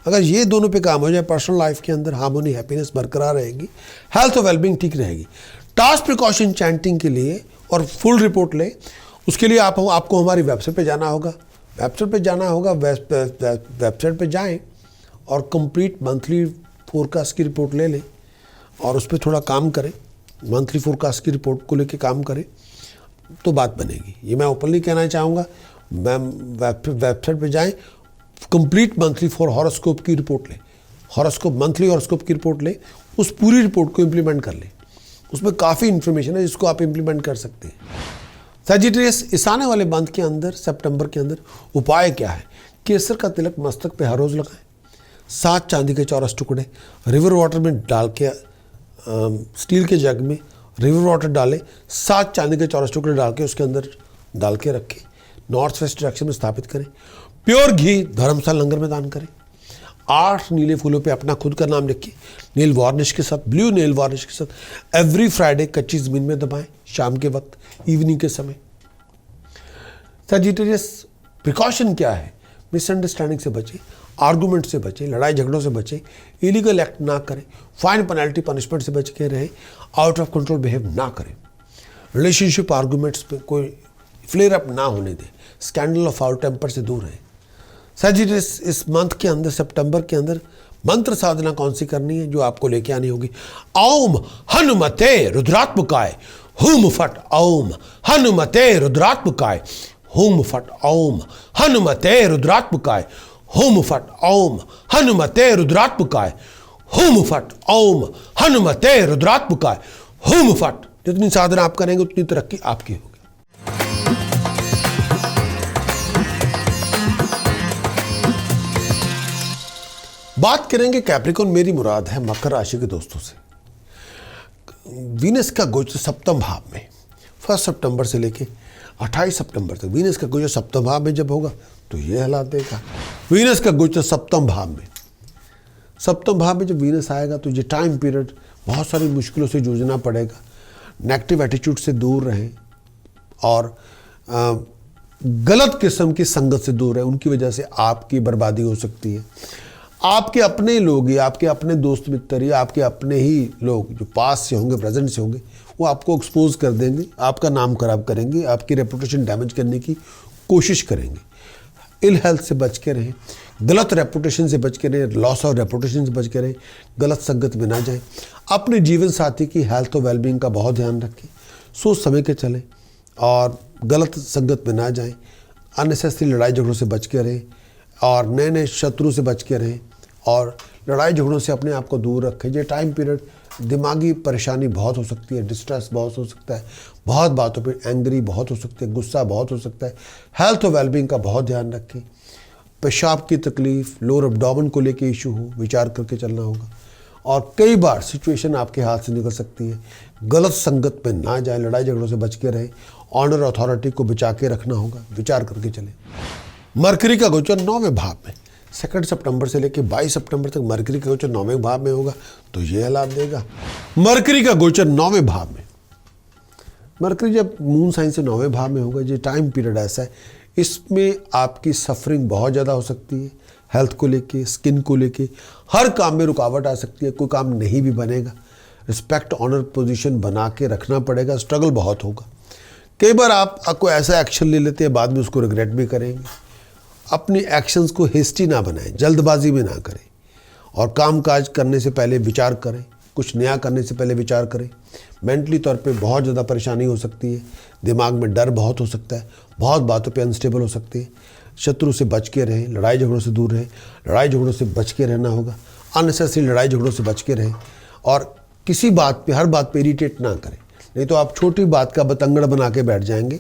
[SPEAKER 1] अगर ये दोनों पे काम हो जाए, पर्सनल लाइफ के अंदर हार्मोनी, हैप्पीनेस बरकरार रहेगी, हेल्थ और वेलबींग ठीक रहेगी। टास्क प्रिकॉशन चैंटिंग के लिए और फुल रिपोर्ट ले, उसके लिए आपको हमारी वेबसाइट पे जाना होगा। वेबसाइट पे जाएं और कंप्लीट मंथली फोरकास्ट की रिपोर्ट ले लें और उस पर थोड़ा काम करें। मंथली फोरकास्ट की रिपोर्ट को लेके काम करें तो बात बनेगी। ये मैं ओपनली कहना चाहूँगा। मैम वेबसाइट पे जाएं, कंप्लीट मंथली फॉर हॉरोस्कोप की रिपोर्ट लें, मंथली हॉरोस्कोप की रिपोर्ट लें, उस पूरी रिपोर्ट को इम्प्लीमेंट कर लें। उसमें काफ़ी इन्फॉर्मेशन है जिसको आप इम्प्लीमेंट कर सकते हैं। सजिटेरियस, इस आने वाले मंथ के अंदर, सितंबर के अंदर उपाय क्या है? केसर का तिलक मस्तक पे हर रोज़ लगाएं। 7 चांदी के चौरस टुकड़े रिवर वाटर में डाल के, स्टील के जग में रिवर वाटर डालें, 7 चांदी के चौरस टुकड़े डाल के उसके अंदर डाल के रखें, नॉर्थ वेस्ट डायरेक्शन में स्थापित करें। प्योर घी धर्मशाला लंगर में दान करें। 8 नीले फूलों पे अपना खुद का नाम लिखिए, नेल वार्निश के साथ, ब्लू नेल वार्निश के साथ। एवरी फ्राइडे कच्ची ज़मीन में दबाएं, शाम के वक्त, इवनिंग के समय। सजिटेरियस, प्रिकॉशन क्या है? मिसअंडरस्टैंडिंग से बचें, आर्गूमेंट से बचें, लड़ाई झगड़ों से बचें, इलीगल एक्ट ना करें, फाइन पेनल्टी पनिशमेंट से बच के रहें, आउट ऑफ कंट्रोल बिहेव ना करें, रिलेशनशिप आर्गूमेंट्स पे कोई फ्लेयर अप ना होने दें, स्कैंडल और फाउल टेम्पर से दूर रहें। सजिटेरियस, इस मंथ के अंदर, सितंबर के अंदर मंत्र साधना कौन सी करनी है जो आपको लेके आनी होगी? ओम हनुमते रुद्रात्मकाय हुम फट ओम हनुमते रुद्रात्मकाय हुम फट ओम हनुमते रुद्रात्मकाय हुम फट ओम हनुमते रुद्रात्मकाय हुम फट ओम हनुमते रुद्रात्मकाय हुम फट। जितनी साधना आप करेंगे उतनी तरक्की आपकी होगी। बात करेंगे कैप्रिकॉन, मेरी मुराद है मकर राशि के दोस्तों से। वीनस का गोचर सप्तम भाव में 1 सितंबर से लेके 28 सितंबर तक, वीनस का गोचर सप्तम भाव में जब होगा तो ये हालात देगा। वीनस का गोचर सप्तम भाव में जब वीनस आएगा तो ये टाइम पीरियड बहुत सारी मुश्किलों से जूझना पड़ेगा। नेगेटिव एटीट्यूड से दूर रहें और गलत किस्म की संगत से दूर रहें, उनकी वजह से आपकी बर्बादी हो सकती है। आपके अपने लोग या आपके अपने दोस्त मित्र या आपके अपने ही लोग जो पास से होंगे, प्रेजेंट से होंगे, वो आपको एक्सपोज कर देंगे, आपका नाम खराब करेंगे, आपकी रेपुटेशन डैमेज करने की कोशिश करेंगे। इल हेल्थ से बच के रहें, गलत रेपुटेशन से बच के रहें, लॉस ऑफ रेपुटेशन से बच के रहें, गलत संगत में ना जाएं। अपने जीवन साथी की हेल्थ और वेलबींग का बहुत ध्यान रखें, सोच समझ के चलें और गलत संगत में ना जाएं। अननेसेसरी लड़ाई झगड़ों से बच के रहें और नए नए शत्रु से बच के रहें और लड़ाई झगड़ों से अपने आप को दूर रखें। ये टाइम पीरियड दिमागी परेशानी बहुत हो सकती है, डिस्ट्रेस बहुत हो सकता है, बहुत बातों पे एंग्री बहुत हो सकते हैं, गुस्सा बहुत हो सकता है। हेल्थ और वेलबींग का बहुत ध्यान रखें। पेशाब की तकलीफ, लोअर एब्डोमेन को लेके इशू हो, विचार करके चलना होगा। और कई बार सिचुएशन आपके हाथ से निकल सकती है, गलत संगत में ना जाए, लड़ाई झगड़ों से बच के रहें, ऑनर अथॉरिटी को बचा के रखना होगा, विचार करके चलें। मरकरी का गोचर 9वें भाव में 2 सितंबर से लेकर 22 सितंबर तक मरकरी का गोचर 9वें भाव में होगा तो ये हालात देगा। मरकरी का गोचर 9वें भाव में, मरकरी जब मून साइन से 9वें भाव में होगा, ये टाइम पीरियड ऐसा है, इसमें आपकी सफरिंग बहुत ज़्यादा हो सकती है। हेल्थ को लेके, स्किन को लेके, हर काम में रुकावट आ सकती है, कोई काम नहीं भी बनेगा। रिस्पेक्ट ऑनर पोजीशन बना के रखना पड़ेगा, स्ट्रगल बहुत होगा। कई बार आपको ऐसा एक्शन ले लेते हैं, बाद में उसको रिग्रेट भी करेंगे। अपनी एक्शंस को हेस्टी ना बनाएं, जल्दबाजी में ना करें, और काम काज करने से पहले विचार करें, कुछ नया करने से पहले विचार करें। मेंटली तौर पे बहुत ज़्यादा परेशानी हो सकती है, दिमाग में डर बहुत हो सकता है, बहुत बातों पे अनस्टेबल हो सकते हैं। शत्रु से बच के रहें, लड़ाई झगड़ों से दूर रहें, लड़ाई झगड़ों से बच के रहना होगा, अननेसेसरी लड़ाई झगड़ों से बच के रहें, और किसी बात पे, हर बात पे इरिटेट ना करें, नहीं तो आप छोटी बात का बतंगड़ बना के बैठ जाएंगे।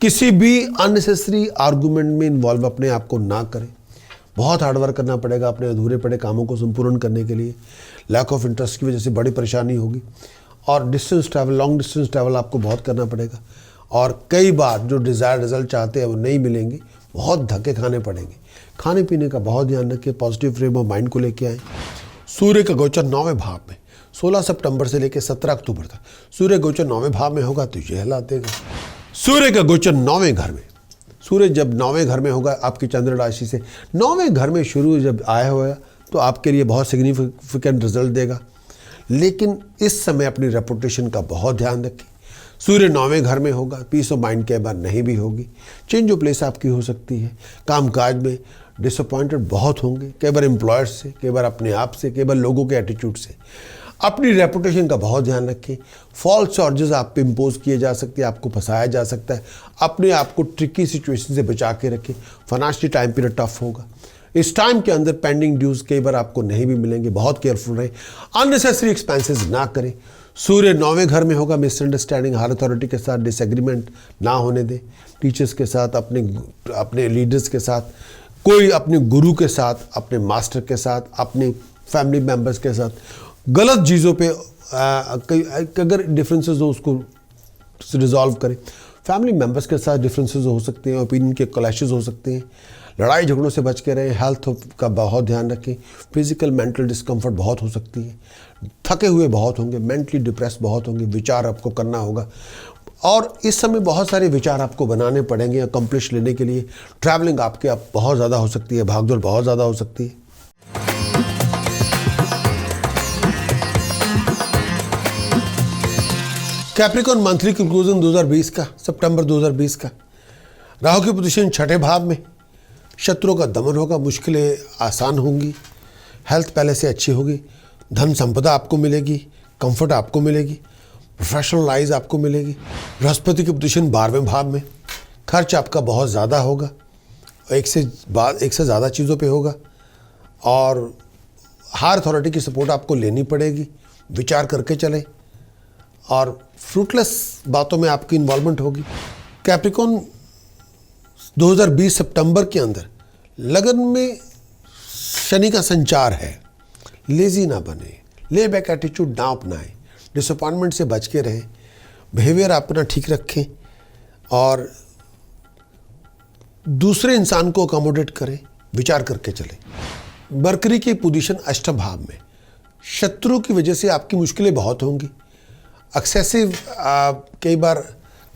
[SPEAKER 1] किसी भी अननेसेसरी आर्गूमेंट में इन्वॉल्व अपने आप को ना करें। बहुत हार्डवर्क करना पड़ेगा अपने अधूरे पड़े कामों को संपूर्ण करने के लिए। लैक ऑफ इंटरेस्ट की वजह से बड़ी परेशानी होगी, और distance travel, long distance travel आपको बहुत करना पड़ेगा, और कई बार जो डिज़ायर रिजल्ट चाहते हैं वो नहीं मिलेंगे, बहुत धक्के खाने पड़ेंगे। खाने पीने का बहुत ध्यान रखिए, पॉजिटिव फ्रेम ऑफ माइंड को लेके आएँ। सूर्य का गोचर 9वें भाव में 16 सितंबर से लेकर 17 अक्टूबर तक सूर्य गोचर 9वें भाव में होगा, तो ये हालात देगा। सूर्य का गोचर 9वें घर में, सूर्य जब 9वें घर में होगा आपकी चंद्र राशि से, 9वें घर में शुरू जब आया होगा तो आपके लिए बहुत सिग्निफिकेंट रिजल्ट देगा। लेकिन इस समय अपनी रेपुटेशन का बहुत ध्यान रखें। सूर्य 9वें घर में होगा, पीस ऑफ माइंड कई बार नहीं भी होगी, चेंज ऑफ प्लेस आपकी हो सकती है, कामकाज में डिसअपॉइंटेड बहुत होंगे, कई बार एम्प्लॉयर्स से, कई बार अपने आप से, कई बार लोगों के एटीट्यूड से। अपनी रेपुटेशन का बहुत ध्यान रखें। फॉल्स चार्जेस आप पे इम्पोज किए जा सकते हैं, आपको फंसाया जा सकता है। अपने आप को ट्रिकी सिचुएशन से बचा के रखें। फाइनेंशियल टाइम पीरियड टफ होगा। इस टाइम के अंदर पेंडिंग ड्यूज कई बार आपको नहीं भी मिलेंगे, बहुत केयरफुल रहें। अननेसेसरी एक्सपेंसेस ना करें। सूर्य 9वें घर में होगा, मिसअंडरस्टैंडिंग, हायर अथॉरिटी के साथ डिसएग्रीमेंट ना होने दें। टीचर्स के साथ, अपने लीडर्स के साथ, कोई अपने गुरु के साथ, अपने मास्टर के साथ, अपने फैमिली मेम्बर्स के साथ गलत चीज़ों पे अगर डिफरेंसेस हो उसको रिजॉल्व करें। फैमिली मेम्बर्स के साथ डिफरेंसेस हो सकते हैं, ओपिनियन के क्लैशेस हो सकते हैं। लड़ाई झगड़ों से बच के रहें। हेल्थ का बहुत ध्यान रखें। फिजिकल मेंटल डिस्कम्फर्ट बहुत हो सकती है, थके हुए बहुत होंगे, मेंटली डिप्रेस बहुत होंगे, विचार आपको करना होगा, और इस समय बहुत सारे विचार आपको बनाने पड़ेंगे अकम्प्लिश लेने के लिए। ट्रैवलिंग आपके आप बहुत ज़्यादा हो सकती है, भागदौड़ बहुत ज़्यादा हो सकती है। कैप्रिकॉर्न मंथली कंक्लूजन 2020 का, सितंबर 2020 का। राहु की पोजीशन 6ठे भाव में, शत्रुओं का दमन होगा, मुश्किलें आसान होंगी, हेल्थ पहले से अच्छी होगी, धन संपदा आपको मिलेगी, कंफर्ट आपको मिलेगी, प्रोफेशनल लाइज आपको मिलेगी। बृहस्पति की पोजीशन 12वें भाव में, खर्च आपका बहुत ज़्यादा होगा, एक से ज़्यादा चीज़ों पे होगा, और हायर अथॉरिटी की सपोर्ट आपको लेनी पड़ेगी, विचार करके चलें, और फ्रूटलेस बातों में आपकी इन्वॉल्वमेंट होगी। कैप्रिकॉर्न 2020 सितंबर के अंदर लगन में शनि का संचार है। लेजी ना बने, ले बैक एटीट्यूड ना अपनाएं, डिसअपॉइंटमेंट से बच के रहें, बिहेवियर अपना ठीक रखें, और दूसरे इंसान को अकोमोडेट करें, विचार करके चलें। मरकरी की पोजीशन 8वें भाव में, शत्रु की वजह से आपकी मुश्किलें बहुत होंगी, एक्सेसिव कई बार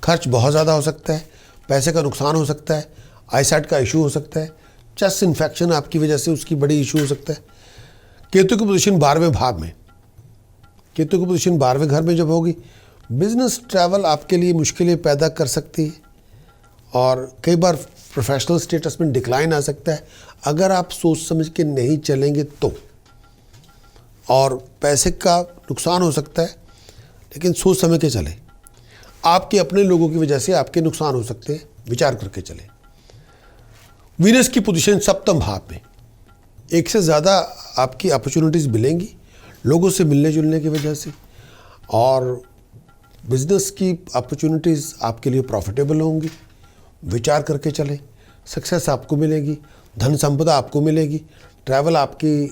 [SPEAKER 1] खर्च बहुत ज़्यादा हो सकता है, पैसे का नुकसान हो सकता है, आईसाइट का इशू हो सकता है, चेस्ट इन्फेक्शन आपकी वजह से उसकी बड़ी इशू हो सकता है। केतु की पोजीशन 12वें भाव में, केतु की पोजीशन 12वें घर में जब होगी, बिजनेस ट्रैवल आपके लिए मुश्किलें पैदा कर सकती है, और कई बार प्रोफेशनल स्टेटस में डिक्लाइन आ सकता है अगर आप सोच समझ के नहीं चलेंगे तो, और पैसे का नुकसान हो सकता है, लेकिन सोच समझ के चलें। आपके अपने लोगों की वजह से आपके नुकसान हो सकते हैं, विचार करके चलें। वीनस की पोजीशन 7वें भाव में, एक से ज़्यादा आपकी अपॉर्चुनिटीज़ मिलेंगी लोगों से मिलने जुलने की वजह से, और बिजनेस की अपॉर्चुनिटीज़ आपके लिए प्रॉफिटेबल होंगी, विचार करके चलें। सक्सेस आपको मिलेगी, धन संपदा आपको मिलेगी, ट्रैवल आपकी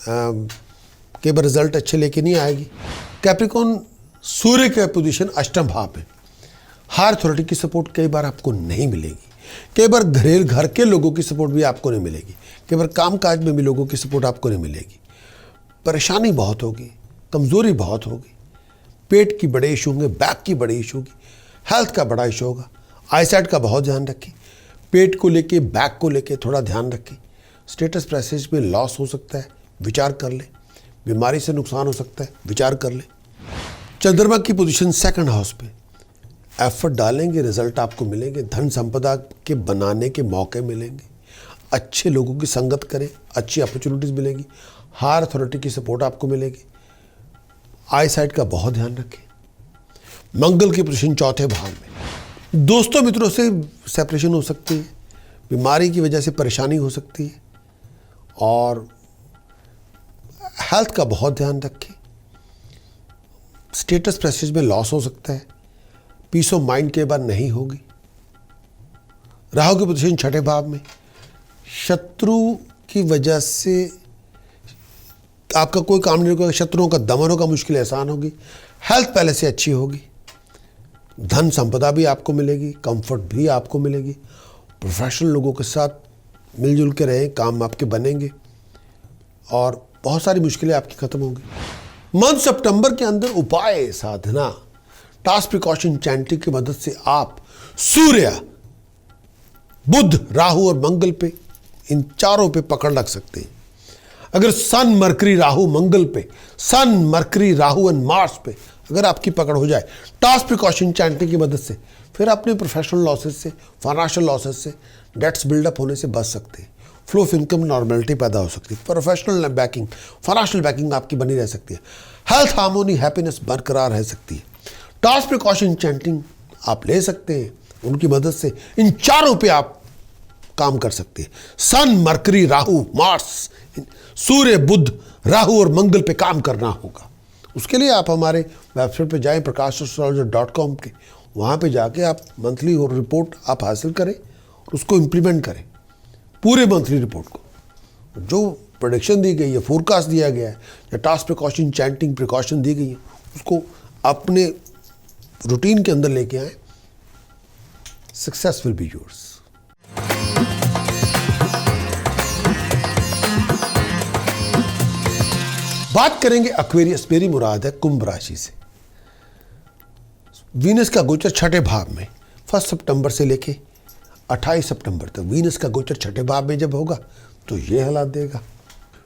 [SPEAKER 1] कई बार रिजल्ट अच्छे लेके नहीं आएगी। कैप्रिकॉर्न सूर्य के पोजीशन 8वें भाव में, हायर अथॉरिटी की सपोर्ट कई बार आपको नहीं मिलेगी, कई बार घर के लोगों की सपोर्ट भी आपको नहीं मिलेगी, कई बार कामकाज में भी लोगों की सपोर्ट आपको नहीं मिलेगी। परेशानी बहुत होगी, कमज़ोरी बहुत होगी, पेट की बड़े इशू होंगे, बैक की बड़ी इशू होगी, हेल्थ का बड़ा इशू होगा। आईसाइट का बहुत ध्यान रखें, पेट को लेके, बैक को लेके थोड़ा ध्यान रखें। स्टेटस प्रेस्टीज में लॉस हो सकता है, विचार कर लें। बीमारी से नुकसान हो सकता है, विचार कर लें। चंद्रमा की पोजीशन सेकंड हाउस पे, एफर्ट डालेंगे, रिजल्ट आपको मिलेंगे, धन संपदा के बनाने के मौके मिलेंगे, अच्छे लोगों की संगत करें, अच्छी अपॉर्चुनिटीज मिलेगी, हायर अथॉरिटी की सपोर्ट आपको मिलेगी। आई साइट का बहुत ध्यान रखें। मंगल की पोजीशन चौथे भाव में, दोस्तों मित्रों से सेपरेशन हो सकती है, बीमारी की वजह से परेशानी हो सकती है, और हेल्थ का बहुत ध्यान रखें। स्टेटस प्रेस्टीज में लॉस हो सकता है, पीस ऑफ माइंड के बाद नहीं होगी। राहु की पोजीशन छठे भाव में, शत्रु की वजह से आपका कोई काम नहीं होगा, शत्रुओं का दमन होगा, मुश्किल आसान होगी। हेल्थ पहले से अच्छी होगी, धन संपदा भी आपको मिलेगी, कंफर्ट भी आपको मिलेगी। प्रोफेशनल लोगों के साथ मिलजुल के रहें, काम आपके बनेंगे और बहुत सारी मुश्किलें आपकी खत्म होंगी। मंथ सितंबर के अंदर उपाय, साधना, टास्क, प्रिकॉशन, चैंटिंग की मदद से आप सूर्य, बुध, राहु और मंगल पे, इन चारों पे पकड़ रख सकते हैं। अगर सन, मरकरी, राहु, मंगल पे, सन, मरकरी, राहु एंड मार्स पे अगर आपकी पकड़ हो जाए टास्क, प्रिकॉशन, चैंटिंग की मदद से, फिर अपने प्रोफेशनल लॉसेस से, फाइनेंशियल लॉसेस से, डेट्स बिल्डअप होने से बच सकते हैं। फ्लो ऑफ इनकम, नॉर्मेलिटी पैदा हो सकती है। प्रोफेशनल बैकिंग, फाइनेंशियल बैकिंग आपकी बनी रह सकती है। हेल्थ, हार्मोनी, हैप्पीनेस बरकरार रह सकती है। टास्क, प्रिकॉशन, चैंटिंग आप ले सकते हैं, उनकी मदद से इन चारों पे आप काम कर सकते हैं। सन, मरकरी, राहु, मार्स, सूर्य, बुध, राहु और मंगल पे काम करना होगा। उसके लिए आप हमारे वेबसाइट पे जाएं, prakash.astrologer.com के, वहाँ पे जाके आप मंथली और रिपोर्ट आप हासिल करें, उसको इम्प्लीमेंट करें, पूरे मंथली रिपोर्ट को। जो प्रेडिक्शन दी गई है, फोरकास्ट दिया गया है, या टास्क, प्रिकॉशन, चैंटिंग प्रिकॉशन दी गई है, उसको अपने रूटीन के अंदर लेके आए। Success will be yours. बात करेंगे एक्वेरियस, मेरी मुराद है कुंभ राशि से। वीनस का गोचर छठे भाव में 1 सितंबर से लेके 28 सितंबर तक, वीनस का गोचर छठे भाव में जब होगा तो ये हालात देगा।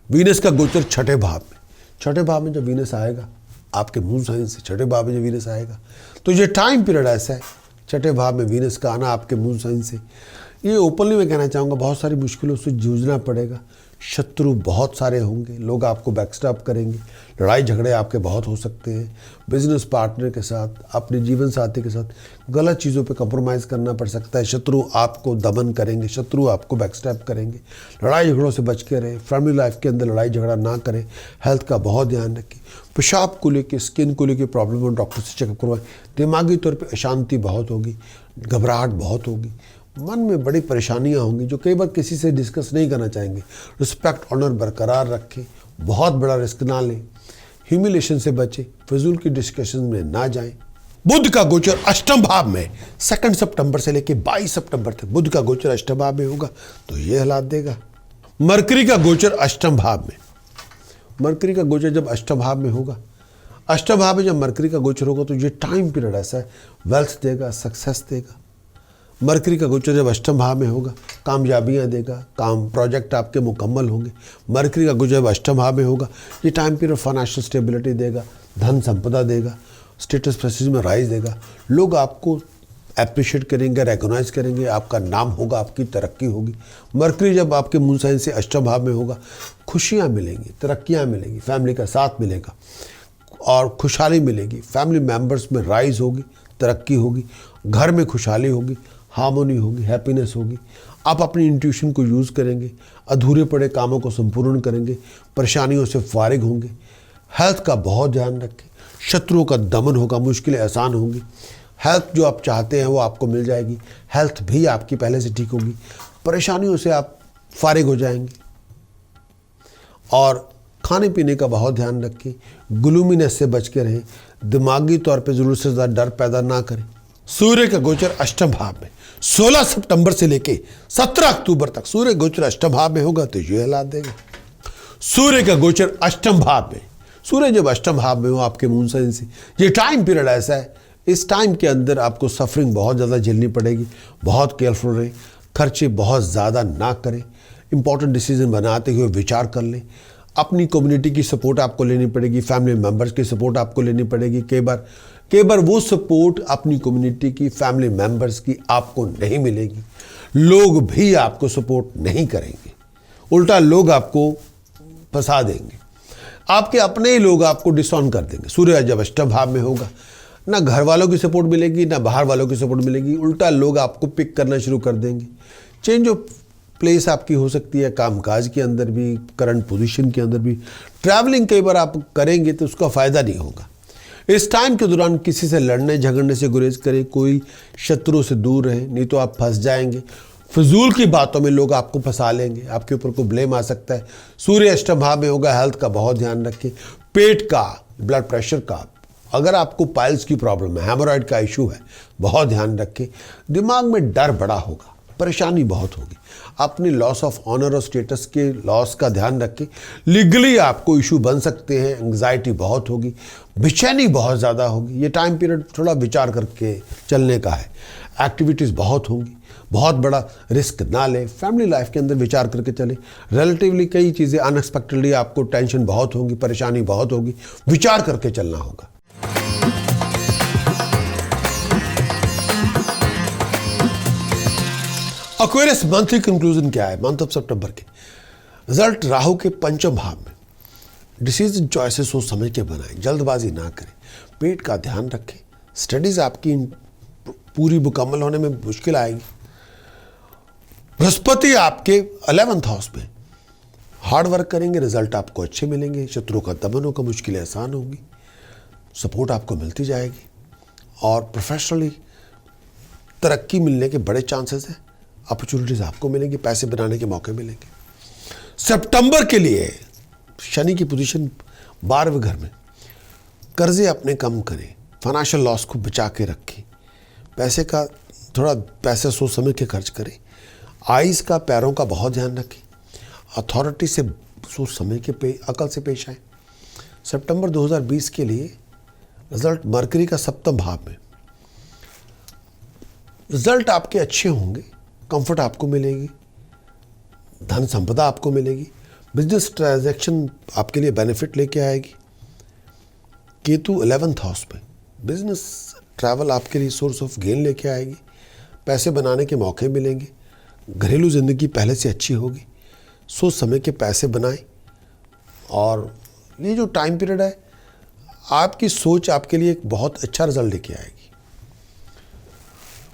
[SPEAKER 1] वीनस का गोचर छठे भाव में जब वीनस आएगा, आपके मून साइन से छठे भाव में जब वीनस आएगा, तो ये टाइम पीरियड ऐसा है, छठे भाव में वीनस का आना आपके मून साइन से, ये ओपनली मैं कहना चाहूँगा, बहुत सारी मुश्किलों से जूझना पड़ेगा। शत्रु बहुत सारे होंगे, लोग आपको बैकस्टैप करेंगे, लड़ाई झगड़े आपके बहुत हो सकते हैं। बिजनेस पार्टनर के साथ, अपने जीवन साथी के साथ गलत चीज़ों पे कंप्रोमाइज़ करना पड़ सकता है। शत्रु आपको दमन करेंगे, शत्रु आपको बैकस्टैप करेंगे। लड़ाई झगड़ों से बच के रहें, फैमिली लाइफ के अंदर लड़ाई झगड़ा ना करें। हेल्थ का बहुत ध्यान रखें। पेशाब को लेकर, स्किन को लेकर प्रॉब्लम हो, डॉक्टर से चेकअप करवाएं। दिमागी तौर पर अशांति बहुत होगी, घबराहट बहुत होगी, मन में बड़ी परेशानियां होंगी जो कई बार किसी से डिस्कस नहीं करना चाहेंगे। रिस्पेक्ट, ऑनर बरकरार रखें, बहुत बड़ा रिस्क ना लें, ह्यूमिलेशन से बचें, फिजूल की डिस्कशन में ना जाएं। बुध का गोचर अष्टम भाव में 2 सितंबर से लेकर 22 सितंबर तक बुध का गोचर अष्टम भाव में होगा तो ये हालात देगा। मरकरी का गोचर अष्टम भाव में, मरकरी का गोचर जब अष्टम भाव में होगा, अष्टम भाव में जब मरकरी का गोचर होगा तो ये टाइम पीरियड ऐसा है, वेल्थ देगा, सक्सेस देगा। मरकरी का गोचर जब अष्टम भाव में होगा, कामयाबियां देगा, काम प्रोजेक्ट आपके मुकम्मल होंगे। मरकरी का गोचर जब अष्टम भाव में होगा, ये टाइम पीरियड फाइनेंशियल स्टेबिलिटी देगा, धन संपदा देगा, स्टेटस प्रेस्टीज में राइज देगा। लोग आपको अप्रिशिएट करेंगे, रिकॉग्नाइज करेंगे, आपका नाम होगा, आपकी तरक्की होगी। मरकरी जब आपके मून साइन से अष्टम भाव में होगा, खुशियाँ मिलेंगी, तरक्कियाँ मिलेंगी, फैमिली का साथ मिलेगा और खुशहाली मिलेगी। फैमिली मेम्बर्स में राइज होगी, तरक्की होगी, घर में खुशहाली होगी, हार्मोनी होगी, हैप्पीनेस होगी। आप अपनी इंट्यूशन को यूज़ करेंगे, अधूरे पड़े कामों को संपूर्ण करेंगे, परेशानियों से फारिग होंगे। हेल्थ का बहुत ध्यान रखें, शत्रुओं का दमन होगा, मुश्किलें आसान होंगी। हेल्थ जो आप चाहते हैं वो आपको मिल जाएगी, हेल्थ भी आपकी पहले से ठीक होगी, परेशानियों से आप फारिग हो जाएंगे। और खाने पीने का बहुत ध्यान रखें, ग्लूमीनेस से बच के रहें, दिमागी तौर पे ज़रूरत से ज़्यादा डर पैदा ना करें। सूर्य का गोचर अष्टम भाव में 16 सितंबर से लेके 17 अक्टूबर तक सूर्य गोचर अष्टम भाव में होगा तो ये हालात देगा। सूर्य का गोचर अष्टम भाव में, सूर्य जब अष्टम भाव में हो आपके मून साइन से, ये टाइम पीरियड ऐसा है, इस टाइम के अंदर आपको सफरिंग बहुत ज़्यादा झेलनी पड़ेगी। बहुत केयरफुल रहें, खर्चे बहुत ज़्यादा ना करें, इंपॉर्टेंट डिसीजन बनाते हुए विचार कर लें। अपनी कम्युनिटी की सपोर्ट आपको लेनी पड़ेगी, फैमिली मेंबर्स की सपोर्ट आपको लेनी पड़ेगी। कई बार वो सपोर्ट अपनी कम्युनिटी की, फैमिली मेंबर्स की आपको नहीं मिलेगी। लोग भी आपको सपोर्ट नहीं करेंगे, उल्टा लोग आपको फंसा देंगे। आपके अपने ही लोग आपको डिसऑन कर देंगे। सूर्य जब अष्टम भाव में होगा, ना घर वालों की सपोर्ट मिलेगी, ना बाहर वालों की सपोर्ट मिलेगी, उल्टा लोग आपको पिक करना शुरू कर देंगे। चेंज ऑफ प्लेस आपकी हो सकती है, कामकाज के अंदर भी, करंट पोजीशन के अंदर भी। ट्रैवलिंग कई बार आप करेंगे तो उसका फ़ायदा नहीं होगा। इस टाइम के दौरान किसी से लड़ने झगड़ने से गुरेज करें, कोई शत्रु से दूर रहे, नहीं तो आप फंस जाएंगे। फजूल की बातों में लोग आपको फंसा लेंगे, आपके ऊपर को ब्लेम आ सकता है। सूर्य अष्टम भाव में होगा, हेल्थ का बहुत ध्यान रखें। पेट का, ब्लड प्रेशर का, अगर आपको पाइल्स की प्रॉब्लम है, हेमोरॉइड का इशू है, बहुत ध्यान रखें। दिमाग में डर बड़ा होगा, परेशानी बहुत होगी। अपनी लॉस ऑफ ऑनर और स्टेटस के लॉस का ध्यान रखें। लीगली आपको इशू बन सकते हैं, एंग्जाइटी बहुत होगी, बेचैनी बहुत ज़्यादा होगी। ये टाइम पीरियड थोड़ा विचार करके चलने का है। एक्टिविटीज़ बहुत होंगी, बहुत बड़ा रिस्क ना लें। फैमिली लाइफ के अंदर विचार करके चलें। रिलेटिवली कई चीज़ें अनएक्सपेक्टेडली आपको टेंशन बहुत होगी, परेशानी बहुत होगी, विचार करके चलना होगा। एक्वेरियस मंथली कंक्लूजन क्या है मंथ ऑफ सितंबर के? रिजल्ट राहु के पंचम भाव में। डिसीजन चॉइसेस सोच समझ के बनाएं, जल्दबाजी ना करें, पेट का ध्यान रखें। स्टडीज आपकी पूरी मुकम्मल होने में मुश्किल आएगी। बृहस्पति आपके 11th हाउस में, हार्ड वर्क करेंगे, रिजल्ट आपको अच्छे मिलेंगे। शत्रु का दमन होगा, मुश्किलें आसान होगी, सपोर्ट आपको मिलती जाएगी और प्रोफेशनली तरक्की मिलने के बड़े चांसेस हैं। अपॉर्चुनिटीज आपको मिलेंगी, पैसे बनाने के मौके मिलेंगे। सितंबर के लिए शनि की पोजीशन 12वें घर में। कर्जे अपने कम करें, फाइनेंशियल लॉस को बचा के रखें, पैसे का थोड़ा पैसे सोच समझ के खर्च करें। आइज़ का, पैरों का बहुत ध्यान रखें। अथॉरिटी से सोच समझ के अकल से पेश आए। सितंबर 2020 के लिए रिजल्ट मरकरी का 7वें भाव में। रिजल्ट आपके अच्छे होंगे, कंफर्ट आपको मिलेगी, धन संपदा आपको मिलेगी, बिजनेस ट्रांजैक्शन आपके लिए बेनिफिट लेके आएगी। केतु 11th हाउस में, बिजनेस ट्रैवल आपके लिए सोर्स ऑफ गेन लेके आएगी, पैसे बनाने के मौके मिलेंगे। घरेलू ज़िंदगी पहले से अच्छी होगी, सोच समय के पैसे बनाएं। और ये जो टाइम पीरियड है, आपकी सोच आपके लिए एक बहुत अच्छा रिजल्ट लेके आएगी।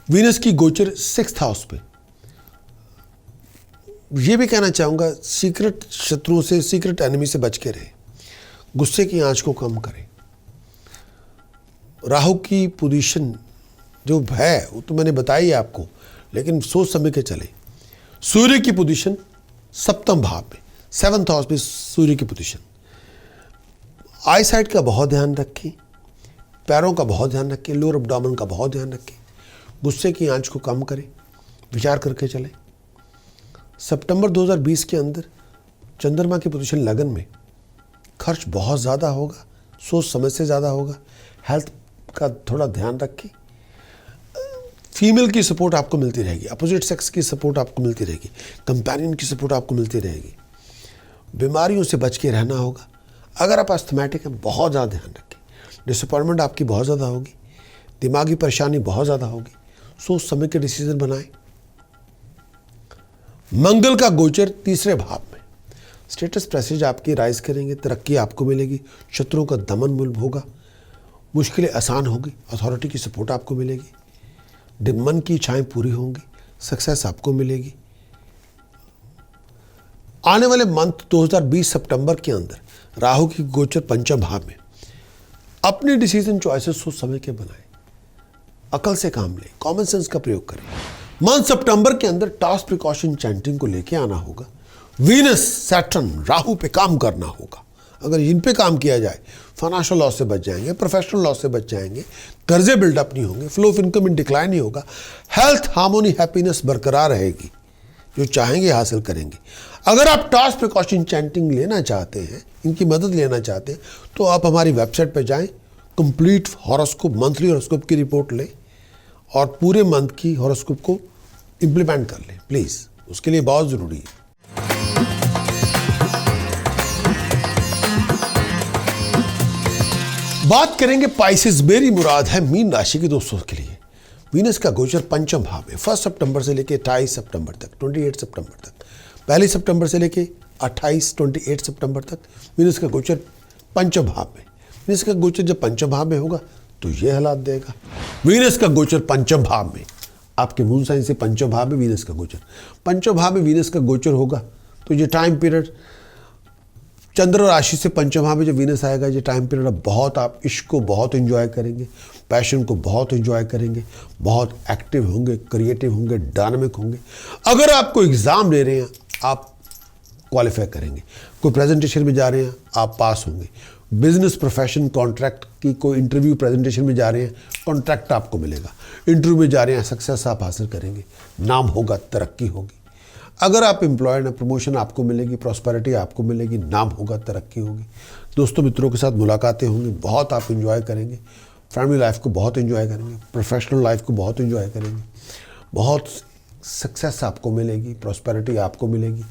[SPEAKER 1] वीनस की गोचर 6th हाउस पे। ये भी कहना चाहूँगा, सीक्रेट शत्रुओं से, सीक्रेट एनिमी से बच के रहें, गुस्से की आंच को कम करें। राहु की पोजीशन जो है वो तो मैंने बताई है आपको, लेकिन सोच समझ के चले। सूर्य की पोजीशन 7वें भाव में, 7th हाउस में सूर्य की पोजीशन। आई साइड का बहुत ध्यान रखें, पैरों का बहुत ध्यान रखें, लोअर एब्डोमेन का बहुत ध्यान रखें, गुस्से की आंच को कम करें, विचार करके चलें। सितंबर 2020 के अंदर चंद्रमा की पोजीशन लगन में, खर्च बहुत ज़्यादा होगा, सोच समझ से ज़्यादा होगा। हेल्थ का थोड़ा ध्यान रखें। फीमेल की सपोर्ट आपको मिलती रहेगी, अपोजिट सेक्स की सपोर्ट आपको मिलती रहेगी, कंपेनियन की सपोर्ट आपको मिलती रहेगी। बीमारियों से बच के रहना होगा। अगर आप अस्थमैटिक हैं, बहुत ज़्यादा ध्यान रखें। डिसअपॉइंटमेंट आपकी बहुत ज़्यादा होगी, दिमागी परेशानी बहुत ज़्यादा होगी, सोच समझ के डिसीजन बनाएं। मंगल का गोचर 3रे भाव में। स्टेटस प्रेस्टीज आपकी राइज करेंगे, तरक्की आपको मिलेगी, शत्रुओं का दमन होगा, मुश्किलें आसान होगी, अथॉरिटी की सपोर्ट आपको मिलेगी, मन की इच्छाएं पूरी होंगी, सक्सेस आपको मिलेगी। आने वाले मंथ 2020 सितंबर के अंदर राहु की गोचर 5वें भाव में। अपनी डिसीजन चॉइसेस सोच समझ के बनाएं, अकल से काम लें, कॉमन सेंस का प्रयोग करें। मंथ सितंबर के अंदर टास्क प्रिकॉशन चैंटिंग को लेके आना होगा। वीनस, सैटर्न, राहु पे काम करना होगा। अगर इन पे काम किया जाए, फाइनेंशियल लॉस से बच जाएंगे, प्रोफेशनल लॉस से बच जाएंगे, कर्जे बिल्डअप नहीं होंगे, flow of income in decline नहीं होगा, हेल्थ, हार्मोनी, हैप्पीनेस बरकरार रहेगी, जो चाहेंगे हासिल करेंगे। अगर आप टास्क प्रिकॉशन चैंटिंग लेना चाहते हैं, इनकी मदद लेना चाहते हैं, तो आप हमारी वेबसाइट पर जाएं, कंप्लीट हॉरोस्कोप, मंथली हॉरोस्कोप की रिपोर्ट लें और पूरे मंथ की हॉरोस्कोप को इम्प्लीमेंट कर लें प्लीज़, उसके लिए बहुत ज़रूरी है। बात करेंगे पाइसेस, मेरी मुराद है मीन राशि के दोस्तों के लिए। वीनस का गोचर पंचम भाव में 1 सितंबर से लेकर 28 सितंबर तक, 28 सितंबर तक, 1 सितंबर से लेकर 28 सितंबर तक वीनस का गोचर पंचम भाव में। वीनस का गोचर जब पंचम भाव में होगा तो ये हालात देगा। वीनस का गोचर पंचम भाव में, आपके मून साइन से पंचम भाव में वीनस का गोचर, पंचम भाव में वीनस का गोचर होगा तो ये टाइम पीरियड चंद्र राशि से पंचम भाव में जब वीनस आएगा, ये टाइम पीरियड बहुत आप इश्क को बहुत एंजॉय करेंगे, पैशन को बहुत एंजॉय करेंगे, बहुत एक्टिव होंगे, क्रिएटिव होंगे, डायनामिक होंगे। अगर आप कोई एग्ज़ाम ले रहे हैं आप क्वालिफाई करेंगे, कोई प्रेजेंटेशन में जा रहे हैं आप पास होंगे, बिजनेस प्रोफेशन कॉन्ट्रैक्ट की कोई इंटरव्यू प्रेजेंटेशन में जा रहे हैं कॉन्ट्रैक्ट आपको मिलेगा, इंटरव्यू में जा रहे हैं सक्सेस आप हासिल करेंगे, नाम होगा, तरक्की होगी। अगर आप एम्प्लॉयड हैं प्रमोशन आपको मिलेगी, प्रॉस्पेरिटी आपको मिलेगी, नाम होगा, तरक्की होगी। दोस्तों मित्रों के साथ मुलाकातें होंगी, बहुत आप एंजॉय करेंगे, फैमिली लाइफ को बहुत एंजॉय करेंगे, प्रोफेशनल लाइफ को बहुत एंजॉय करेंगे, बहुत सक्सेस आपको मिलेगी, प्रॉस्पेरिटी आपको मिलेगी,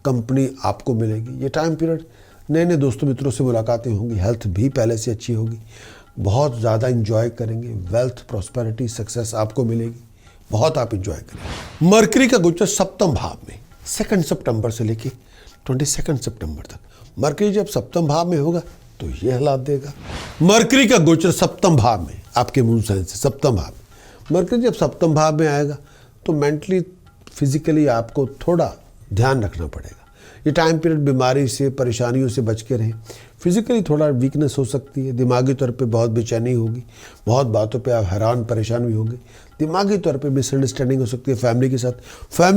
[SPEAKER 1] कंपनी आपको मिलेगी। ये टाइम पीरियड नए नए दोस्तों मित्रों से मुलाकातें होंगी, हेल्थ भी पहले से अच्छी होगी, बहुत ज़्यादा एंजॉय करेंगे, वेल्थ प्रॉस्पेरिटी सक्सेस आपको मिलेगी, बहुत आप एंजॉय करेंगे। मरकरी का गोचर सप्तम भाव में 2 सितंबर से लेके 22 सितंबर तक। मरकरी जब सप्तम भाव में होगा तो ये हालात देगा। मरकरी का गोचर सप्तम भाव में, आपके मून साइन से सप्तम भाव में। मरकरी जब सप्तम भाव में आएगा तो मेंटली फिजिकली आपको थोड़ा ध्यान रखना पड़ेगा। ये टाइम पीरियड बीमारी से परेशानियों से बच के रहें। फिजिकली थोड़ा वीकनेस हो सकती है, दिमागी तौर पे बहुत बेचैनी होगी, बहुत बातों पे आप हैरान परेशान भी होंगे, दिमागी तौर पे मिसअंडरस्टैंडिंग हो सकती है फैमिली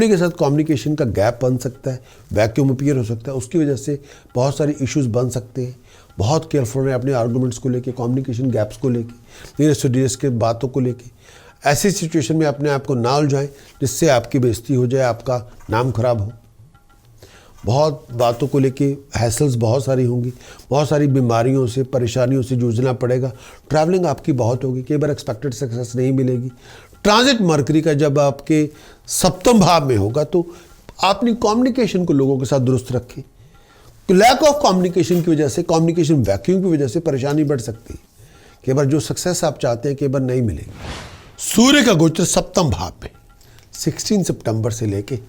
[SPEAKER 1] के साथ कम्युनिकेशन का गैप बन सकता है, वैक्यूम अपीयर हो सकता है, उसकी वजह से बहुत सारे इश्यूज बन सकते हैं। बहुत केयरफुल रहें अपने आर्गूमेंट्स को लेके, कम्युनिकेशन गैप्स को लेके, धीरे से धीरे के बातों को लेके। ऐसी सिचुएशन में अपने आप को ना उलझाएं जिससे आपकी बेइज्जती हो जाए, आपका नाम खराब हो। बहुत बातों को लेके हैसल्स बहुत सारी होंगी, बहुत सारी बीमारियों से परेशानियों से जूझना पड़ेगा, ट्रैवलिंग आपकी बहुत होगी, कई बार एक्सपेक्टेड सक्सेस नहीं मिलेगी। ट्रांजिट मरकरी का जब आपके सप्तम भाव में होगा तो अपनी कम्युनिकेशन को लोगों के साथ दुरुस्त रखें। लैक ऑफ कम्युनिकेशन की वजह से, कम्युनिकेशन वैक्यूम की वजह से परेशानी बढ़ सकती है। कई बार जो सक्सेस आप चाहते हैं कई बार नहीं मिलेगी। सूर्य का गोचर सप्तम भाव में 16 सितंबर से लेके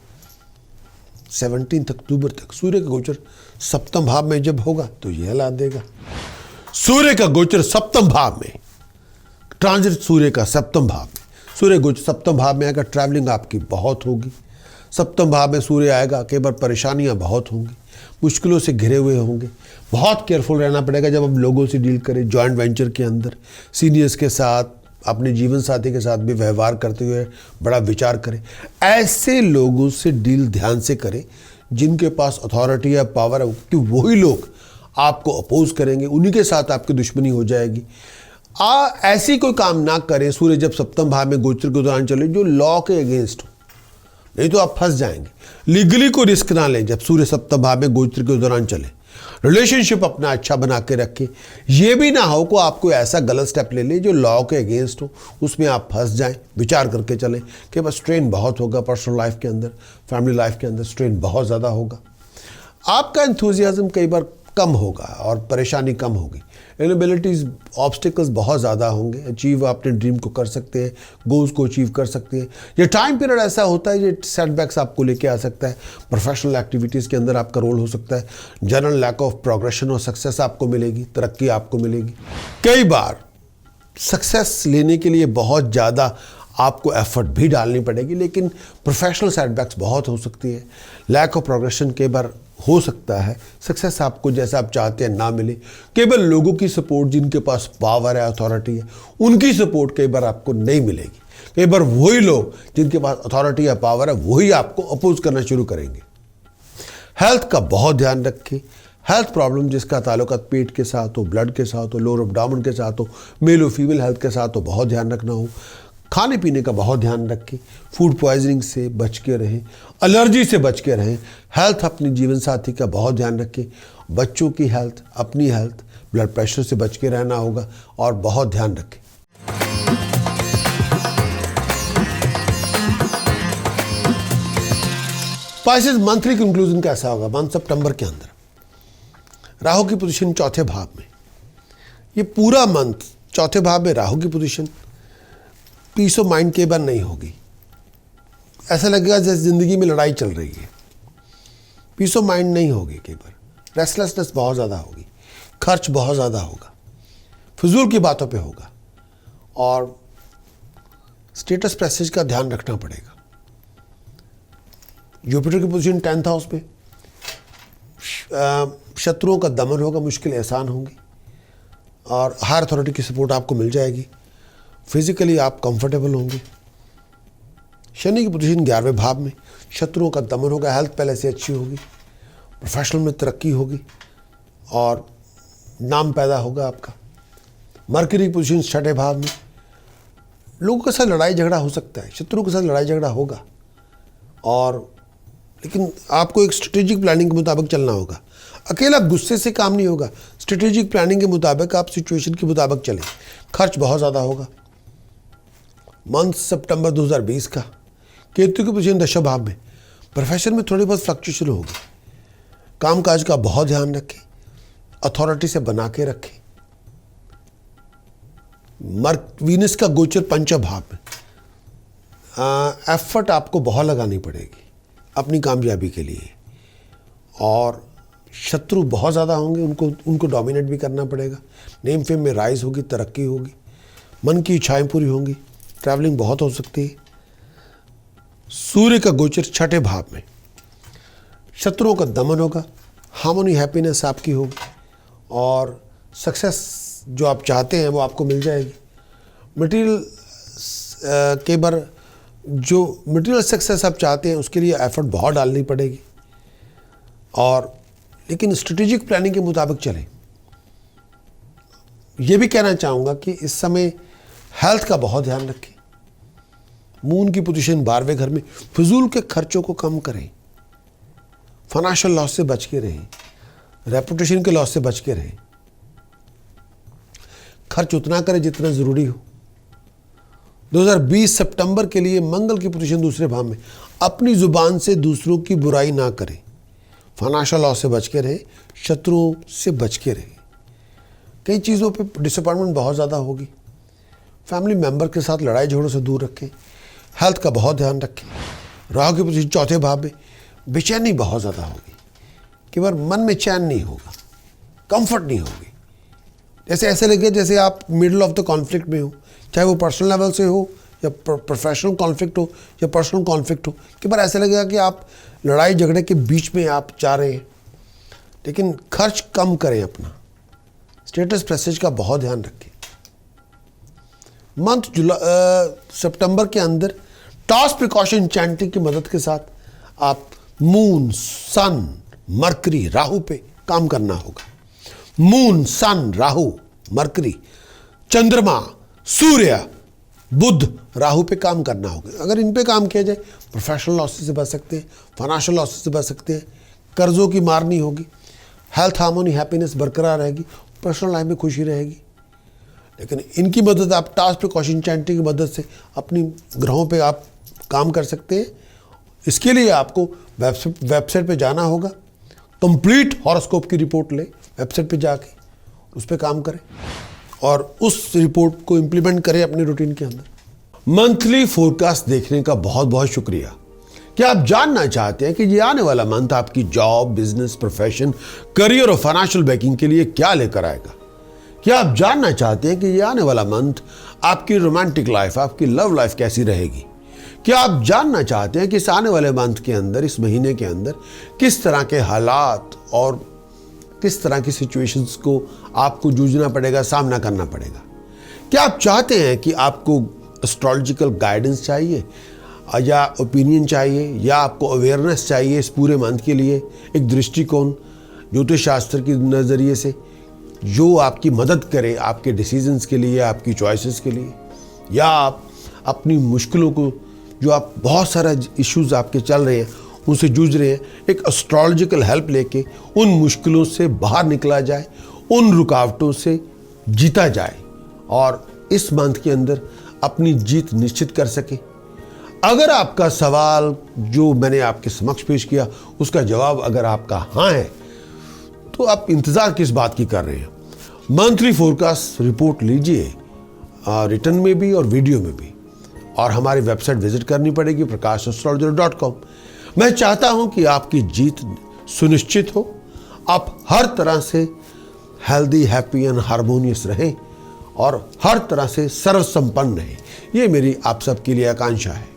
[SPEAKER 1] 17 अक्टूबर तक सूर्य का गोचर सप्तम भाव में जब होगा तो यह हालात देगा। सूर्य का गोचर सप्तम भाव में, ट्रांजिट सूर्य का सप्तम भाव में, सूर्य गोचर सप्तम भाव में आएगा, ट्रैवलिंग आपकी बहुत होगी। सप्तम भाव में सूर्य आएगा, कई बार परेशानियां बहुत होंगी, मुश्किलों से घिरे हुए होंगे, बहुत केयरफुल रहना पड़ेगा जब हम लोगों से डील करें, जॉइंट वेंचर के अंदर, सीनियर्स के साथ, अपने जीवन साथी के साथ भी व्यवहार करते हुए बड़ा विचार करें। ऐसे लोगों से डील ध्यान से करें जिनके पास अथॉरिटी या पावर है, कि वही लोग आपको अपोज करेंगे, उन्हीं के साथ आपकी दुश्मनी हो जाएगी। ऐसी कोई काम ना करें सूर्य जब सप्तम भाव में गोचर के दौरान चले जो लॉ के अगेंस्ट हो, नहीं तो आप फंस जाएंगे। लीगली कोई रिस्क ना लें जब सूर्य सप्तम भाव में गोचर के दौरान चले। रिलेशनशिप अपना अच्छा बना के रखें। ये भी ना हो को आप कोई ऐसा गलत स्टेप ले लें जो लॉ के अगेंस्ट हो, उसमें आप फंस जाएं। विचार करके चलें कि बस स्ट्रेन बहुत होगा पर्सनल लाइफ के अंदर, फैमिली लाइफ के अंदर स्ट्रेन बहुत ज़्यादा होगा। आपका एंथुजियाज्म कई बार कम होगा और परेशानी कम होगी। इनएबिलिटीज़, ऑब्स्टिकल्स बहुत ज़्यादा होंगे। अचीव अपने ड्रीम को कर सकते हैं, गोल्स को अचीव कर सकते हैं। ये टाइम पीरियड ऐसा होता है, ये सेटबैक्स आपको लेके आ सकता है। प्रोफेशनल एक्टिविटीज़ के अंदर आपका रोल हो सकता है। जनरल लैक ऑफ प्रोग्रेशन और सक्सेस आपको मिलेगी, तरक्की आपको मिलेगी। कई बार सक्सेस लेने के लिए बहुत ज़्यादा आपको एफर्ट भी डालनी पड़ेगी, लेकिन प्रोफेशनल सेटबैक्स बहुत हो सकती है। लैक ऑफ प्रोग्रेशन कई बार हो सकता है, सक्सेस आपको जैसा आप चाहते हैं ना मिले। केवल लोगों की सपोर्ट, जिनके पास पावर है, अथॉरिटी है, उनकी सपोर्ट कई बार आपको नहीं मिलेगी। कई बार वही लोग जिनके पास अथॉरिटी या पावर है वही आपको अपोज करना शुरू करेंगे। हेल्थ का बहुत ध्यान रखें। हेल्थ प्रॉब्लम जिसका ताल्लुकात पेट के साथ हो, ब्लड के साथ हो, लोअर एब्डोमेन के साथ हो, मेल और फीमेल हेल्थ के साथ हो, बहुत ध्यान रखना हो। खाने पीने का बहुत ध्यान रखें। फूड पॉइजनिंग से बच के रहें, एलर्जी से बच के रहें। हेल्थ अपने जीवन साथी का बहुत ध्यान रखें। बच्चों की हेल्थ, अपनी हेल्थ, ब्लड प्रेशर से बच के रहना होगा और बहुत ध्यान रखें। पाइसेस मंथली कंक्लूजन कैसा होगा? 1 सितंबर के अंदर राहु की पोजीशन चौथे भाव में, ये पूरा मंथ चौथे भाव में राहु की पोजीशन, पीस ऑफ माइंड कई बार नहीं होगी। ऐसा लगेगा जैसे जिंदगी में लड़ाई चल रही है। पीस ऑफ माइंड नहीं होगी कई बार, रेस्टलेसनेस बहुत ज़्यादा होगी, खर्च बहुत ज़्यादा होगा, फिजूल की बातों पे होगा और स्टेटस प्रेस्टीज का ध्यान रखना पड़ेगा। जुपिटर की पोजीशन 10th हाउस में, शत्रुओं का दमन होगा, मुश्किल आसान होंगी और हायर अथॉरिटी की सपोर्ट आपको मिल जाएगी। फिजिकली आप कंफर्टेबल होंगे। शनि की पोजीशन 11वें भाव में, शत्रुओं का दमन होगा, हेल्थ पहले से अच्छी होगी, प्रोफेशनल में तरक्की होगी और नाम पैदा होगा आपका। मरकरी की पोजीशन 6ठे भाव में, लोगों के साथ लड़ाई झगड़ा हो सकता है, शत्रुओं के साथ लड़ाई झगड़ा होगा और लेकिन आपको एक स्ट्रेटेजिक प्लानिंग के मुताबिक चलना होगा। अकेला गुस्से से काम नहीं होगा, स्ट्रेटेजिक प्लानिंग के मुताबिक आप सिचुएशन के मुताबिक चलें। खर्च बहुत ज़्यादा होगा। मंथ सितंबर 2020 का, केतु की पोजीशन 10वें भाव में, प्रोफेशन में थोड़ी बहुत फ्लक्चुएशन होगी। कामकाज का बहुत ध्यान रखें, अथॉरिटी से बना के रखें। वीनस का गोचर 5वें भाव में, एफर्ट आपको बहुत लगानी पड़ेगी अपनी कामयाबी के लिए और शत्रु बहुत ज़्यादा होंगे, उनको डोमिनेट भी करना पड़ेगा। नेम फेम में राइज होगी, तरक्की होगी, मन की इच्छाएं पूरी होंगी, ट्रैवलिंग बहुत हो सकती है। सूर्य का गोचर 6ठे भाव में, शत्रुओं का दमन होगा, हार्मोनी हैप्पीनेस आपकी होगी और सक्सेस जो आप चाहते हैं वो आपको मिल जाएगी। मटेरियल कई बार जो मटेरियल सक्सेस आप चाहते हैं उसके लिए एफर्ट बहुत डालनी पड़ेगी और लेकिन स्ट्रेटेजिक प्लानिंग के मुताबिक चलें। ये भी कहना चाहूँगा कि इस समय हेल्थ का बहुत ध्यान रखें। मून की पोजीशन 12वें घर में, फिजूल के खर्चों को कम करें, फाइनेंशियल लॉस से बच के रहें, रेपुटेशन के लॉस से बच के रहें। खर्च उतना करें जितना ज़रूरी हो। 2020 सितंबर के लिए मंगल की पोजीशन 2रे भाव में, अपनी ज़ुबान से दूसरों की बुराई ना करें, फाइनेंशियल लॉस से बच के रहें, शत्रुओं से बच के रहें। कई चीज़ों पे डिसअपॉइंटमेंट बहुत ज़्यादा होगी। फैमिली मेंबर के साथ लड़ाई झगड़ों से दूर रखें। हेल्थ का बहुत ध्यान रखें। राहु की पोजीशन 4थे भाव में, बेचैनी बहुत ज़्यादा होगी, कई बार मन में चैन नहीं होगा, कंफर्ट नहीं होगी। जैसे ऐसे लगे जैसे आप मिडल ऑफ द कॉन्फ्लिक्ट में हो, चाहे वो पर्सनल लेवल से हो या प्रोफेशनल कॉन्फ्लिक्ट हो या पर्सनल कॉन्फ्लिक्ट हो। कई बार ऐसा लगेगा कि आप लड़ाई झगड़े के बीच में आप जा रहे हैं। लेकिन खर्च कम करें, अपना स्टेटस प्रेस्टीज का बहुत ध्यान रखें। मंथ सितंबर के अंदर टॉस प्रिकॉशन चैंटिंग की मदद के साथ आप मून, सन, मरकरी, राहु पे काम करना होगा। मून, सन, राहु, मरकरी, चंद्रमा, सूर्य, बुध, राहु पे काम करना होगा। अगर इन पे काम किया जाए प्रोफेशनल लॉसेस से बच सकते हैं, फाइनेंशियल लॉसेस से बच सकते हैं, कर्जों की मार नहीं होगी, हेल्थ हार्मोनी हैप्पीनेस बरकरार रहेगी, पर्सनल लाइफ में खुशी रहेगी। लेकिन इनकी मदद आप टास्क प्रिकॉशन चैंटिंग की मदद से अपनी ग्रहों पे आप काम कर सकते हैं। इसके लिए आपको वेबसाइट पे जाना होगा, कंप्लीट हॉरोस्कोप की रिपोर्ट लें, वेबसाइट पे जाके उस पर काम करें और उस रिपोर्ट को इम्प्लीमेंट करें अपने रूटीन के अंदर। मंथली फोरकास्ट देखने का बहुत बहुत शुक्रिया। क्या आप जानना चाहते हैं कि ये आने वाला मंथ आपकी जॉब, बिजनेस, प्रोफेशन, करियर और फाइनेंशियल बैकिंग के लिए क्या लेकर आएगा? क्या आप जानना चाहते हैं कि ये आने वाला मंथ आपकी रोमांटिक लाइफ, आपकी लव लाइफ कैसी रहेगी? क्या आप जानना चाहते हैं कि इस आने वाले मंथ के अंदर, इस महीने के अंदर किस तरह के हालात और किस तरह की सिचुएशंस को आपको जूझना पड़ेगा, सामना करना पड़ेगा? क्या आप चाहते हैं कि आपको एस्ट्रोलॉजिकल गाइडेंस चाहिए या ओपिनियन चाहिए या आपको अवेयरनेस चाहिए इस पूरे मंथ के लिए, एक दृष्टिकोण ज्योतिष शास्त्र के नज़रिए से जो आपकी मदद करे आपके डिसीजंस के लिए, आपकी चॉइसेस के लिए, या आप अपनी मुश्किलों को, जो आप बहुत सारा इश्यूज आपके चल रहे हैं उनसे जूझ रहे हैं, एक एस्ट्रोलॉजिकल हेल्प लेके उन मुश्किलों से बाहर निकला जाए, उन रुकावटों से जीता जाए और इस मंथ के अंदर अपनी जीत निश्चित कर सके। अगर आपका सवाल जो मैंने आपके समक्ष पेश किया उसका जवाब अगर आपका हाँ है तो आप इंतज़ार किस बात की कर रहे हैं? मंथली फोरकास्ट रिपोर्ट लीजिए, रिटर्न में भी और वीडियो में भी। और हमारी वेबसाइट विजिट करनी पड़ेगी prakashastrologer.com। मैं चाहता हूं कि आपकी जीत सुनिश्चित हो, आप हर तरह से हेल्दी, हैप्पी एंड हार्मोनियस रहें और हर तरह से सर्व संपन्न रहें। ये मेरी आप सबके लिए आकांक्षा है।